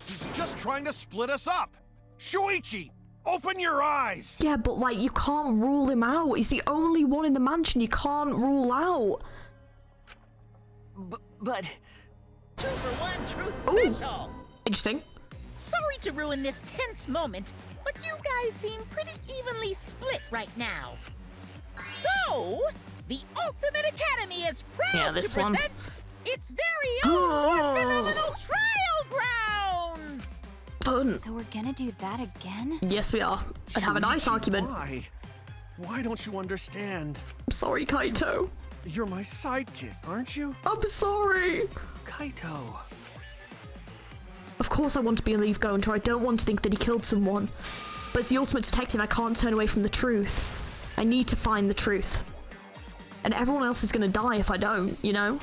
He's just trying to split us up. Shuichi, open your eyes! Yeah, but like, you can't rule him out. He's the only one in the mansion you can't rule out. But... 2 for 1 truth Ooh. special! Interesting. Sorry to ruin this tense moment, but you guys seem pretty evenly split right now. So, the Ultimate Academy is proud to present its very own phenomenal trial grounds! Fun. So we're gonna do that again? Yes, we are. And have a nice Shuichi, argument. Why don't you understand? I'm sorry, Kaito. You're my sidekick, aren't you? I'm sorry. Kaito... Of course I want to believe Gonta. I don't want to think that he killed someone. But as the ultimate detective, I can't turn away from the truth. I need to find the truth. And everyone else is gonna die if I don't, you know?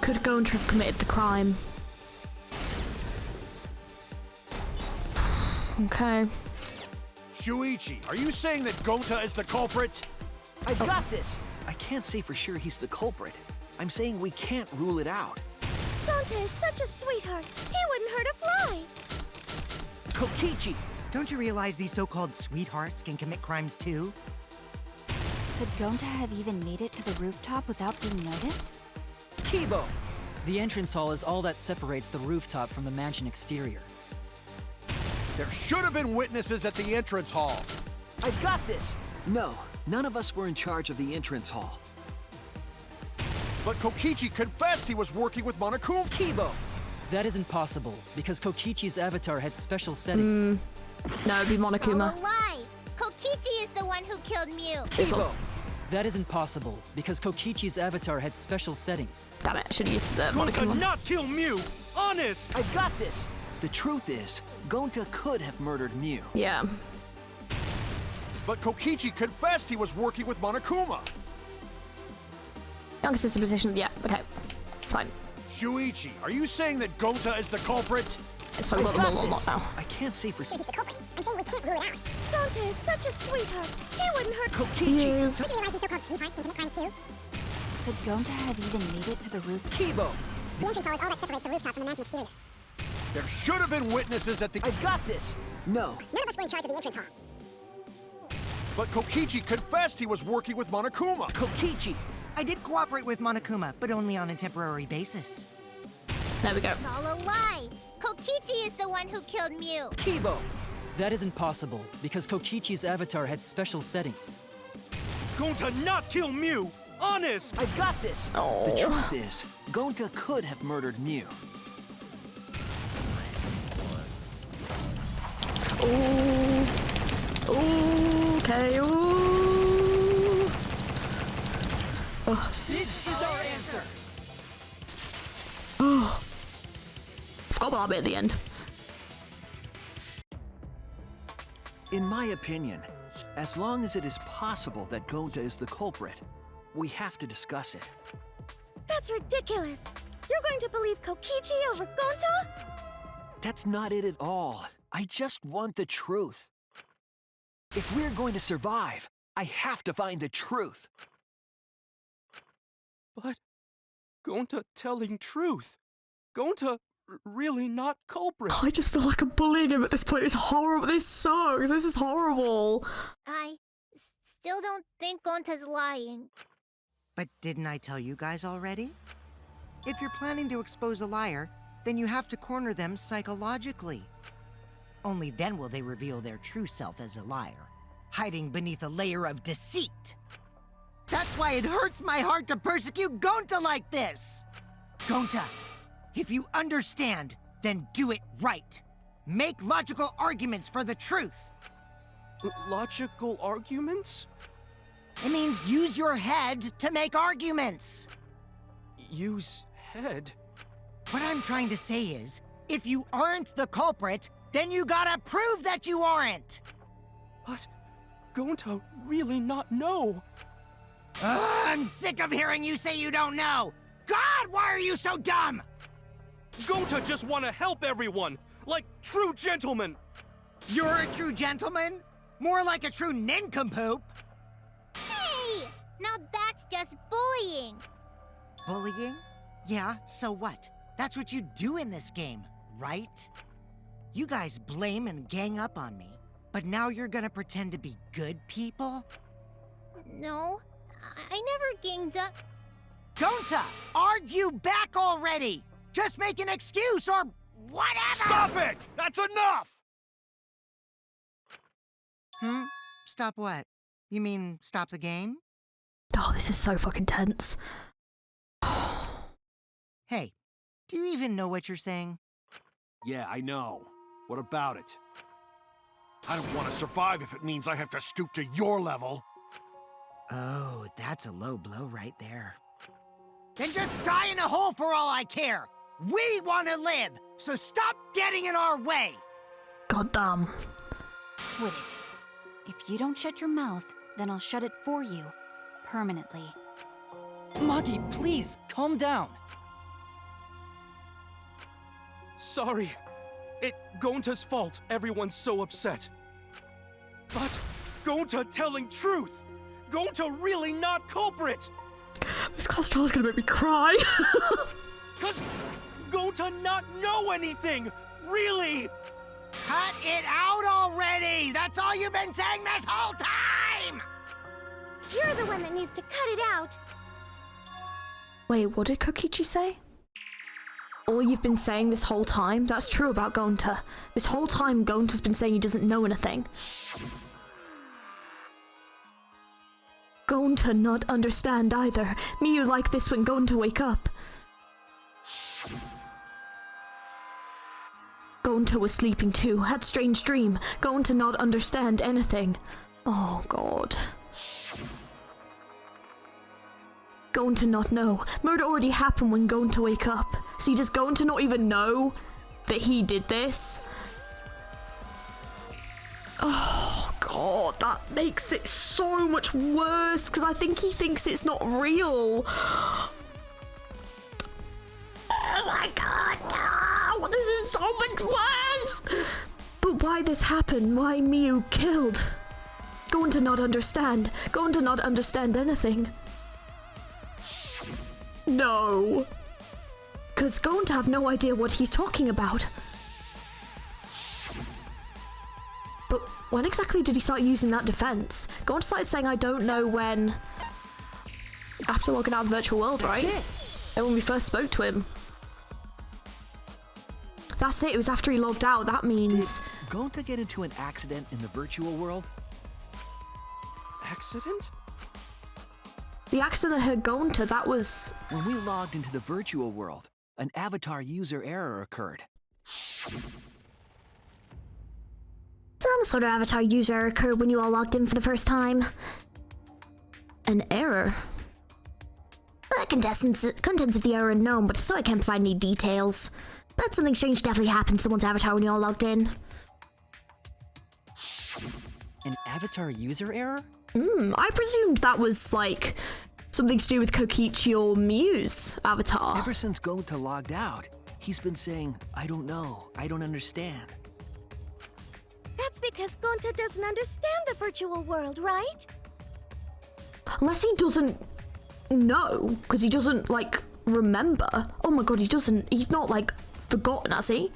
Could Gonta have committed the crime? Okay. Shuichi, are you saying that Gonta is the culprit? I've got this! I can't say for sure he's the culprit. I'm saying we can't rule it out. Gonta is such a sweetheart. He wouldn't hurt a fly. Kokichi! Don't you realize these so-called sweethearts can commit crimes too? Could Gonta have even made it to the rooftop without being noticed? Kibo! The entrance hall is all that separates the rooftop from the mansion exterior. There should have been witnesses at the entrance hall. I've got this! No, none of us were in charge of the entrance hall. But Kokichi confessed he was working with Monokuma. Kibo! That isn't possible, because Kokichi's avatar had special settings. No, it'd be Monokuma. All a lie! Kokichi is the one who killed Mew. Kibo! That isn't possible, because Kokichi's avatar had special settings. Damn it, I should have used the Gonta Monokuma. not kill Mew! Honest! I've got this! The truth is, Gonta could have murdered Mew. Yeah. But Kokichi confessed he was working with Monokuma. Younger sister position, yeah, okay. It's fine. Shuichi, are you saying that Gonta is the culprit? It's fine, we've got them all not now. I can't say for... He's the culprit. I'm saying we can't rule it out. Gonta is such a sweetheart. He wouldn't hurt. Kokichi! Yes. Don't you realize these so-called sweethearts can commit crimes too? Could Gonta have even made it to the roof? Kibo! The entrance hall is all that separates the rooftop from the mansion exterior. There should have been witnesses at the... I've got this! No. None of us were in charge of the entrance hall. But Kokichi confessed he was working with Monokuma. Kokichi! I did cooperate with Monokuma, but only on a temporary basis. There we go. It's all a lie! Kokichi is the one who killed Mew. Kibo! That isn't possible, because Kokichi's avatar had special settings. Gonta not kill Mew! Honest! I've got this! Oh. The truth is, Gonta could have murdered Mew. Ooh. Ooh, okay, ooh. Oh. This is our answer! Oh. Forgot about that bit at the end. In my opinion, as long as it is possible that Gonta is the culprit, we have to discuss it. That's ridiculous. You're going to believe Kokichi over Gonta? That's not it at all. I just want the truth. If we're going to survive, I have to find the truth. But Gonta telling truth. Gonta really not culprit. I just feel like I'm bullying him at this point. It's horrible. This sucks. This is horrible. I still don't think Gonta's lying. But didn't I tell you guys already? If you're planning to expose a liar, then you have to corner them psychologically. Only then will they reveal their true self as a liar, hiding beneath a layer of deceit. That's why it hurts my heart to persecute Gonta like this! Gonta, if you understand, then do it right. Make logical arguments for the truth. Logical arguments? It means use your head to make arguments. Use head? What I'm trying to say is, if you aren't the culprit, then you gotta prove that you aren't! But Gonta really not know. I'm sick of hearing you say you don't know! God, why are you so dumb? Gonta just want to help everyone, like true gentlemen. You're a true gentleman? More like a true nincompoop. Hey! Now that's just bullying. Bullying? Yeah, so what? That's what you do in this game, right? You guys blame and gang up on me, but now you're gonna pretend to be good people? No, I never ganged up. Gonta, argue back already! Just make an excuse or whatever! Stop it! That's enough! Stop what? You mean stop the game? Oh, this is so fucking tense. Hey, do you even know what you're saying? Yeah, I know. What about it? I don't want to survive if it means I have to stoop to your level. Oh, that's a low blow right there. Then just die in a hole for all I care! We want to live, so stop getting in our way! God damn. Quit it. If you don't shut your mouth, then I'll shut it for you. Permanently. Maki, please, calm down. Sorry. It Gonta's fault everyone's so upset. But Gonta telling truth. Gonta really not culprit. This class trial is gonna make me cry. Cause Gonta not know anything? Really? Cut it out already! That's all you've been saying this whole time! You're the one that needs to cut it out. Wait, what did Kokichi say? All you've been saying this whole time? That's true about Gonta. This whole time, Gonta's been saying he doesn't know anything. Gonta not understand either. Miu like this when Gonta wake up. Gonta was sleeping too, had strange dream. Gonta not understand anything. Oh god. Gonta not know. Murder already happened when Gonta wake up. See, does Gonta not even know that he did this? Oh god, that makes it so much worse, because I think he thinks it's not real. Oh my god, no! This is so much worse! But why this happened? Why Miu killed? Gonta not understand. Gonta not understand anything. No. Because Gonta have no idea what he's talking about. But when exactly did he start using that defense? Gonta started saying I don't know when... After logging out of the virtual world, right? And when we first spoke to him. That's it, it was after he logged out, that means... Did Gonta get into an accident in the virtual world? Accident? The accident that hurt Gonta, that was... When we logged into the virtual world, an avatar user error occurred. Some sort of avatar user error occurred when you all logged in for the first time. An error? The contents of the error are unknown, but so I can't provide any details. But something strange definitely happened to someone's avatar when you all logged in. An avatar user error? I presumed that was, like, something to do with Kokichi or Miu's avatar. Ever since Gonta logged out, he's been saying, I don't know, I don't understand. That's because Gonta doesn't understand the virtual world, right? Unless he doesn't know, because he doesn't, like, remember. Oh my god, he's not, like, forgotten, has he?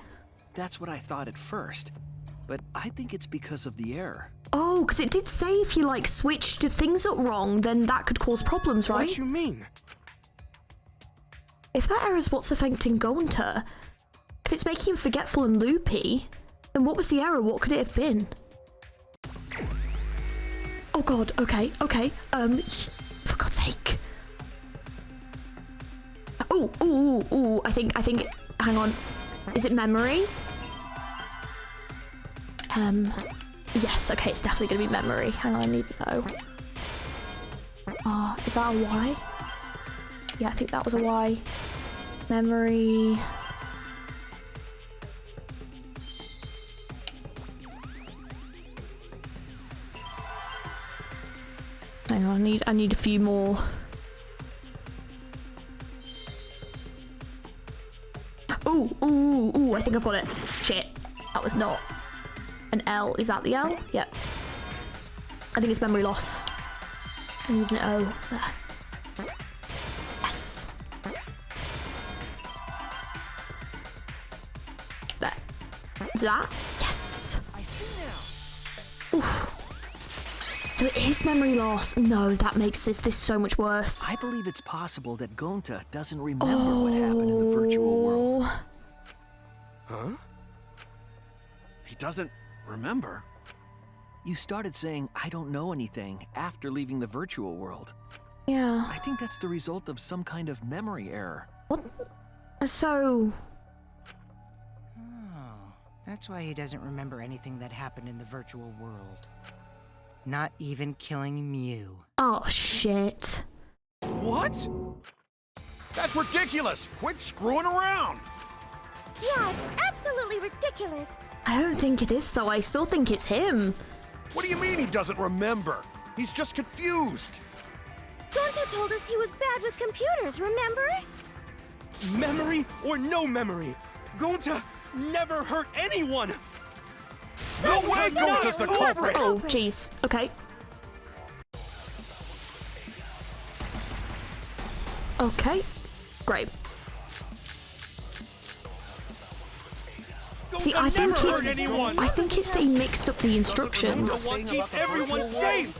That's what I thought at first, but I think it's because of the error. Oh, because it did say if you, like, switched things up wrong, then that could cause problems, right? What you mean? If that error is what's affecting Gonta, if it's making him forgetful and loopy, then what was the error? What could it have been? Oh god, okay. For God's sake. Oh, I think, hang on. Is it memory? Yes, okay, it's definitely gonna be memory. Hang on, I need to know. Is that a Y? Yeah, I think that was a Y. Memory. Hang on, I need a few more. Ooh, I think I've got it. Shit, that was not an L. Is that the L? Yep. I think it's memory loss. I need an O. There. Yes. There. Is that? Yes. I see now. Oof. So it is memory loss. No, that makes this so much worse. I believe it's possible that Gonta doesn't remember what happened in the virtual world. Huh? He doesn't remember. You started saying, I don't know anything, after leaving the virtual world. Yeah. I think that's the result of some kind of memory error. What? So... Oh, that's why he doesn't remember anything that happened in the virtual world. Not even killing Miu. Oh, shit. What? That's ridiculous! Quit screwing around! Yeah, it's absolutely ridiculous. I don't think it is, though. I still think it's him. What do you mean he doesn't remember? He's just confused. Gonta told us he was bad with computers, remember? Memory or no memory, Gonta never hurt anyone! No way Gonta's the culprit! Oh, jeez. Okay. Okay. Great. See, I think it's that he mixed up the instructions. Keep everyone safe.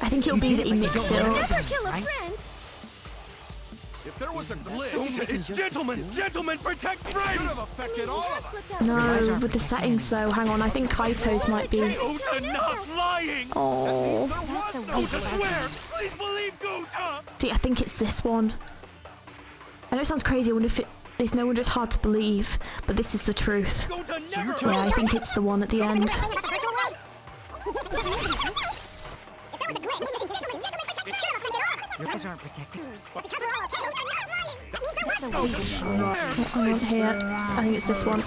I think it'll be that he mixed it up. Never kill a friend. If there was a glitch, It's gentlemen, protect should friends. have affected all of us. No, with the settings though. Hang on, I think Kaito's might be. Gota not lying. Oh. Gota swear. Please believe Gota. See, I think it's this one. I know it sounds crazy. I wonder if it's no wonder it's hard to believe, but this is the truth. Gota never. Yeah, I think it's the one at the end. You guys aren't protected. Hang on here. I think it's this one.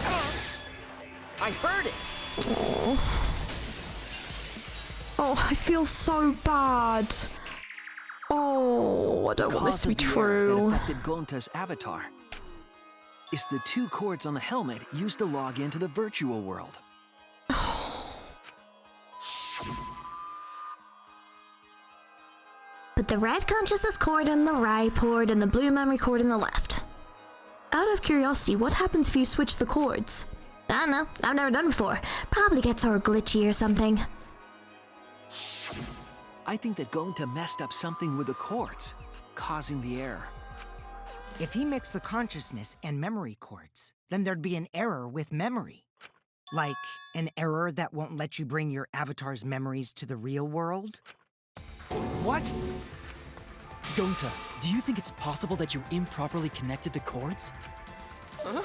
I heard it. Oh, I feel so bad. Oh, I don't want this to be true. That affected Gonta's avatar is the 2 cords on the helmet used to log into the virtual world. Put the red consciousness cord in the right port and the blue memory cord in the left. Out of curiosity, what happens if you switch the cords? I don't know. I've never done it before. Probably gets all glitchy or something. I think that Gonta messed up something with the cords, causing the error. If he mixed the consciousness and memory cords, then there'd be an error with memory. Like an error that won't let you bring your avatar's memories to the real world? What? Gonta, do you think it's possible that you improperly connected the cords? Huh?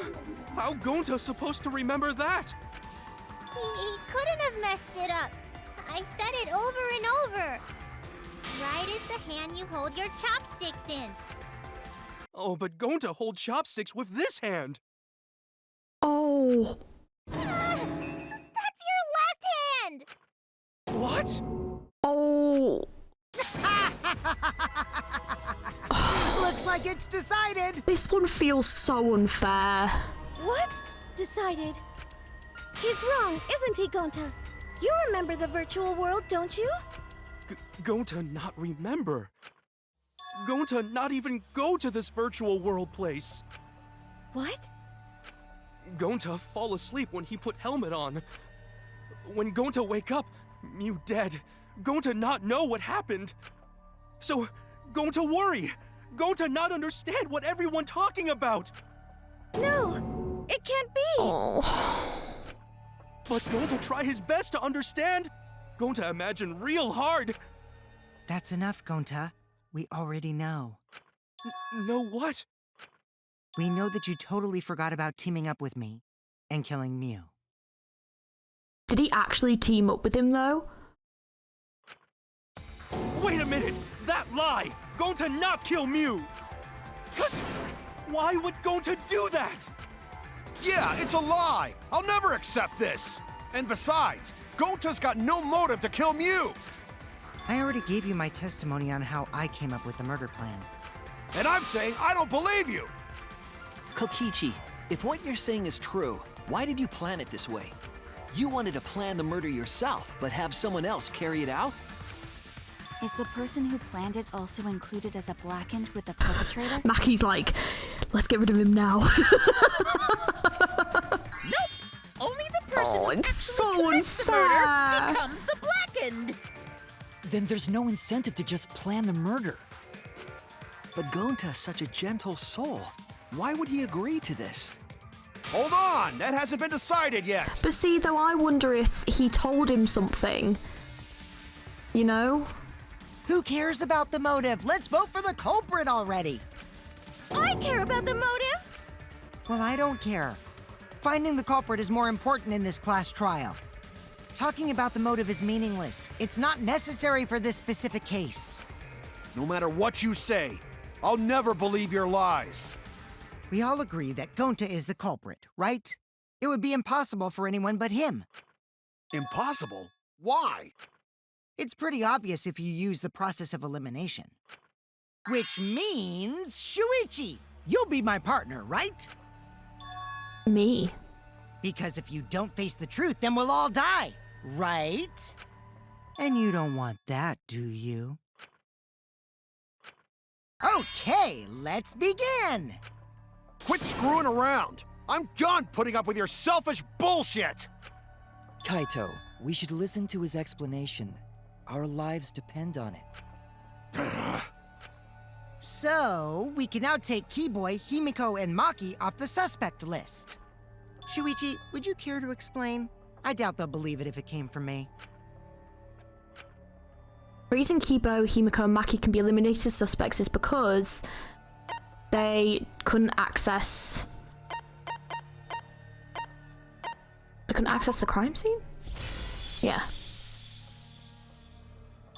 How Gonta supposed to remember that? He couldn't have messed it up. I said it over and over. Right is the hand you hold your chopsticks in. Oh, but Gonta hold chopsticks with this hand. Oh. That's your left hand! What? Oh. Looks like it's decided. This one feels so unfair. What? Decided. He's wrong, isn't he, Gonta? You remember the virtual world, don't you? Gonta not remember. Gonta not even go to this virtual world place. What? Gonta fall asleep when he put helmet on. When Gonta wake up, Mew dead. Gonta not know what happened. So, Gonta worry. Gonta not understand what everyone talking about. No, it can't be. Oh. But Gonta try his best to understand. Gonta imagine real hard. That's enough, Gonta. We already know. Know what? We know that you totally forgot about teaming up with me and killing Mew. Did he actually team up with him though? Wait a minute! That lie! Gonta not kill Mew! 'Cause why would Gonta do that? Yeah, it's a lie. I'll never accept this. And besides, Gonta's got no motive to kill Mew. I already gave you my testimony on how I came up with the murder plan. And I'm saying I don't believe you. Kokichi, if what you're saying is true, why did you plan it this way? You wanted to plan the murder yourself, but have someone else carry it out? Is the person who planned it also included as a blackened with the perpetrator? Maki's like, let's get rid of him now. Nope. Only the person Oh, who it's actually so commits the unfair. murder becomes the blackened. Then there's no incentive to just plan the murder. But Gonta's such a gentle soul. Why would he agree to this? Hold on, that hasn't been decided yet. But see, though, I wonder if he told him something. You know? Who cares about the motive? Let's vote for the culprit already. I care about the motive. Well, I don't care. Finding the culprit is more important in this class trial. Talking about the motive is meaningless. It's not necessary for this specific case. No matter what you say, I'll never believe your lies. We all agree that Gonta is the culprit, right? It would be impossible for anyone but him. Impossible? Why? It's pretty obvious if you use the process of elimination. Which means, Shuichi, you'll be my partner, right? Me. Because if you don't face the truth, then we'll all die, right? And you don't want that, do you? Okay, let's begin! Quit screwing around. I'm done putting up with your selfish bullshit! Kaito, we should listen to his explanation. Our lives depend on it. So, we can now take Keyboy, Himiko, and Maki off the suspect list. Shuichi, would you care to explain? I doubt they'll believe it if it came from me. The reason Kibo, Himiko, and Maki can be eliminated as suspects is because they couldn't access... They couldn't access the crime scene? Yeah.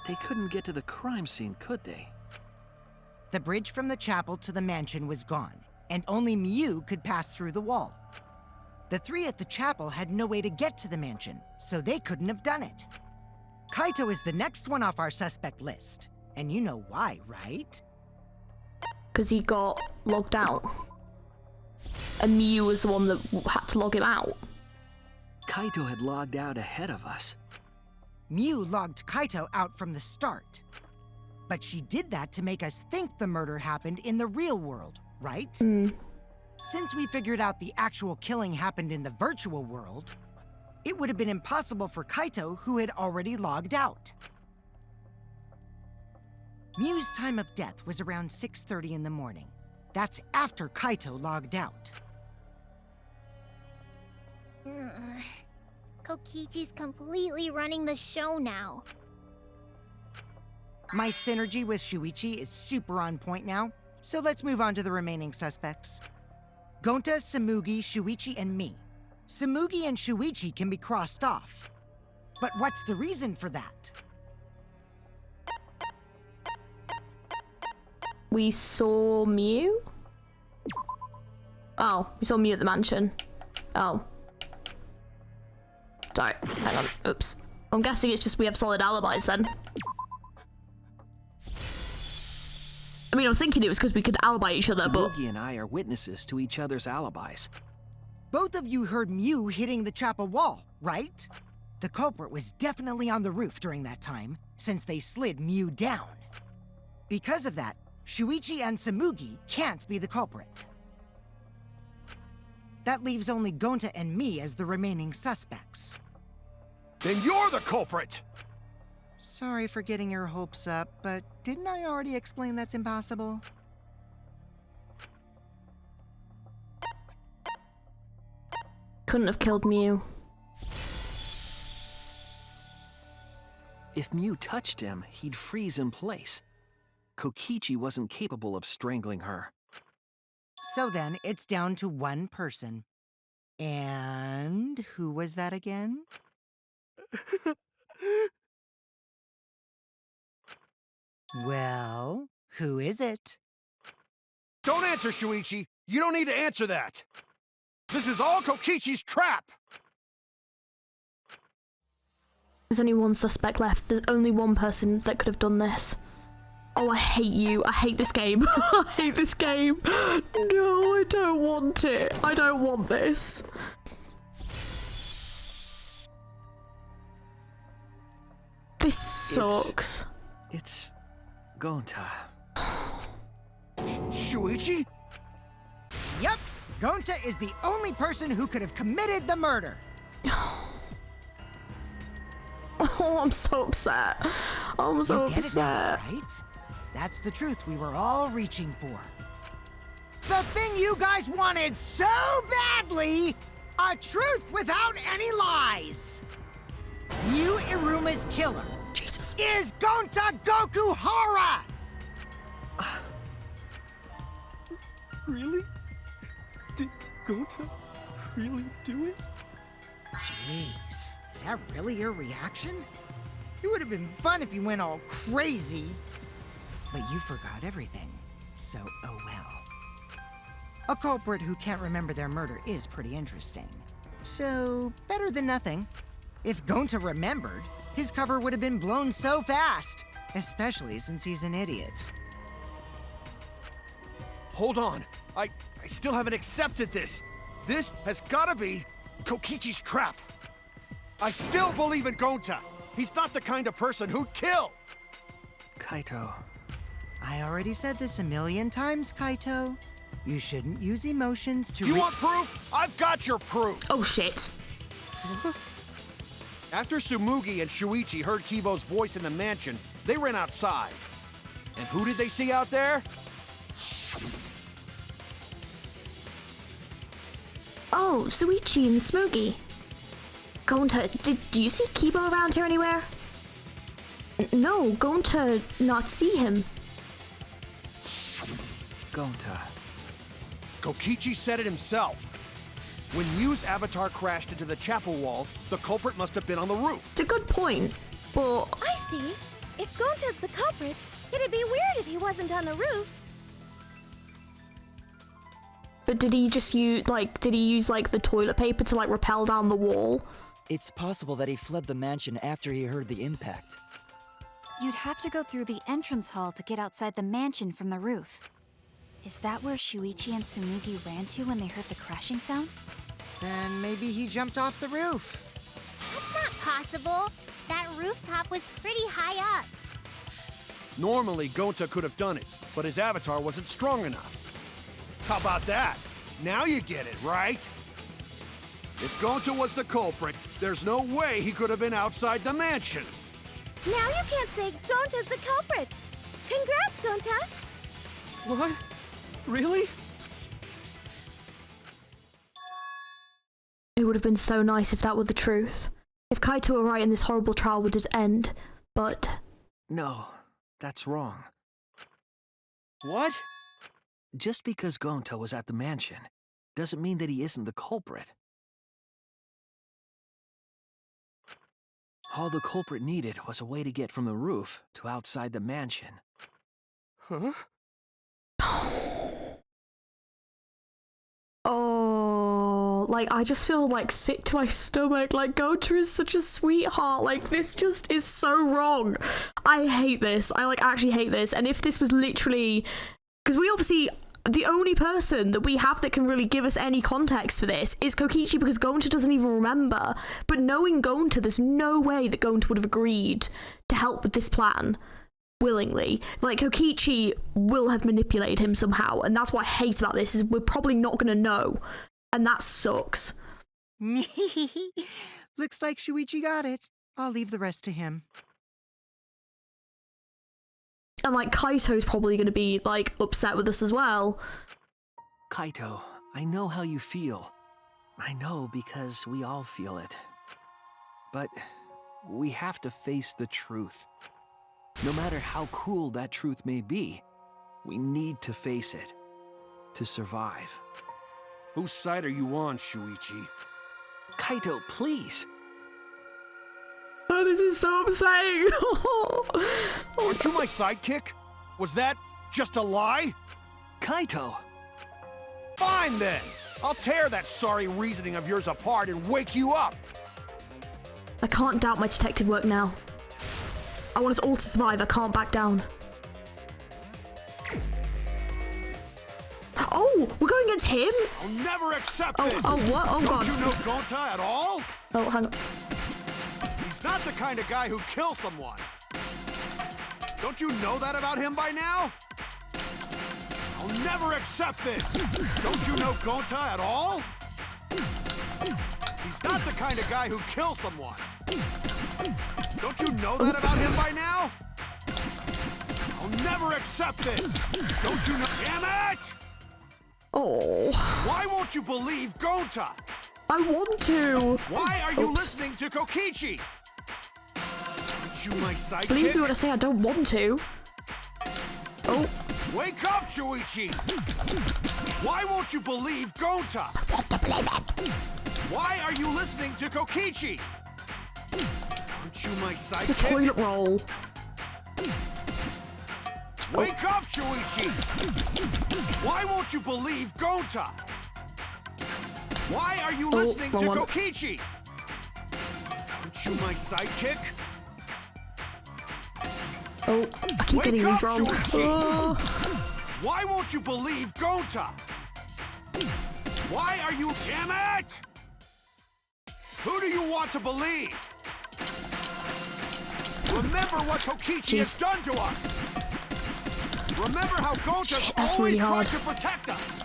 They couldn't get to the crime scene, could they? The bridge from the chapel to the mansion was gone, and only Miu could pass through the wall. The three at the chapel had no way to get to the mansion, so they couldn't have done it. Kaito is the next one off our suspect list, and you know why, right? Because he got logged out. And Miu was the one that had to log him out. Kaito had logged out ahead of us. Miu logged Kaito out from the start. But she did that to make us think the murder happened in the real world, right? Since we figured out the actual killing happened in the virtual world, it would have been impossible for Kaito, who had already logged out. Miu's time of death was around 6:30 in the morning. That's after Kaito logged out. Kokichi's completely running the show now. My synergy with Shuichi is super on point now, so let's move on to the remaining suspects. Gonta, Samugi, Shuichi, and me. Samugi and Shuichi can be crossed off. But what's the reason for that? We saw Miu? Oh, we saw Miu at the mansion. Oh. Sorry, hang on. Oops. I'm guessing it's just we have solid alibis then. I mean, I was thinking it was because we could alibi each other, but... Samugi and I are witnesses to each other's alibis. Both of you heard Miu hitting the chapel wall, right? The culprit was definitely on the roof during that time, since they slid Miu down. Because of that, Shuichi and Samugi can't be the culprit. That leaves only Gonta and me as the remaining suspects. Then you're the culprit! Sorry for getting your hopes up, but didn't I already explain that's impossible? Couldn't have killed Miu. If Miu touched him, he'd freeze in place. Kokichi wasn't capable of strangling her. So then, it's down to one person. And who was that again? Well, who is it? Don't answer, Shuichi! You don't need to answer that! This is all Kokichi's trap! There's only one suspect left. There's only one person that could have done this. Oh, I hate you. I hate this game. I hate this game. No, I don't want it. I don't want this. This sucks. It's Gonta. Shuichi? Yep, Gonta is the only person who could have committed the murder. Oh, I'm so upset. I'm so You get it now, upset. right? That's the truth we were all reaching for. The thing you guys wanted so badly! A truth without any lies! Miu Iruma's killer Jesus. is Gonta Gokuhara! Really? Did Gonta really do it? Jeez, is that really your reaction? It would have been fun if you went all crazy. But you forgot everything, so oh well. A culprit who can't remember their murder is pretty interesting. So, better than nothing. If Gonta remembered, his cover would have been blown so fast, especially since he's an idiot. Hold on. I still haven't accepted this. This has gotta be Kokichi's trap. I still believe in Gonta. He's not the kind of person who'd kill. Kaito. I already said this a million times, Kaito. You shouldn't use emotions to You want proof? I've got your proof! Oh, shit. After Tsumugi and Shuichi heard Kibo's voice in the mansion, they ran outside. And who did they see out there? Oh, Shuichi and Smokey. Gonta, did you see Kibo around here anywhere? No, Gonta not see him. Gonta. Kokichi said it himself. When Yu's avatar crashed into the chapel wall, the culprit must have been on the roof. It's a good point, but... I see. If Gonta's the culprit, it'd be weird if he wasn't on the roof. But did he just use, like, the toilet paper to, like, rappel down the wall? It's possible that he fled the mansion after he heard the impact. You'd have to go through the entrance hall to get outside the mansion from the roof. Is that where Shuichi and Tsumugi ran to when they heard the crashing sound? Then maybe he jumped off the roof. That's not possible. That rooftop was pretty high up. Normally, Gonta could have done it, but his avatar wasn't strong enough. How about that? Now you get it, right? If Gonta was the culprit, there's no way he could have been outside the mansion. Now you can't say Gonta's the culprit. Congrats, Gonta. What? Really? It would have been so nice if that were the truth. If Kaito were right and this horrible trial would just end, but... No, that's wrong. What? Just because Gonta was at the mansion doesn't mean that he isn't the culprit. All the culprit needed was a way to get from the roof to outside the mansion. Huh? Oh, like, I just feel, like, sick to my stomach. Like, Gonta is such a sweetheart. Like, this just is so wrong. I hate this. I, like, actually hate this. And if this was literally... Because we obviously... The only person that we have that can really give us any context for this is Kokichi, because Gonta doesn't even remember. But knowing Gonta, there's no way that Gonta would have agreed to help with this plan willingly. Like, Kokichi will have manipulated him somehow, and that's what I hate about this, is we're probably not going to know. And that sucks. Looks like Shuichi got it. I'll leave the rest to him. And, like, Kaito's probably going to be, like, upset with us as well. Kaito, I know how you feel. I know because we all feel it. But we have to face the truth. No matter how cruel that truth may be, we need to face it to survive. Whose side are you on, Shuichi? Kaito, please. Oh, this is so upsetting. Aren't you my sidekick? Was that just a lie? Kaito! Fine then! I'll tear that sorry reasoning of yours apart and wake you up! I can't doubt my detective work now. I want us all to survive. I can't back down. Oh, we're going against him? I'll never accept Oh, this! oh, what? Oh, God. Don't you know Gonta at all? Oh, hang on. He's not the kind of guy who kills someone. Don't you know that about him by now? I'll never accept this! Don't you know Gonta at all? He's not the kind of guy who kills someone. Don't you know that about him by now? I'll never accept this! Don't you know— Damn it! Oh. Why won't you believe Gonta? I want to. Why are you Oops. listening to Kokichi? Aren't you my sidekick? Believe me when I say I don't want to. Oh. Wake up, Shuichi! Why won't you believe Gonta? I want to believe it. Why are you listening to Kokichi? Aren't you my It's the sidekick? toilet roll. Wake up, Shuichi! Why won't you believe Gonta? Why are you listening to wrong one. Kokichi? Aren't you my sidekick? Oh, I keep getting these wrong. Shuichi! Oh. Why won't you believe Gonta? Why are you— Damn it! Who do you want to believe? Remember what Kokichi has done to us! Remember how Gonta Shit, that's always really hard. tried to protect us!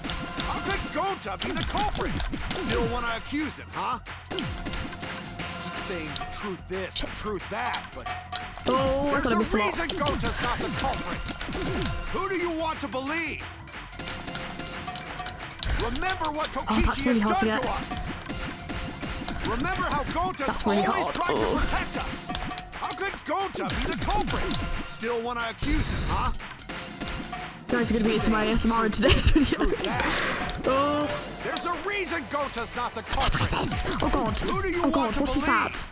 could Gonta be the culprit? Still want to accuse him, huh? Keep saying the truth this, the truth that, but Oh, I gotta miss a lot. there's a reason Gonta's not the culprit. Who do you want to believe? Remember what Kokichi that's really hard has to done get. to us. Remember how Gonta's really always hard. tried to protect us. How could Gonta be the culprit? Still want to accuse him, huh? You guys are gonna be in some ASMR in today's video. Oh. There's a reason Gonta's not the culprit. Oh god. Who do you Oh want god, to what is believe? that?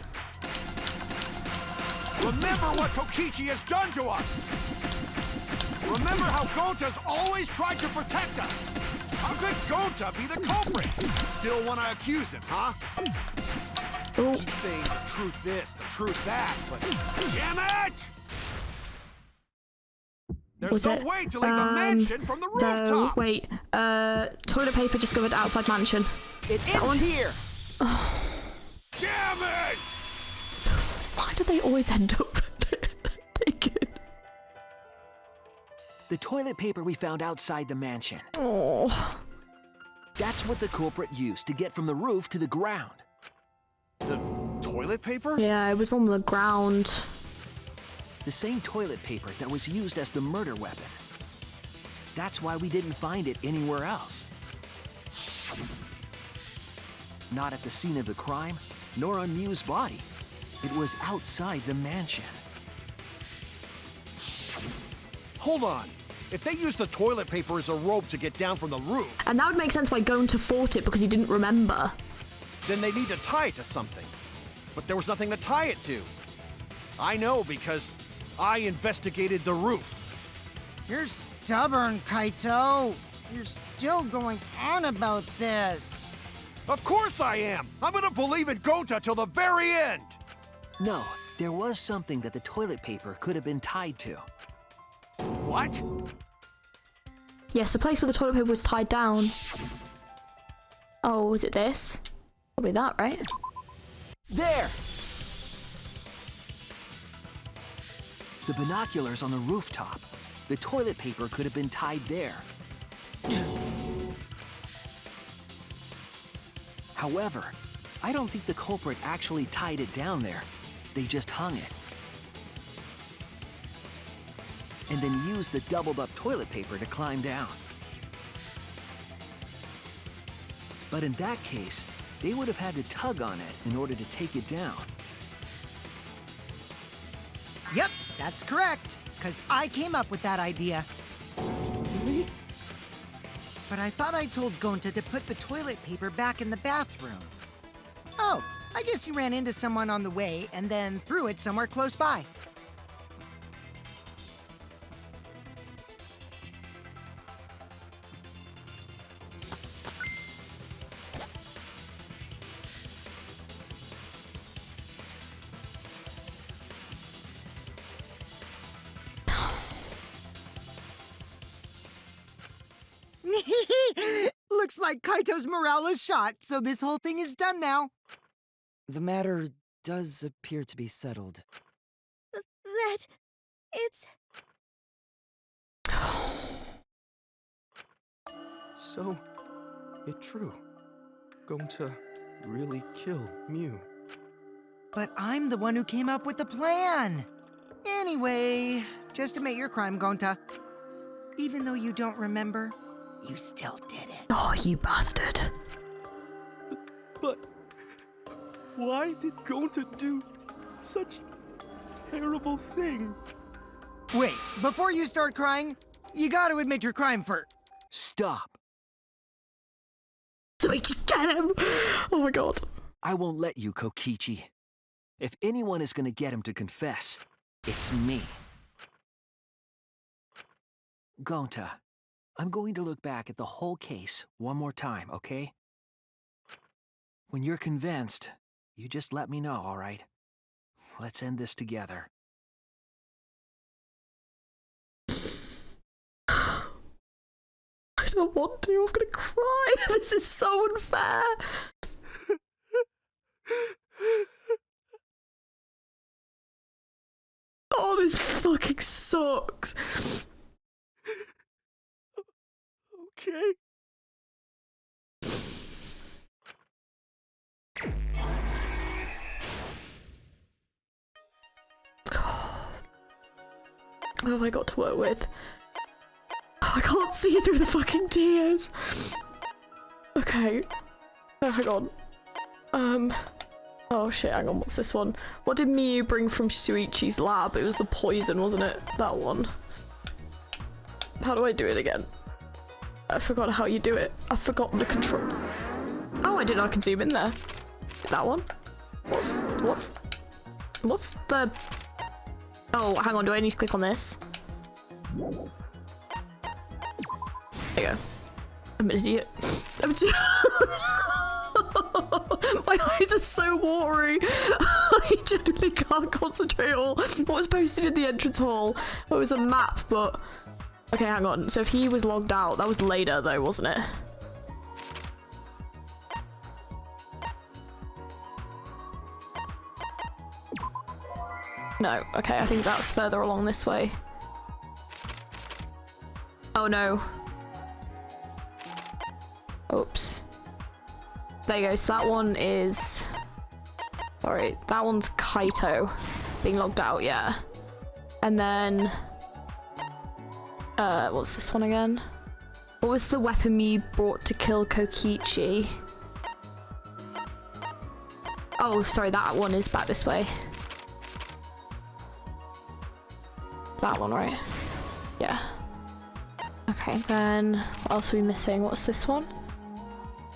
Remember what Kokichi has done to us. Remember how Gonta's always tried to protect us. How could Gonta be the culprit? Still want to accuse him, huh? Oh. Keep saying the truth this, the truth that, but damn it! There's no way to leave the mansion from the rooftop. Wait. Toilet paper discovered outside mansion. It ends here. Damn it! Why do they always end up naked? The toilet paper we found outside the mansion. Oh. That's what the culprit used to get from the roof to the ground. The toilet paper? Yeah, it was on the ground. The same toilet paper that was used as the murder weapon. That's why we didn't find it anywhere else. Not at the scene of the crime, nor on Mew's body. It was outside the mansion. Hold on. If they used the toilet paper as a rope to get down from the roof, And that would make sense why Gonta fought it, because he didn't remember. then they need to tie it to something. But there was nothing to tie it to. I know because I investigated the roof. You're stubborn, Kaito. You're still going on about this. Of course I am! I'm gonna believe in Gonta till the very end! No, there was something that the toilet paper could have been tied to. What? Yes, the place where the toilet paper was tied down. Oh, was it this? Probably that, right? There! The binoculars on the rooftop. The toilet paper could have been tied there. However, I don't think the culprit actually tied it down there. They just hung it. And then used the doubled up toilet paper to climb down. But in that case, they would have had to tug on it in order to take it down. Yep, that's correct. Because I came up with that idea. But I thought I told Gonta to put the toilet paper back in the bathroom. Oh, I guess he ran into someone on the way and then threw it somewhere close by. Looks like Kaito's morale is shot, so this whole thing is done now. The matter does appear to be settled. That... it's... So, it true. Gonta really killed Mew. But I'm the one who came up with the plan. Anyway, just admit your crime, Gonta. Even though you don't remember, you still did it. Oh, you bastard. But why did Gonta do such a terrible thing? Wait, before you start crying, you gotta admit your crime first. Stop! So we should get him! Oh my god. I won't let you, Kokichi. If anyone is gonna get him to confess, it's me. Gonta, I'm going to look back at the whole case one more time, okay? When you're convinced, you just let me know, all right? Let's end this together. I don't want to, I'm gonna cry. This is so unfair. Oh, this fucking sucks. Okay. What have I got to work with? I can't see through the fucking tears. Okay. Oh, hang on. Oh shit, hang on, what's this one? What did Miyu bring from Shuichi's lab? It was the poison, wasn't it? That one. How do I do it again? I forgot how you do it. I've forgotten the control. Oh, I didn't know I could zoom in there. That one? What's the... Oh, hang on, do I need to click on this? There you go. I'm an idiot. I'm too... My eyes are so watery. I genuinely can't concentrate at all. What was posted in the entrance hall? It was a map, but... Okay, hang on. So if he was logged out, that was later though, wasn't it? No. Okay, I think that's further along this way. Oh no. Oops. There you go, so that one is... Sorry, that one's Kaito being logged out, yeah. And then... what's this one again? What was the weapon you brought to kill Kokichi? Oh, sorry, that one is back this way. That one, right? Yeah. Okay, then what else are we missing? What's this one?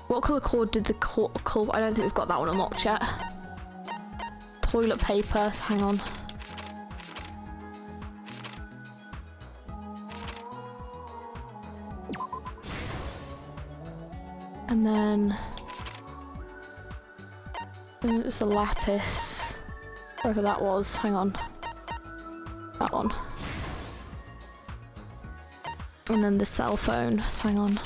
What colour cord did the I don't think we've got that one unlocked yet. Toilet paper, so hang on. And then it's a lattice, wherever that was, hang on. That one. And then the cell phone, so hang on.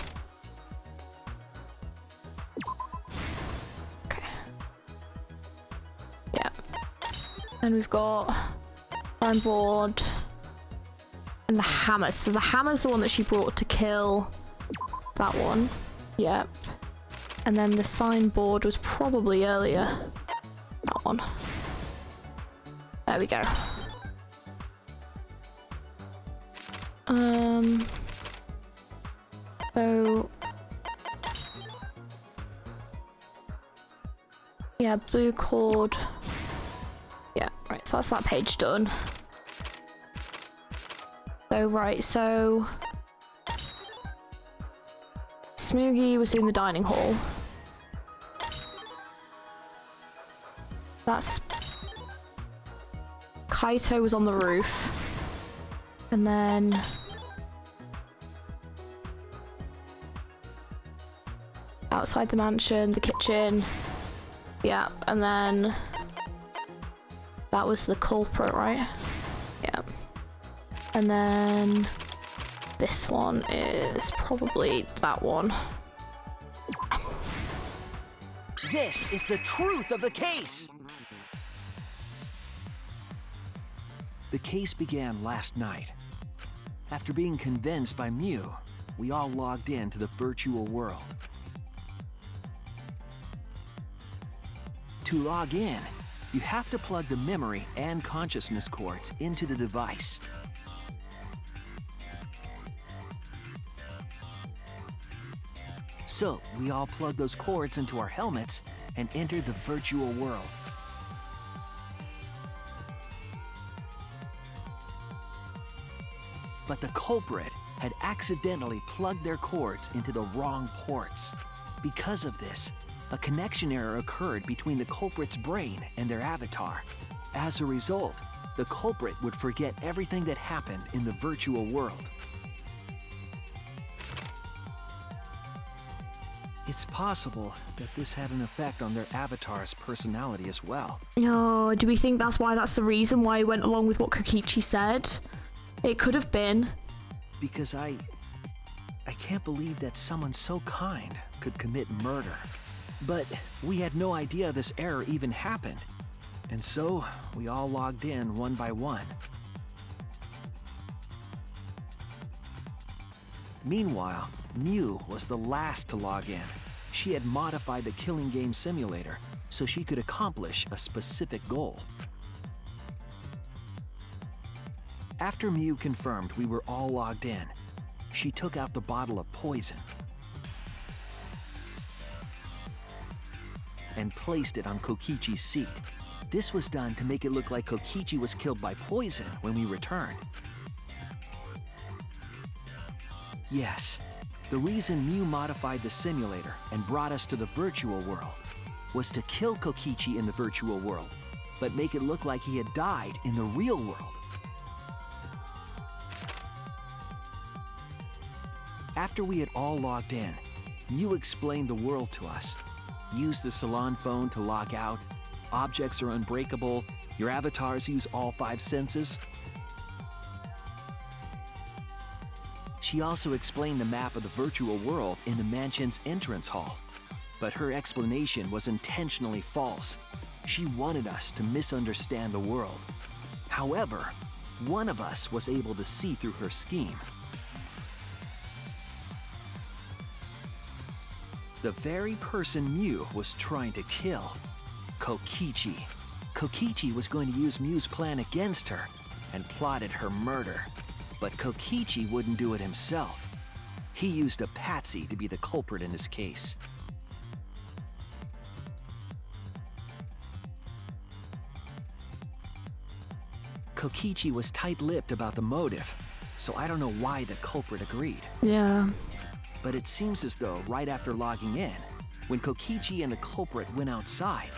And we've got iron board and the hammer. So the hammer's the one that she brought to kill that one. Yep. And then the signboard was probably earlier. That one. There we go. So yeah, blue cord. Yeah, right, so that's that page done. So, right, so... Smoogie was in the dining hall. That's... Kaito was on the roof. And then... Outside the mansion, the kitchen. Yeah, and then... That was the culprit, right? Yeah. And then this one is probably that one. This is the truth of the case! The case began last night. After being convinced by Mew, we all logged in to the virtual world. To log in, you have to plug the memory and consciousness cords into the device. So, we all plug those cords into our helmets and enter the virtual world. But the culprit had accidentally plugged their cords into the wrong ports. Because of this, a connection error occurred between the culprit's brain and their avatar. As a result, the culprit would forget everything that happened in the virtual world. It's possible that this had an effect on their avatar's personality as well. Oh, do we think that's the reason why he went along with what Kokichi said? It could have been. Because I can't believe that someone so kind could commit murder. But we had no idea this error even happened. And so, we all logged in one by one. Meanwhile, Mew was the last to log in. She had modified the killing game simulator so she could accomplish a specific goal. After Mew confirmed we were all logged in, she took out the bottle of poison and placed it on Kokichi's seat. This was done to make it look like Kokichi was killed by poison when we returned. Yes, the reason Mew modified the simulator and brought us to the virtual world was to kill Kokichi in the virtual world, but make it look like he had died in the real world. After we had all logged in, Mew explained the world to us. Use the salon phone to log out. Objects are unbreakable. Your avatars use all 5 senses. She also explained the map of the virtual world in the mansion's entrance hall. But her explanation was intentionally false. She wanted us to misunderstand the world. However, one of us was able to see through her scheme. The very person Mew was trying to kill, Kokichi. Kokichi was going to use Mew's plan against her and plotted her murder. But Kokichi wouldn't do it himself. He used a patsy to be the culprit in this case. Kokichi was tight-lipped about the motive, so I don't know why the culprit agreed. Yeah. But it seems as though right after logging in, when Kokichi and the culprit went outside,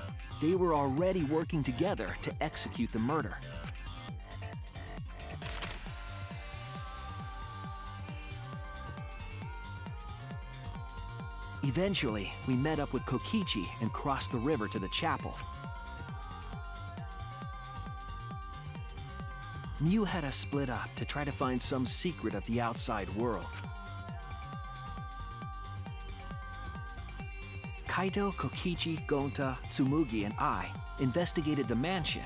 they were already working together to execute the murder. Eventually, we met up with Kokichi and crossed the river to the chapel. Mew had us split up to try to find some secret of the outside world. Kaito, Kokichi, Gonta, Tsumugi, and I investigated the mansion,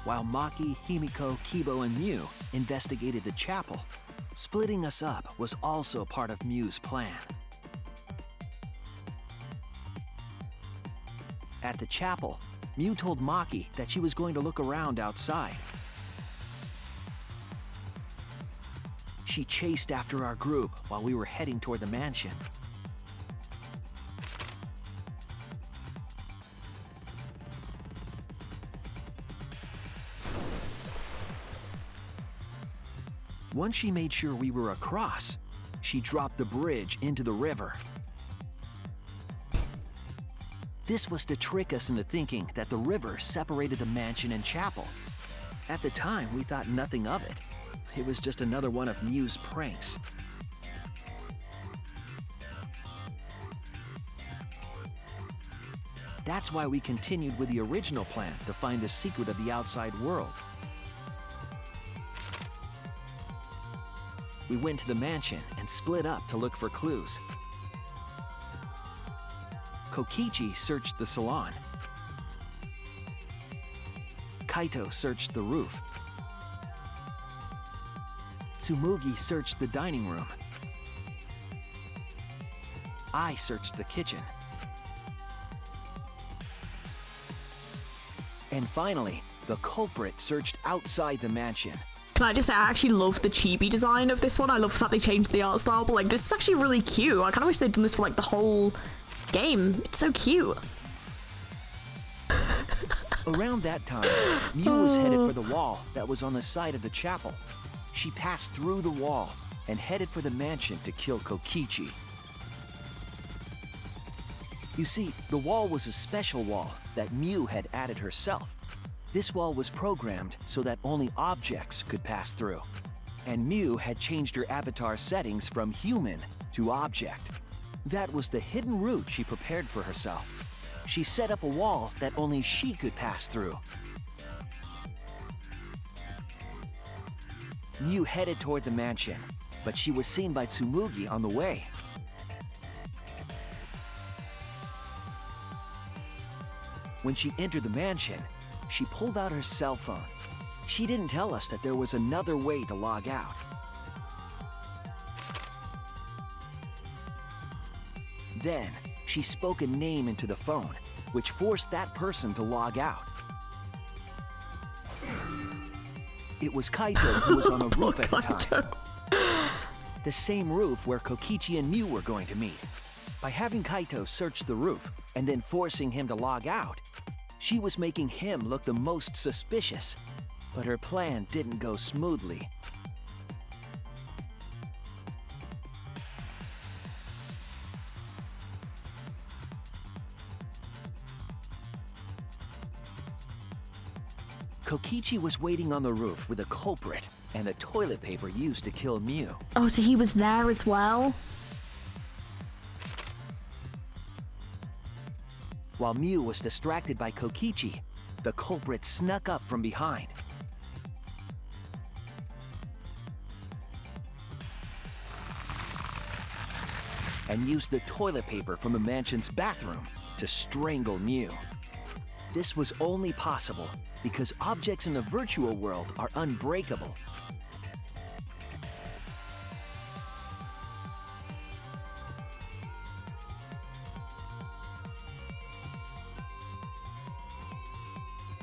while Maki, Himiko, Kibo, and Mew investigated the chapel. Splitting us up was also part of Mew's plan. At the chapel, Mew told Maki that she was going to look around outside. She chased after our group while we were heading toward the mansion. Once she made sure we were across, she dropped the bridge into the river. This was to trick us into thinking that the river separated the mansion and chapel. At the time, we thought nothing of it. It was just another one of Mew's pranks. That's why we continued with the original plan to find the secret of the outside world. We went to the mansion and split up to look for clues. Kokichi searched the salon. Kaito searched the roof. Tsumugi searched the dining room. I searched the kitchen. And finally, the culprit searched outside the mansion. Can I just say, I actually love the chibi design of this one. I love the fact they changed the art style, but like, this is actually really cute. I kind of wish they'd done this for like the whole game. It's so cute. Around that time, Mew was headed for the wall that was on the side of the chapel. She passed through the wall and headed for the mansion to kill Kokichi. You see, the wall was a special wall that Mew had added herself. This wall was programmed so that only objects could pass through. And Mew had changed her avatar settings from human to object. That was the hidden route she prepared for herself. She set up a wall that only she could pass through. Mew headed toward the mansion, but she was seen by Tsumugi on the way. When she entered the mansion, she pulled out her cell phone. She didn't tell us that there was another way to log out. Then, she spoke a name into the phone, which forced that person to log out. It was Kaito who was on a roof at the time. The same roof where Kokichi and Mew were going to meet. By having Kaito search the roof and then forcing him to log out, she was making him look the most suspicious. But her plan didn't go smoothly. Kokichi was waiting on the roof with a culprit and the toilet paper used to kill Mew. Oh, so he was there as well? While Mew was distracted by Kokichi, the culprit snuck up from behind. And used the toilet paper from the mansion's bathroom to strangle Mew. This was only possible because objects in the virtual world are unbreakable.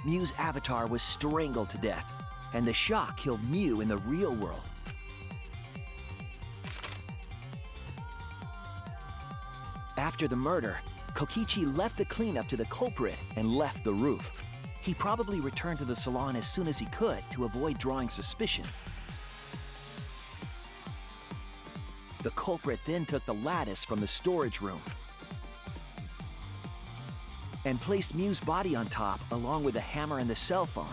Mew's avatar was strangled to death, and the shock killed Mew in the real world. After the murder, Kokichi left the cleanup to the culprit and left the roof. He probably returned to the salon as soon as he could to avoid drawing suspicion. The culprit then took the lattice from the storage room and placed Mew's body on top along with the hammer and the cell phone.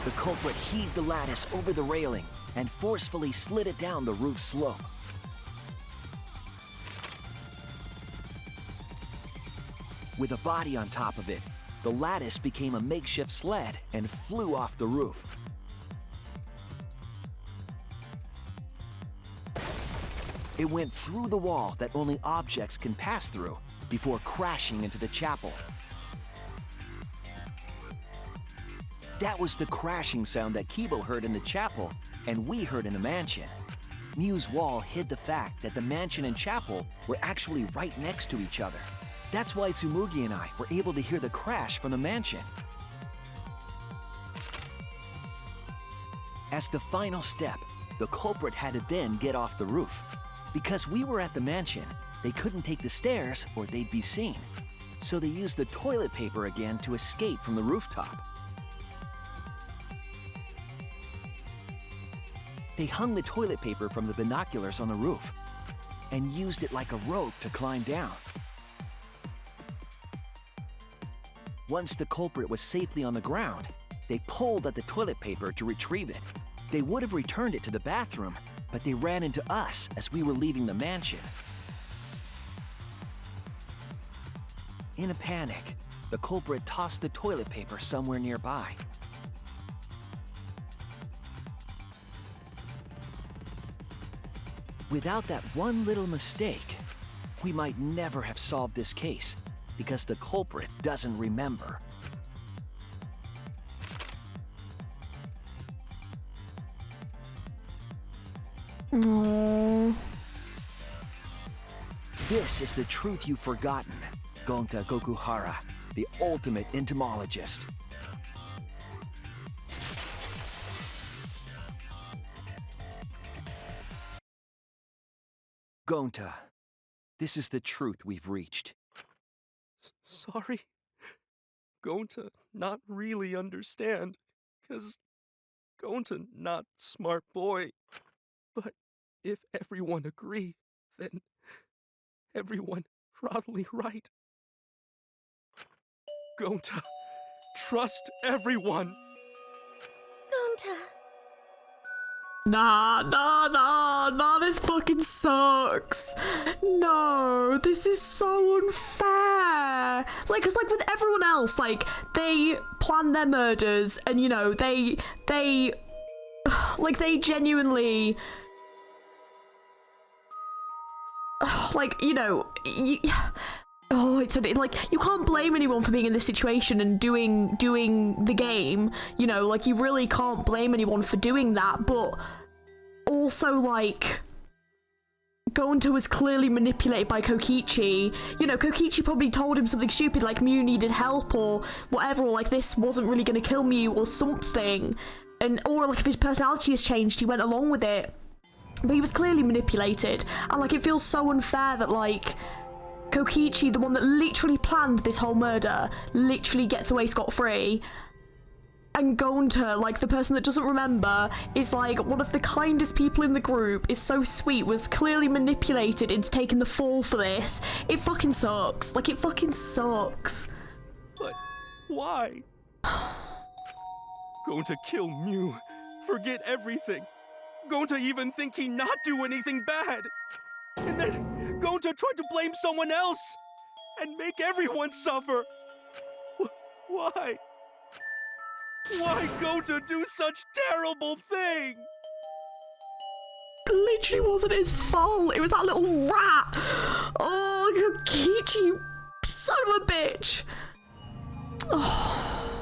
The culprit heaved the lattice over the railing and forcefully slid it down the roof slope. With a body on top of it, the lattice became a makeshift sled and flew off the roof. It went through the wall that only objects can pass through before crashing into the chapel. That was the crashing sound that Kibo heard in the chapel and we heard in the mansion. Mew's wall hid the fact that the mansion and chapel were actually right next to each other. That's why Tsumugi and I were able to hear the crash from the mansion. As the final step, the culprit had to then get off the roof. Because we were at the mansion, they couldn't take the stairs or they'd be seen. So they used the toilet paper again to escape from the rooftop. They hung the toilet paper from the binoculars on the roof and used it like a rope to climb down. Once the culprit was safely on the ground, they pulled at the toilet paper to retrieve it. They would have returned it to the bathroom, but they ran into us as we were leaving the mansion. In a panic, the culprit tossed the toilet paper somewhere nearby. Without that one little mistake, we might never have solved this case because the culprit doesn't remember. Aww. This is the truth you've forgotten, Gonta Gokuhara, the ultimate entomologist. Gonta, this is the truth we've reached. Sorry? Gonta not really understand, 'cause Gonta not smart boy. But if everyone agree, then everyone probably right. Gonta, trust everyone. Gonta. Nah, this fucking sucks. No, this is so unfair. Like, 'cause like with everyone else, like, they plan their murders and, you know, they genuinely, like, you know, like, you can't blame anyone for being in this situation and doing the game, you know, like, you really can't blame anyone for doing that, but also, like, Gonta was clearly manipulated by Kokichi. You know, Kokichi probably told him something stupid like Mew needed help or whatever, or like this wasn't really going to kill Mew or something. Or like if his personality has changed, he went along with it. But he was clearly manipulated. And like it feels so unfair that like Kokichi, the one that literally planned this whole murder, literally gets away scot-free. And Gonta, like the person that doesn't remember, is like one of the kindest people in the group, is so sweet, was clearly manipulated into taking the fall for this. It fucking sucks. Like, it fucking sucks. But why? Going to kill Mew, forget everything. Going to even think he not do anything bad. And then going to try to blame someone else and make everyone suffer. Why? Why go to do such terrible thing? It literally wasn't his fault. It was that little rat. Oh, Kokichi, you son of a bitch. Oh.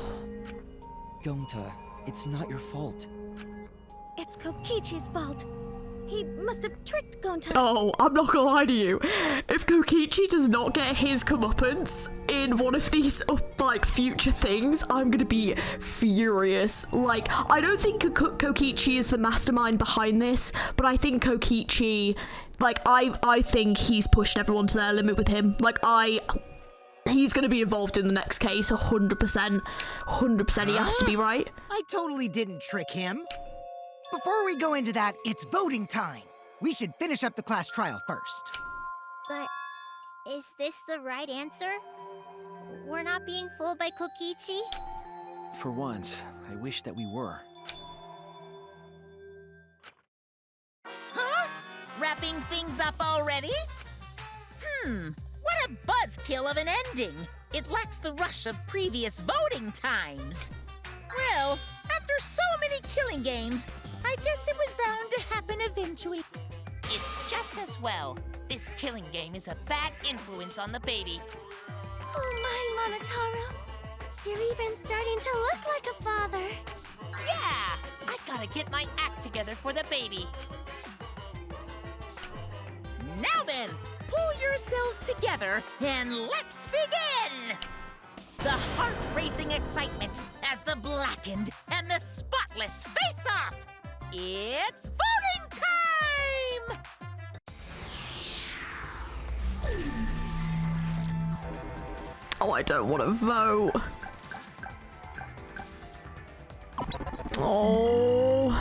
Gonta, it's not your fault. It's Kokichi's fault. He must have tricked Gonta. Oh, I'm not gonna lie to you. If Kokichi does not get his comeuppance in one of these, like, future things, I'm gonna be furious. Like, I don't think Kokichi is the mastermind behind this, but I think Kokichi, like, I think he's pushed everyone to their limit with him. Like, he's gonna be involved in the next case, 100%. 100% he has to be, right? I totally didn't trick him. Before we go into that, it's voting time. We should finish up the class trial first. But is this the right answer? We're not being fooled by Kokichi? For once, I wish that we were. Huh? Wrapping things up already? What a buzzkill of an ending. It lacks the rush of previous voting times. Well, after so many killing games, I guess it was bound to happen eventually. It's just as well. This killing game is a bad influence on the baby. Oh my, Monotaro. You're even starting to look like a father. Yeah! I gotta get my act together for the baby. Now then, pull yourselves together and let's begin! The heart-racing excitement as the blackened and the spotless face off! It's voting time! Oh, I don't want to vote. Oh.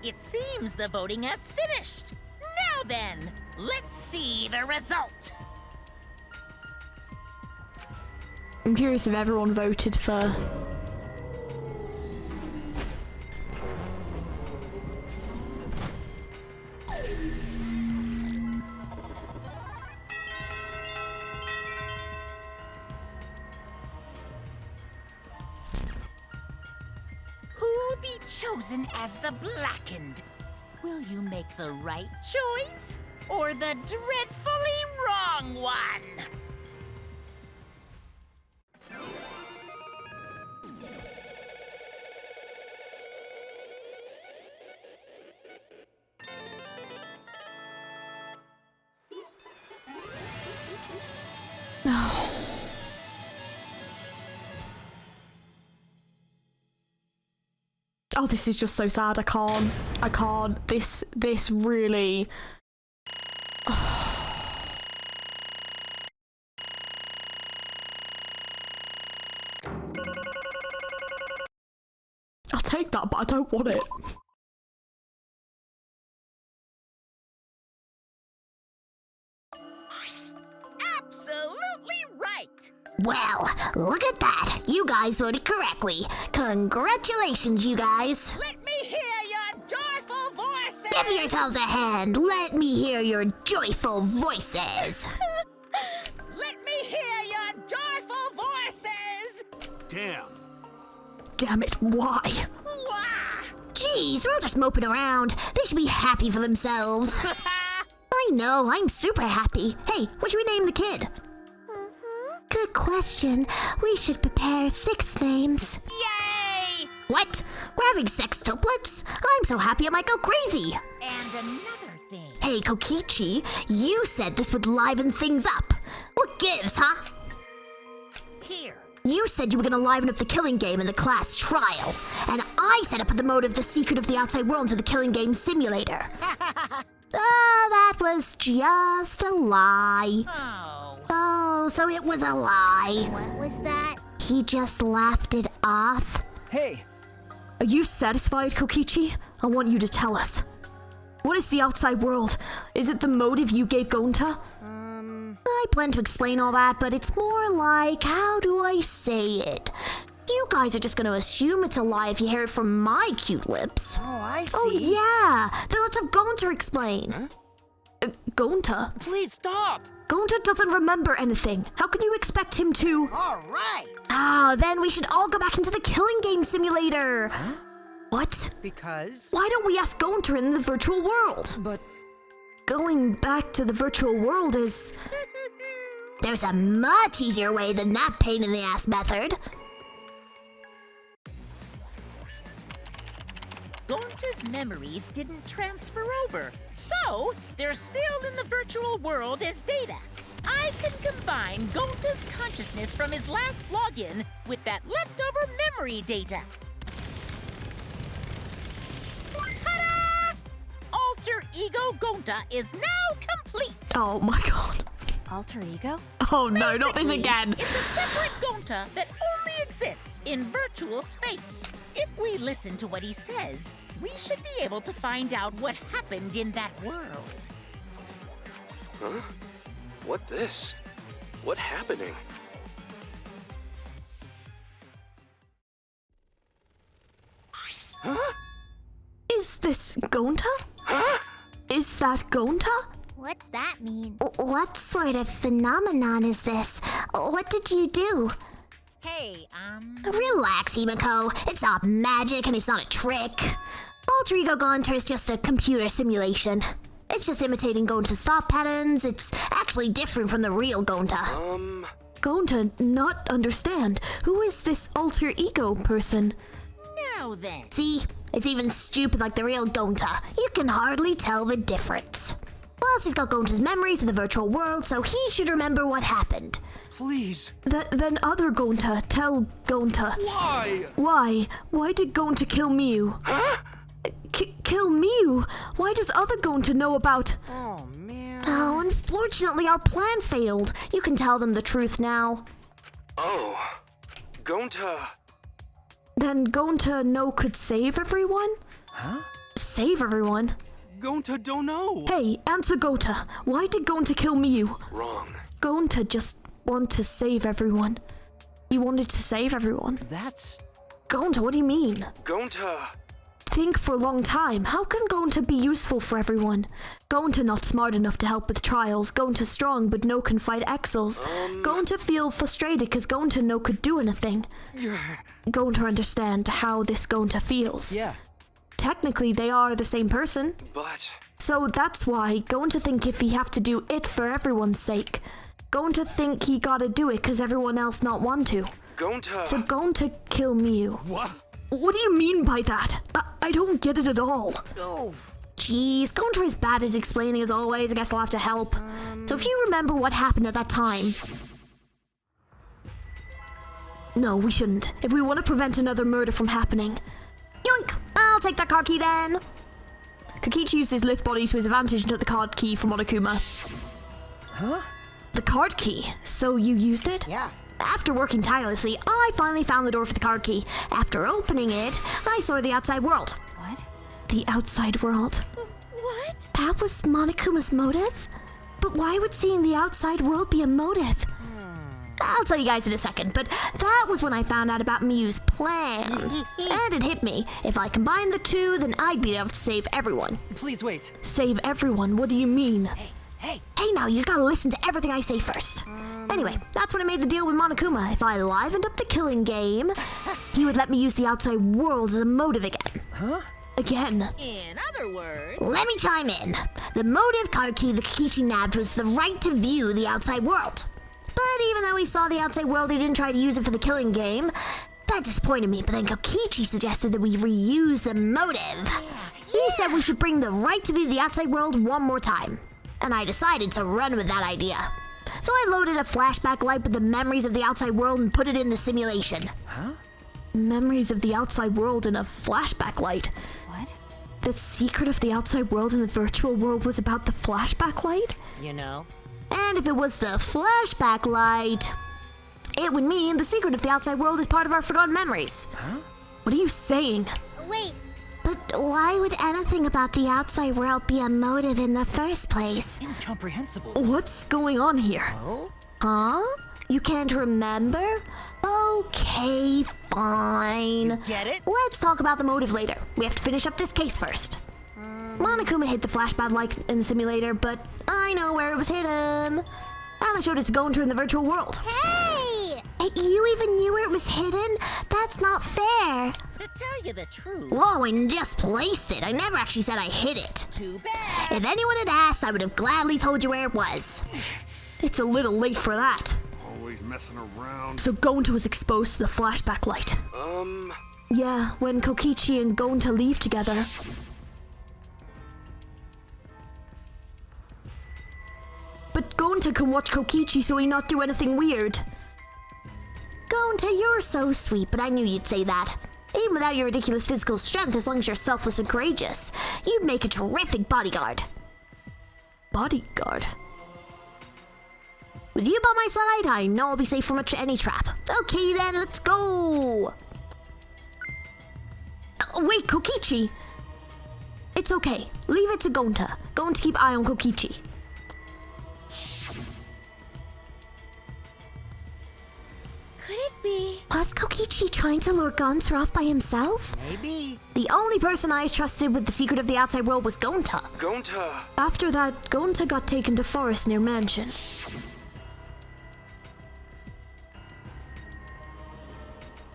It seems the voting has finished. Now then, let's see the result. I'm curious if everyone voted for... Who'll be chosen as the blackened? Will you make the right choice or the dreadfully wrong one? Oh, this is just so sad. I can't. This really... I'll take that, but I don't want it. Absolutely right! Well, look at that. You guys voted correctly. Congratulations, you guys. Let me hear your joyful voices! Give yourselves a hand. Let me hear your joyful voices. Let me hear your joyful voices! Damn. Damn it, why? Wah! Jeez, they're all just moping around. They should be happy for themselves. I know, I'm super happy. Hey, what should we name the kid? Good question. We should prepare 6 names. Yay! What? We're having sextuplets? I'm so happy I might go crazy. And another thing. Hey, Kokichi, you said this would liven things up. What gives, huh? Here. You said you were gonna liven up the killing game in the class trial, and I said I put the motive, the secret of the outside world, into the killing game simulator. That was just a lie. Oh, so it was a lie. What was that? He just laughed it off. Hey, Are you satisfied, Kokichi? I want you to tell us. What is the outside world? Is it the motive you gave Gonta? I plan to explain all that, but it's more like, how do I say it? You guys are just gonna assume it's a lie if you hear it from my cute lips. Oh, I see. Oh, yeah. Then let's have Gonta explain. Gonta? please stop! Gonta doesn't remember anything. How can you expect him to? All right. Ah, then we should all go back into the killing game simulator. What? Because... Why don't we ask Gonta in the virtual world? But Going back to the virtual world is... There's a much easier way than that pain in the ass method. Gonta's memories didn't transfer over, so they're still in the virtual world as data. I can combine Gonta's consciousness from his last login with that leftover memory data. Ta-da! Alter Ego Gonta is now complete. Oh my god. Alter ego? Oh no, not this Basically, again. It's a separate Gonta that only exists in virtual space. If we listen to what he says, we should be able to find out what happened in that world. Huh? What this? What happening? Huh? Is this Gonta? Huh? Is that Gonta? What's that mean? What sort of phenomenon is this? What did you do? Hey, Relax, Himiko. It's not magic and it's not a trick. Alter Ego Gonta is just a computer simulation. It's just imitating Gonta's thought patterns. It's actually different from the real Gonta. Gonta, not understand. Who is this alter ego person? now then. See? It's even stupid like the real Gonta. You can hardly tell the difference. Plus, he's got Gonta's memories of the virtual world, so he should remember what happened. Please. Then other Gonta, tell Gonta. Why? Why? Why did Gonta kill Miu? Huh? Kill Miu? Why does other Gonta know about... Oh, man. Oh, unfortunately, our plan failed. You can tell them the truth now. Oh. Gonta. Then Gonta no could save everyone? Huh? Save everyone? Gonta don't know. Hey, answer Gonta. Why did Gonta kill Miu? Wrong. Gonta just want to save everyone. He wanted to save everyone. That's... Gonta, what do you mean? Gonta. Think for a long time. How can Gonta be useful for everyone? Gonta not smart enough to help with trials. Gonta strong, but no can fight Exils. Gonta feel frustrated because Gonta no could do anything. Gonta understand how this Gonta feels. Yeah. Technically, they are the same person. But... So that's why Gonta think if he have to do it for everyone's sake. Gonta think he gotta do it because everyone else not want to. Gonta. So Gonta kill Miu. What? What do you mean by that? I don't get it at all. Oh. Jeez, Gonta is bad at explaining as always. I guess I'll have to help. So if you remember what happened at that time... No, we shouldn't. If we want to prevent another murder from happening. Yoink! I'll take that card key then. Kokichi used his lift body to his advantage and took the card key from Monokuma. Huh? The card key? So you used it? Yeah. After working tirelessly, I finally found the door for the card key. After opening it, I saw the outside world. What? The outside world. What? That was Monokuma's motive? But why would seeing the outside world be a motive? I'll tell you guys in a second, but that was when I found out about Miu's plan. And it hit me. If I combined the two, then I'd be able to save everyone. Please wait. Save everyone? What do you mean? Hey now, you gotta listen to everything I say first. Anyway, that's when I made the deal with Monokuma. If I livened up the killing game, he would let me use the outside world as a motive again. Huh? Again? In other words... Let me chime in. The motive card key the Kokichi nabbed was the right to view the outside world. But even though he saw the outside world, he didn't try to use it for the killing game. That disappointed me, but then Kokichi suggested that we reuse the motive. He said we should bring the right to view the outside world one more time. And I decided to run with that idea. So I loaded a flashback light with the memories of the outside world and put it in the simulation. Huh? Memories of the outside world in a flashback light? What? The secret of the outside world in the virtual world was about the flashback light? You know? And if it was the flashback light, it would mean the secret of the outside world is part of our forgotten memories. Huh? What are you saying? Wait, But why would anything about the outside world be a motive in the first place? Incomprehensible. What's going on here? Oh? Huh? You can't remember? Okay, fine. Get it? Let's talk about the motive later. We have to finish up this case first. Monokuma hid the flashback light in the simulator, but I know where it was hidden. And I showed it to Gonta in the virtual world. hey! You even knew where it was hidden? That's not fair. To tell you the truth, Whoa, I just placed it. I never actually said I hid it. too bad. If anyone had asked, I would have gladly told you where it was. It's a little late for that. Always messing around. So Gonta was exposed to the flashback light. Yeah, when Kokichi and Gonta leave together. But Gonta can watch Kokichi so he not do anything weird. Gonta, you're so sweet, but I knew you'd say that. Even without your ridiculous physical strength, as long as you're selfless and courageous, you'd make a terrific bodyguard. Bodyguard? With you by my side, I know I'll be safe from any trap. Okay then, let's go! Wait, Kokichi! It's okay. Leave it to Gonta. Gonta keep eye on Kokichi. Could it be? Was Kokichi trying to lure Gonta off by himself? Maybe. The only person I trusted with the secret of the outside world was Gonta. Gonta. After that, Gonta got taken to forest near mansion.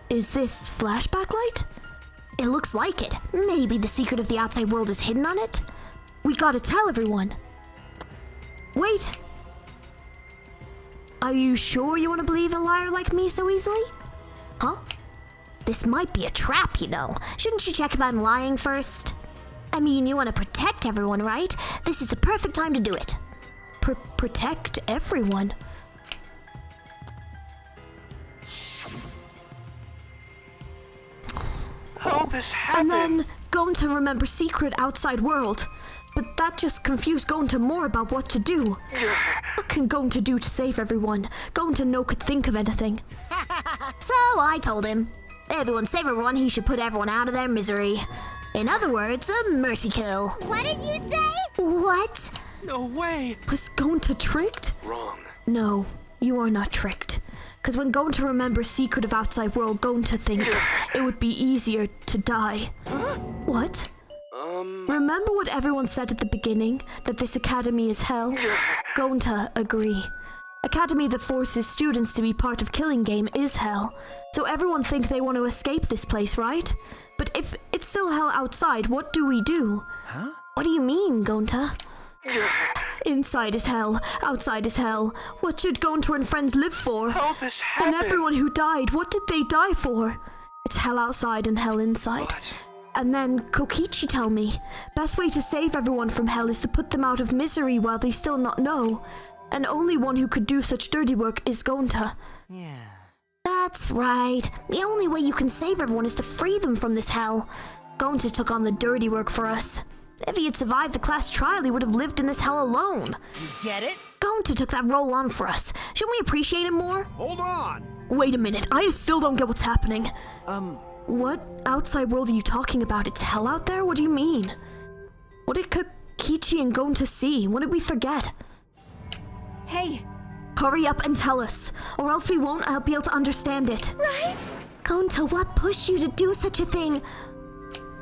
Is this flashback light? It looks like it. Maybe the secret of the outside world is hidden on it? We gotta tell everyone. Wait. Are you sure you want to believe a liar like me so easily? Huh? This might be a trap, you know. Shouldn't you check if I'm lying first? I mean, you want to protect everyone, right? This is the perfect time to do it. Protect everyone? How this And happened? then Gonta remember secret outside world. But that just confused Gonta more about what to do. What can Gonta do to save everyone? Gonta no could think of anything. So I told him, everyone save everyone, he should put everyone out of their misery. In other words, a mercy kill. What did you say? What? No way. Was Gonta tricked? Wrong. No, you are not tricked. Because when Gonta remembers secret of outside world, Gonta think it would be easier to die. What? Remember what everyone said at the beginning? That this academy is hell? Gonta agree. Academy that forces students to be part of Killing Game is hell. So everyone think they want to escape this place, right? But if it's still hell outside, what do we do? Huh? What do you mean, Gonta? Inside is hell, outside is hell. What should Gonta and friends live for? How this And happened? everyone who died, what did they die for? It's hell outside and hell inside. What? And then Kokichi tell me, best way to save everyone from hell is to put them out of misery while they still not know. And only one who could do such dirty work is Gonta. Yeah. That's right. The only way you can save everyone is to free them from this hell. Gonta took on the dirty work for us. If he had survived the class trial, he would have lived in this hell alone. You get it? Gonta took that role on for us. Shouldn't we appreciate him more? Hold on! Wait a minute, I still don't get what's happening. What outside world are you talking about? It's hell out there? What do you mean? What did Kokichi and Gonta see? What did we forget? Hey, Hurry up and tell us, or else we won't be able to understand it. Right? Gonta, what pushed you to do such a thing?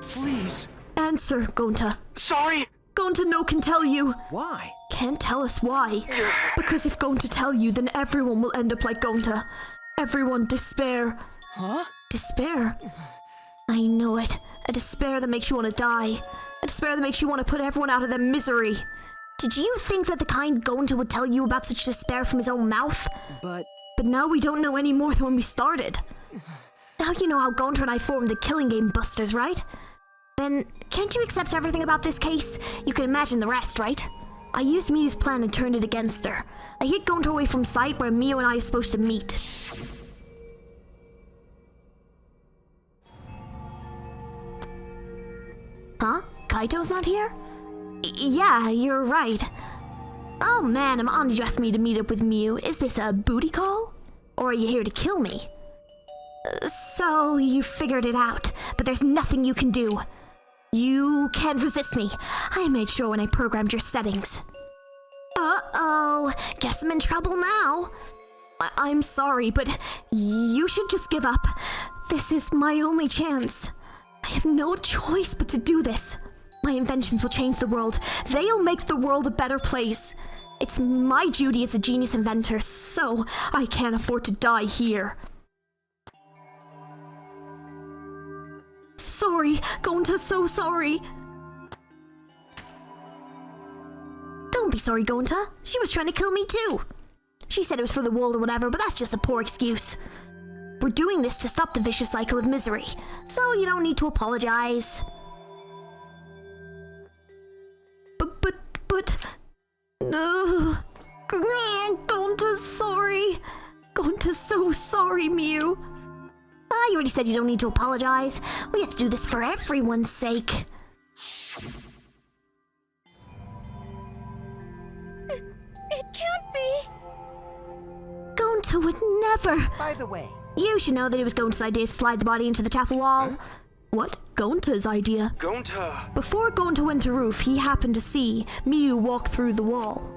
Please. Answer, Gonta. Sorry. Gonta no can tell you. Why? Can't tell us why. Because if Gonta tell you, then everyone will end up like Gonta. Everyone despair. Huh? Despair? I know it. A despair that makes you want to die. A despair that makes you want to put everyone out of their misery. Did you think that the kind Gonta would tell you about such despair from his own mouth? But But now we don't know any more than when we started. Now you know how Gonta and I formed the Killing Game Busters, right? Then, can't you accept everything about this case? You can imagine the rest, right? I used Miu's plan and turned it against her. I hid Gonta away from sight where Miu and I are supposed to meet. Huh? Kaito's not here? Yeah, you're right. Oh man, I'm honored you asked me to meet up with Miu. Is this a booty call? Or are you here to kill me? So, you figured it out, but there's nothing you can do. You can't resist me. I made sure when I programmed your settings. Uh-oh, guess I'm in trouble now. I'm sorry, but you should just give up. This is my only chance. I have no choice but to do this. My inventions will change the world. They'll make the world a better place. It's my duty as a genius inventor, so I can't afford to die here. Sorry, Gonta, so sorry. Don't be sorry, Gonta. She was trying to kill me too. She said it was for the world or whatever, but that's just a poor excuse. We're doing this to stop the vicious cycle of misery, so you don't need to apologize. But... No. Gonta's sorry. Gonta's so sorry, Miu. You already said you don't need to apologize. We have to do this for everyone's sake. It can't be. Gonta would never. By the way, You should know that it was Gonta's idea to slide the body into the chapel wall. Huh? What? Gonta's idea? Gonta! Before Gonta went to roof, he happened to see Miu walk through the wall.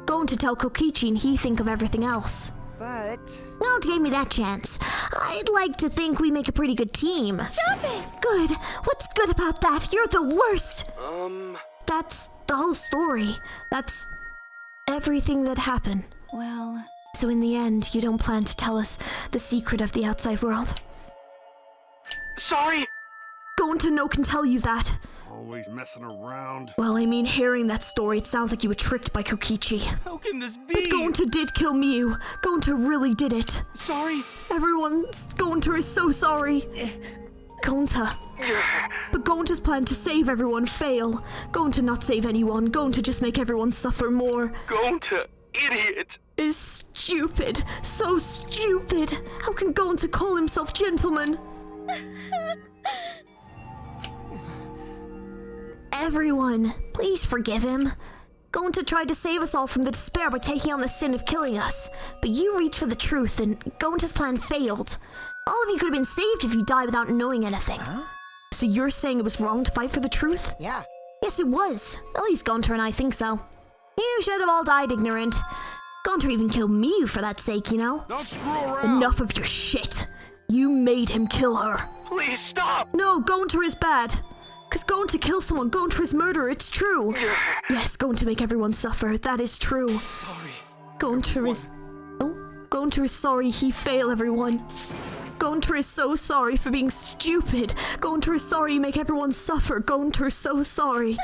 Gonta tell Kokichi and he think of everything else. but... Don't give me that chance. I'd like to think we make a pretty good team. Stop it! Good. What's good about that? You're the worst. That's the whole story. That's everything that happened. Well... So in the end, you don't plan to tell us the secret of the outside world? Sorry! Gonta no can tell you that. Always messing around. Well, I mean, hearing that story, it sounds like you were tricked by Kokichi. How can this be? But Gonta did kill Miu. Gonta really did it. Sorry. Gonta is so sorry. Gonta. But Gonta's plan to save everyone fail. Gonta not save anyone. Gonta just make everyone suffer more. Gonta, idiot. Is stupid. So stupid. How can Gonta call himself gentleman? Everyone, please forgive him. Gonta tried to save us all from the despair by taking on the sin of killing us. But you reached for the truth and Gonta's plan failed. All of you could have been saved if you died without knowing anything. Huh? So you're saying it was wrong to fight for the truth? Yeah. Yes, it was. At least Gonta and I think so. You should have all died ignorant. Gonta even killed Miu for that sake, you know? Don't screw around! Enough of your shit. You made him kill her. Please stop! No, Gonta is bad. Cause Gonta kill someone, Gonta is murder, it's true. Yes, Gonta make everyone suffer, that is true. Sorry. Gonta is sorry he failed everyone. Gonta is so sorry for being stupid. Gonta is sorry you make everyone suffer. Gonta is so sorry.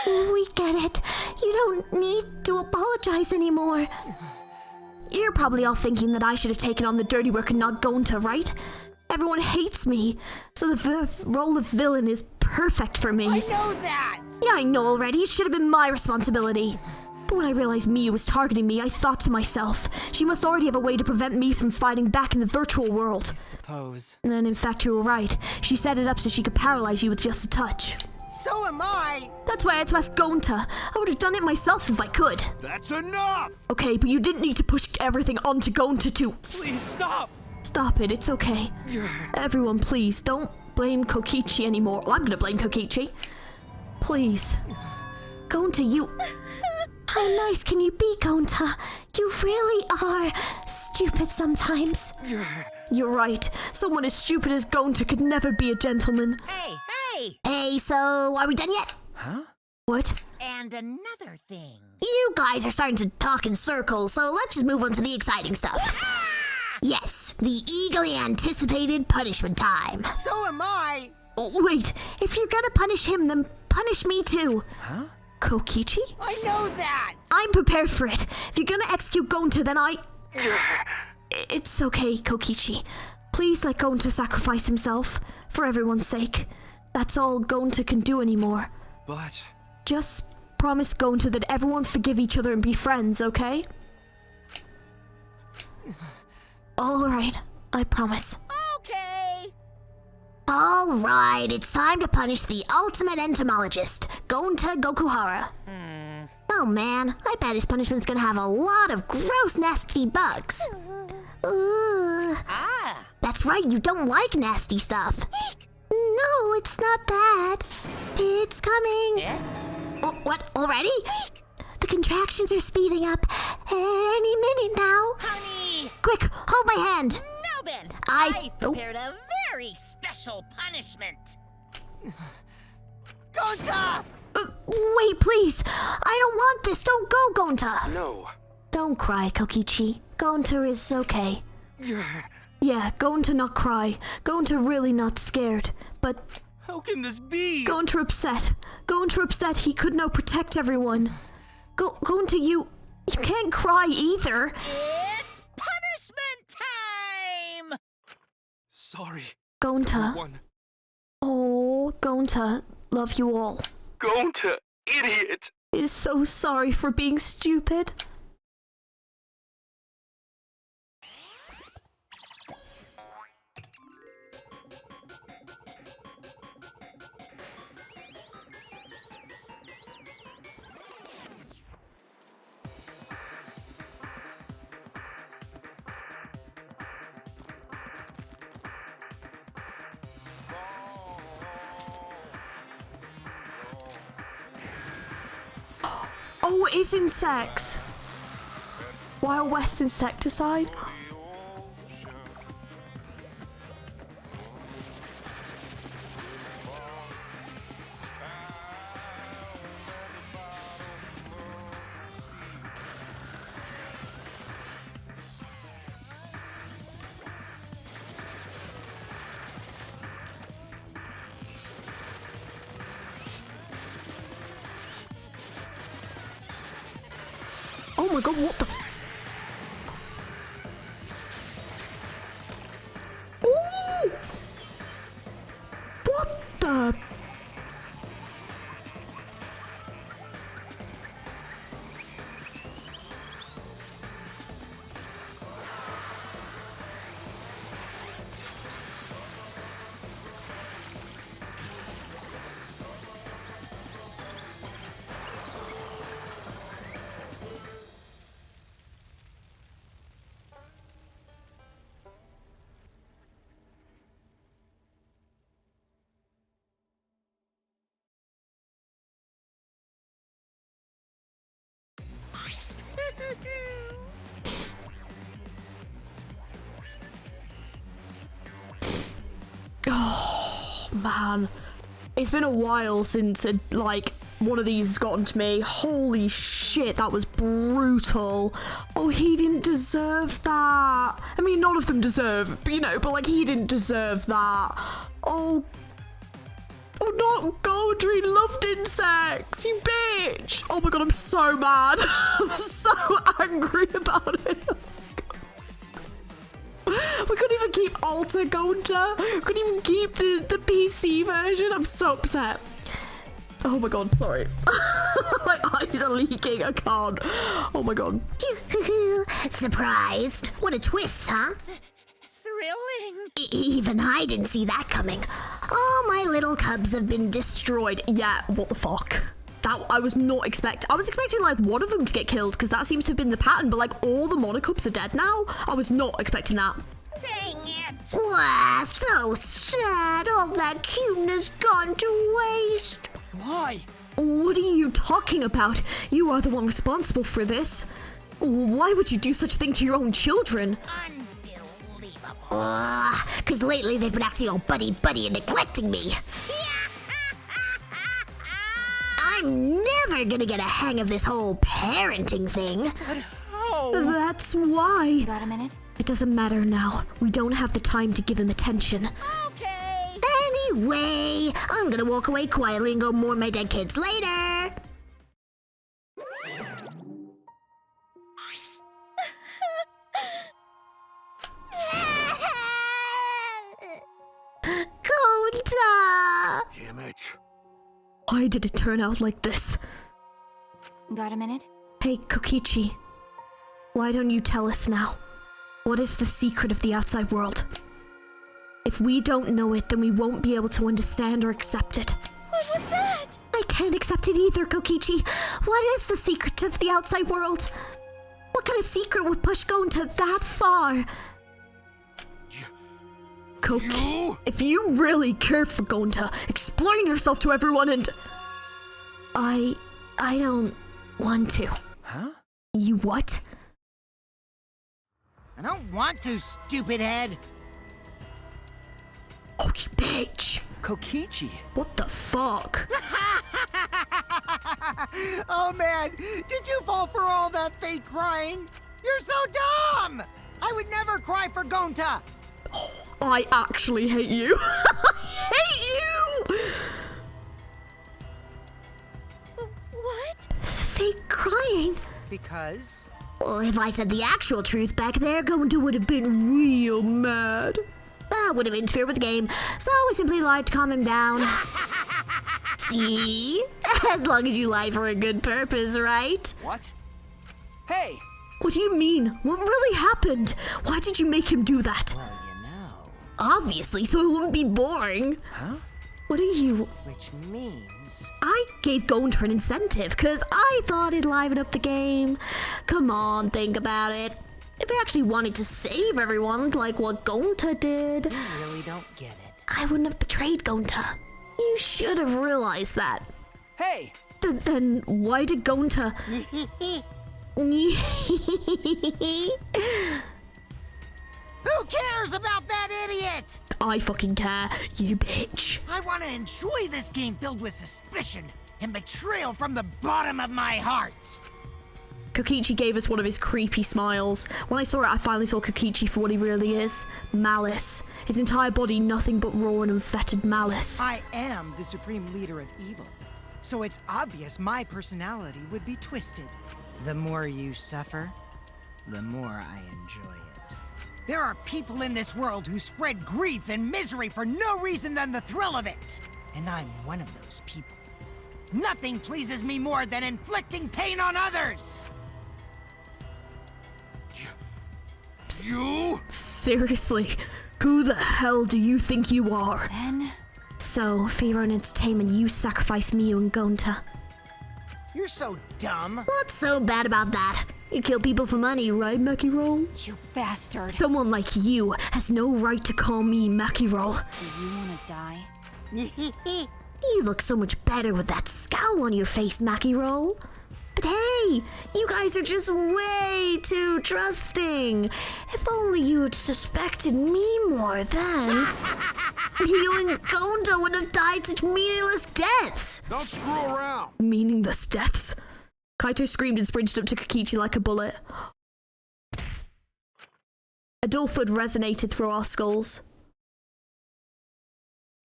We get it. You don't need to apologize anymore. You're probably all thinking that I should have taken on the dirty work and not Gonta, right? Everyone hates me, so the role of villain is perfect for me. I know that! Yeah, I know already. It should have been my responsibility. But when I realized Miu was targeting me, I thought to myself, she must already have a way to prevent me from fighting back in the virtual world. I suppose. And in fact, you were right. She set it up so she could paralyze you with just a touch. So am I! That's why I had to ask Gonta. I would have done it myself if I could. That's enough! Okay, but you didn't need to push everything onto Gonta too. Please stop! Stop it, it's okay. Everyone, please, don't blame Kokichi anymore. Well, I'm gonna blame Kokichi. Please. Gonta, you... How nice can you be, Gonta? You really are stupid sometimes. You're right. Someone as stupid as Gonta could never be a gentleman. Hey! Hey, so are we done yet? Huh? What? And another thing. You guys are starting to talk in circles, so let's just move on to the exciting stuff. Yes, the eagerly anticipated punishment time. So am I! Wait, if you're gonna punish him, then punish me too. Huh? Kokichi? I know that! I'm prepared for it. If you're gonna execute Gonta, then It's okay, Kokichi. Please let Gonta sacrifice himself, for everyone's sake. That's all Gonta can do anymore. But... Just promise Gonta that everyone forgive each other and be friends, okay? Alright, I promise. Okay. Alright, it's time to punish the ultimate entomologist, Gonta Gokuhara. Oh man, I bet his punishment's gonna have a lot of gross, nasty bugs. Ugh. That's right, you don't like nasty stuff. No, it's not that. It's coming. Yeah? Oh, what, already? The contractions are speeding up. Any minute now. Honey! Quick, hold my hand. Now then, I- I've prepared a very special punishment. Gonta! Wait, please. I don't want this. Don't go, Gonta. No. Don't cry, Kokichi. Gonta is okay. Yeah, Gonta not cry. Gonta really not scared. But How can this be? Gonta upset. Gonta upset he could not protect everyone. Gonta, you can't cry either. It's punishment time! Sorry. Gonta. Everyone. Oh, Gonta. Love you all. Gonta, idiot! Is so sorry for being stupid. Oh, it is insects. Wild West insecticide. Oh my god, what the Ooh! What the? Oh man, it's been a while since like one of these has gotten to me. Holy shit, that was brutal. Oh, he didn't deserve that. I mean, none of them deserve, but like he didn't deserve that. Oh, not Goldry loved insects, you bitch. Oh my god, I'm so mad. I'm so angry about it. We couldn't even keep Alta Gonta. We couldn't even keep the PC version. I'm so upset. Oh my god, sorry. My eyes are leaking. I can't. Oh my god. Surprised? What a twist, huh? Thrilling. Even I didn't see that coming. All my little cubs have been destroyed. Yeah, what the fuck? That I was not expecting. I was expecting like one of them to get killed because that seems to have been the pattern, but like all the Monocubs are dead now. I was not expecting that. Dang it. Wow, so sad. All that cuteness gone to waste. Why? What are you talking about? You are the one responsible for this. Why would you do such a thing to your own children? Unbelievable. Because lately they've been acting all buddy-buddy and neglecting me. I'm never gonna get a hang of this whole parenting thing. How? That's why. You got a minute? It doesn't matter now. We don't have the time to give him attention. Okay. Anyway, I'm gonna walk away quietly and go mourn my dead kids later. Why did it turn out like this? Got a minute? Hey, Kokichi. Why don't you tell us now? What is the secret of the outside world? If we don't know it, then we won't be able to understand or accept it. What was that? I can't accept it either, Kokichi. What is the secret of the outside world? What kind of secret would push Gonta that far? Koki, if you really care for Gonta, explain yourself to everyone and... I don't want to. Huh? You what? I don't want to, stupid head. Oh, you bitch. Kokichi. What the fuck? Oh man, did you fall for all that fake crying? You're so dumb! I would never cry for Gonta! Oh, I actually hate you. I hate you! What? Fake crying? Because? Well, if I said the actual truth back there, Gonta would have been real mad. That would have interfered with the game, so I simply lied to calm him down. See? As long as you lie for a good purpose, right? What? Hey! What do you mean? What really happened? Why did you make him do that? Well, you know. Obviously, so it wouldn't be boring. Huh? What are you... Which means... I gave Gonta an incentive, because I thought it'd liven up the game. Come on, think about it. If I actually wanted to save everyone, like what Gonta did... You really don't get it. I wouldn't have betrayed Gonta. You should have realized that. Hey! Then why did Gonta... Who cares about that idiot? I fucking care, you bitch. I want to enjoy this game filled with suspicion and betrayal from the bottom of my heart. Kokichi gave us one of his creepy smiles. When I saw it, I finally saw Kokichi for what he really is. Malice. His entire body nothing but raw and unfettered malice. I am the supreme leader of evil, so it's obvious my personality would be twisted. The more you suffer, the more I enjoy it. There are people in this world who spread grief and misery for no reason than the thrill of it. And I'm one of those people. Nothing pleases me more than inflicting pain on others. You? Seriously, who the hell do you think you are? Then... So, for your own entertainment, you sacrifice Miu and Gonta. You're so dumb. What's so bad about that? You kill people for money, right, Maki Roll? You bastard. Someone like you has no right to call me Maki Roll. Do you want to die? You look so much better with that scowl on your face, Maki Roll. But hey, you guys are just way too trusting. If only you had suspected me more then, you and Gonta would have died such meaningless deaths. Don't screw around. Meaningless deaths. Kaito screamed and sprinted up to Kokichi like a bullet. A dull thud resonated through our skulls.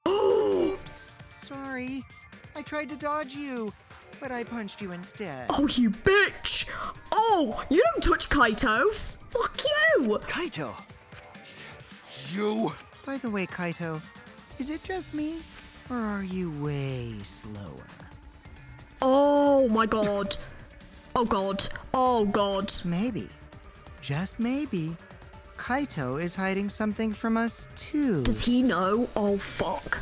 Oops, sorry. I tried to dodge you, but I punched you instead. Oh, you bitch! Oh, you don't touch Kaito! Fuck you! Kaito! You? By the way, Kaito, is it just me, or are you way slower? Oh my god. Oh god. Oh god. Maybe, just maybe, Kaito is hiding something from us too. Does he know? Oh fuck.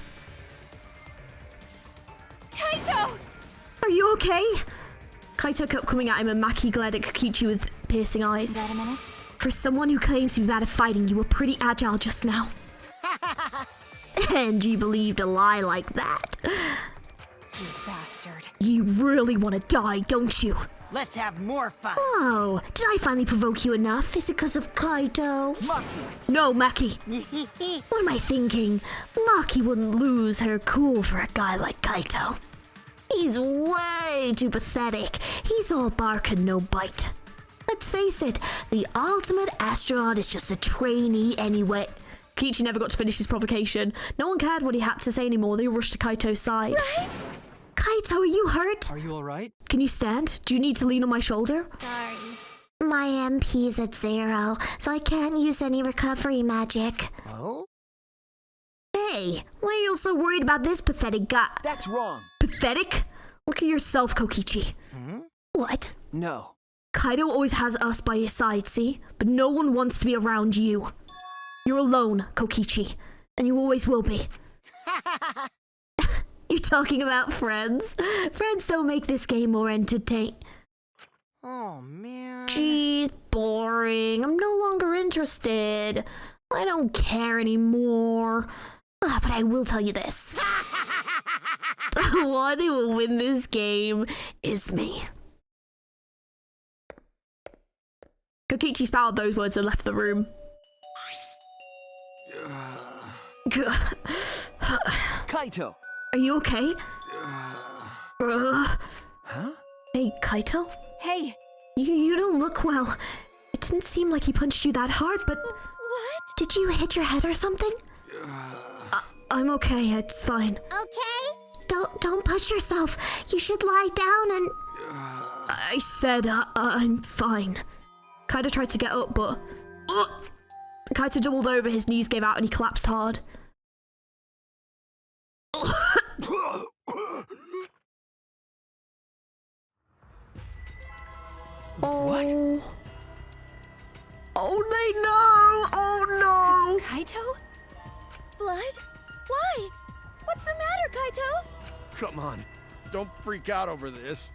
Kaito! Are you okay? Kaito kept coming at him and Maki glared at Kokichi with piercing eyes. Got a minute? For someone who claims to be bad at fighting, you were pretty agile just now. And you believed a lie like that. You bastard. You really want to die, don't you? Let's have more fun. Oh, did I finally provoke you enough? Is it because of Kaito? Maki. No, Maki. What am I thinking? Maki wouldn't lose her cool for a guy like Kaito. He's way too pathetic. He's all bark and no bite. Let's face it, the ultimate astronaut is just a trainee anyway. Kokichi never got to finish his provocation. No one cared what he had to say anymore. They rushed to Kaito's side. Right? Kaito, are you hurt? Are you alright? Can you stand? Do you need to lean on my shoulder? Sorry. My MP's at 0, so I can't use any recovery magic. Oh? Hey, why are you so worried about this pathetic guy? That's wrong. Pathetic? Look at yourself, Kokichi. What? No. Kaido always has us by his side, see? But no one wants to be around you. You're alone, Kokichi. And you always will be. You're talking about friends? Friends don't make this game more entertaining. Oh, man. Geez, boring. I'm no longer interested. I don't care anymore. But I will tell you this. The one who will win this game is me. Kokichi spouted those words and left the room. Kaito! Are you okay? Huh? Hey, Kaito? Hey! You don't look well. It didn't seem like he punched you that hard, but... What? Did you hit your head or something? I'm okay, it's fine. Okay? Don't push yourself. You should lie down and... I said I'm fine. Kaito tried to get up, but... Kaito doubled over, his knees gave out, and he collapsed hard. What? Oh, they know! Oh, no! Kaito? Blood? Why? What's the matter, Kaito? Come on. Don't freak out over this.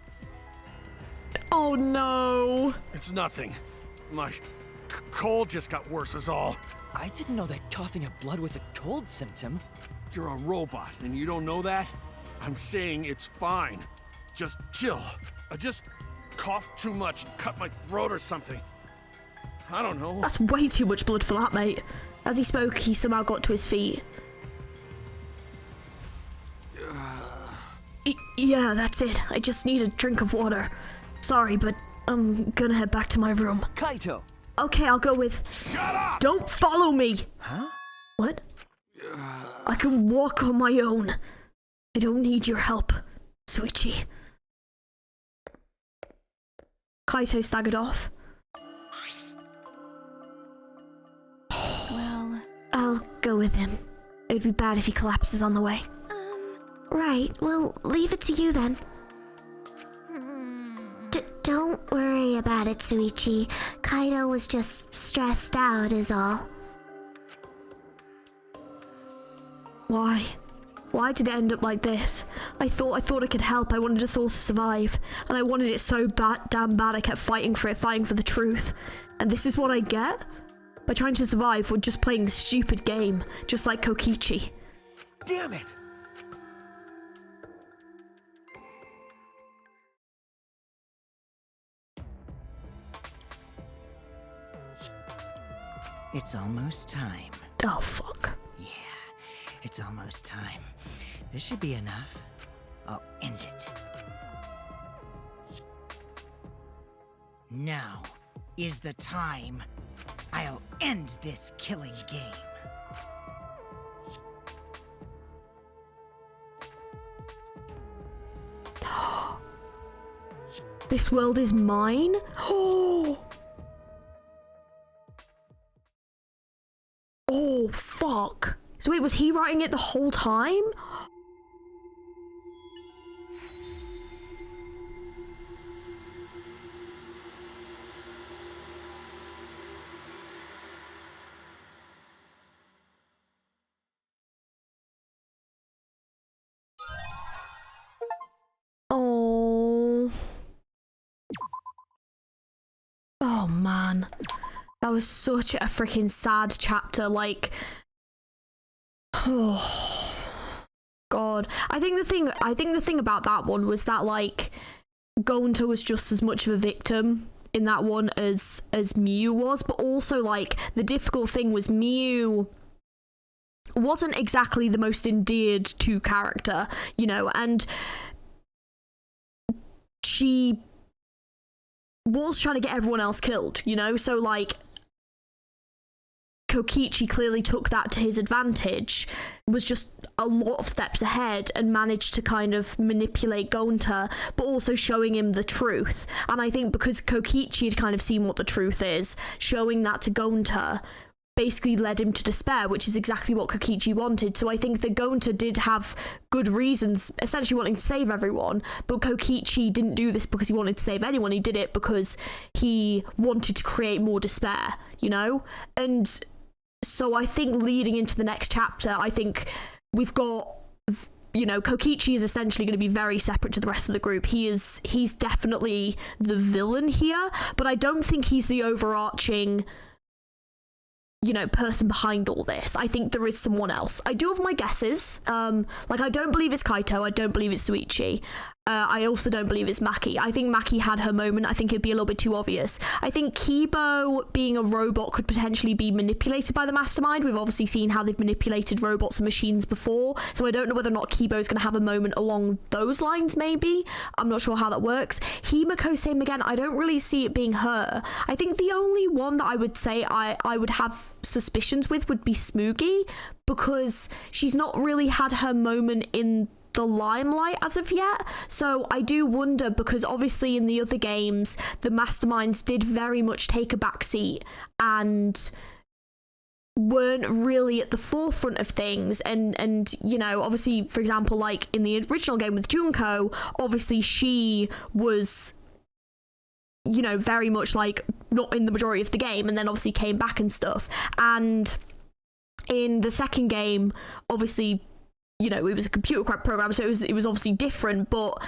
Oh no. It's nothing. My cold just got worse is all. I didn't know that coughing up blood was a cold symptom. You're a robot and you don't know that? I'm saying it's fine. Just chill. I just coughed too much and cut my throat or something. I don't know. That's way too much blood for that, mate. As he spoke, he somehow got to his feet. Yeah, that's it. I just need a drink of water. Sorry, but I'm gonna head back to my room. Kaito! Okay, I'll go with... Shut up! Don't follow me! Huh? What? I can walk on my own. I don't need your help, Suichi. Kaito staggered off. Well... I'll go with him. It'd be bad if he collapses on the way. Right, well, leave it to you then. Don't worry about it, Suichi. Kaido was just stressed out is all. Why? Why did it end up like this? I thought I could help. I wanted us all to survive. And I wanted it so damn bad I kept fighting for it, fighting for the truth. And this is what I get? By trying to survive, we're just playing this stupid game. Just like Kokichi. Damn it! It's almost time. Oh, fuck. Yeah, it's almost time. This should be enough. I'll end it. Now is the time. I'll end this killing game. This world is mine? Oh! Oh, fuck. So wait, was he writing it the whole time? Oh. Oh, man. That was such a freaking sad chapter, like... Oh... God. I think the thing about that one was that, like, Gonta was just as much of a victim in that one as Miu was, but also, like, the difficult thing was Miu wasn't exactly the most endeared to character, you know, and she was trying to get everyone else killed, you know, so, like, Kokichi clearly took that to his advantage, was just a lot of steps ahead and managed to kind of manipulate Gonta, but also showing him the truth. And I think because Kokichi had kind of seen what the truth is, showing that to Gonta basically led him to despair, which is exactly what Kokichi wanted. So I think that Gonta did have good reasons, essentially wanting to save everyone, but Kokichi didn't do this because he wanted to save anyone. He did it because he wanted to create more despair, you know? And so I think leading into the next chapter, I think we've got, you know, Kokichi is essentially going to be very separate to the rest of the group. He's definitely the villain here, but I don't think he's the overarching, you know, person behind all this. I think there is someone else. I do have my guesses. Like, I don't believe it's Kaito. I don't believe it's Suichi. I also don't believe it's Maki. I think Maki had her moment. I think it'd be a little bit too obvious. I think Kibo, being a robot, could potentially be manipulated by the mastermind. We've obviously seen how they've manipulated robots and machines before, so I don't know whether or not Kibo's going to have a moment along those lines, maybe. I'm not sure how that works. Himiko, same again. I don't really see it being her. I think the only one that I would say I would have suspicions with would be Smoogie, because she's not really had her moment in the limelight as of yet. So I do wonder, because obviously in the other games the masterminds did very much take a backseat and weren't really at the forefront of things, and you know, obviously, for example, like in the original game with Junko, obviously she was, you know, very much like not in the majority of the game, and then obviously came back and stuff. And in the second game, obviously, you know, it was a computer crack program, so it was obviously different, but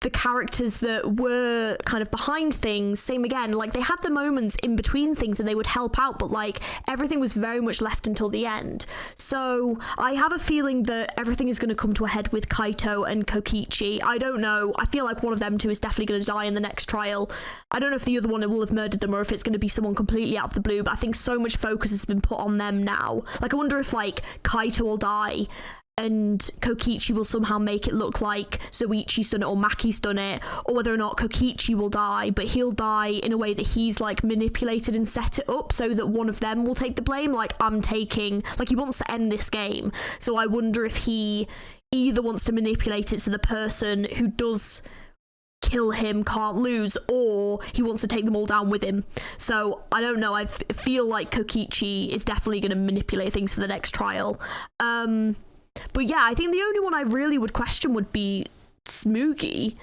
the characters that were kind of behind things, same again, like they had the moments in between things and they would help out, but like everything was very much left until the end. So I have a feeling that everything is going to come to a head with Kaito and Kokichi. I don't know. I feel like one of them two is definitely going to die in the next trial. I don't know if the other one will have murdered them or if it's going to be someone completely out of the blue, but I think so much focus has been put on them now. Like, I wonder if like Kaito will die and Kokichi will somehow make it look like Zoichi's done it or Maki's done it, or whether or not Kokichi will die, but he'll die in a way that he's like manipulated and set it up so that one of them will take the blame. Like, he wants to end this game, so I wonder if he either wants to manipulate it so the person who does kill him can't lose, or he wants to take them all down with him. So I don't know. I feel like Kokichi is definitely going to manipulate things for the next trial. But yeah, I think the only one I really would question would be Smoogie.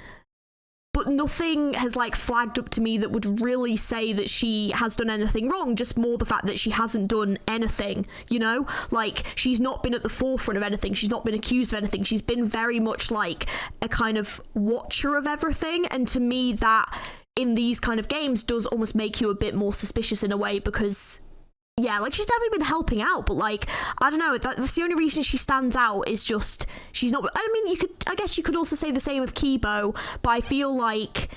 But nothing has like flagged up to me that would really say that she has done anything wrong, just more the fact that she hasn't done anything, you know? Like, she's not been at the forefront of anything, she's not been accused of anything, she's been very much like a kind of watcher of everything, and to me that in these kind of games does almost make you a bit more suspicious in a way, because yeah, like, she's definitely been helping out, but like, I don't know, that's the only reason she stands out is just she's not. I mean, I guess you could also say the same of Kibo, but I feel like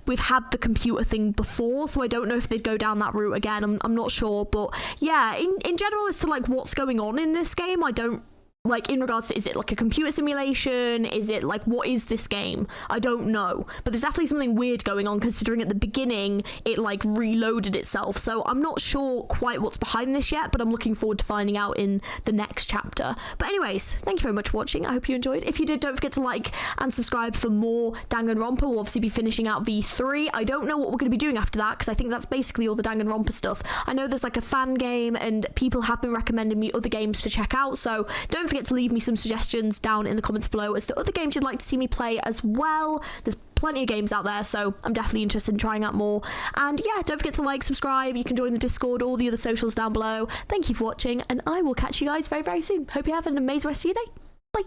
we've had the computer thing before, so I don't know if they'd go down that route again. I'm not sure, but yeah, in general, as to like what's going on in this game, I don't like, in regards to, is it like a computer simulation? Is it like, what is this game? I don't know, but there's definitely something weird going on, considering at the beginning it like reloaded itself. So I'm not sure quite what's behind this yet, but I'm looking forward to finding out in the next chapter. But anyways, thank you very much for watching. I hope you enjoyed. If you did, don't forget to like and subscribe for more Danganronpa. We'll obviously be finishing out V3. I don't know what we're going to be doing after that, because I think that's basically all the Danganronpa stuff. I know there's like a fan game, and people have been recommending me other games to check out, so don't forget to leave me some suggestions down in the comments below as to other games you'd like to see me play as well. There's plenty of games out there, so I'm definitely interested in trying out more. And yeah, don't forget to like, subscribe, you can join the Discord, all the other socials down below. Thank you for watching, and I will catch you guys very, very soon. Hope you have an amazing rest of your day. Bye.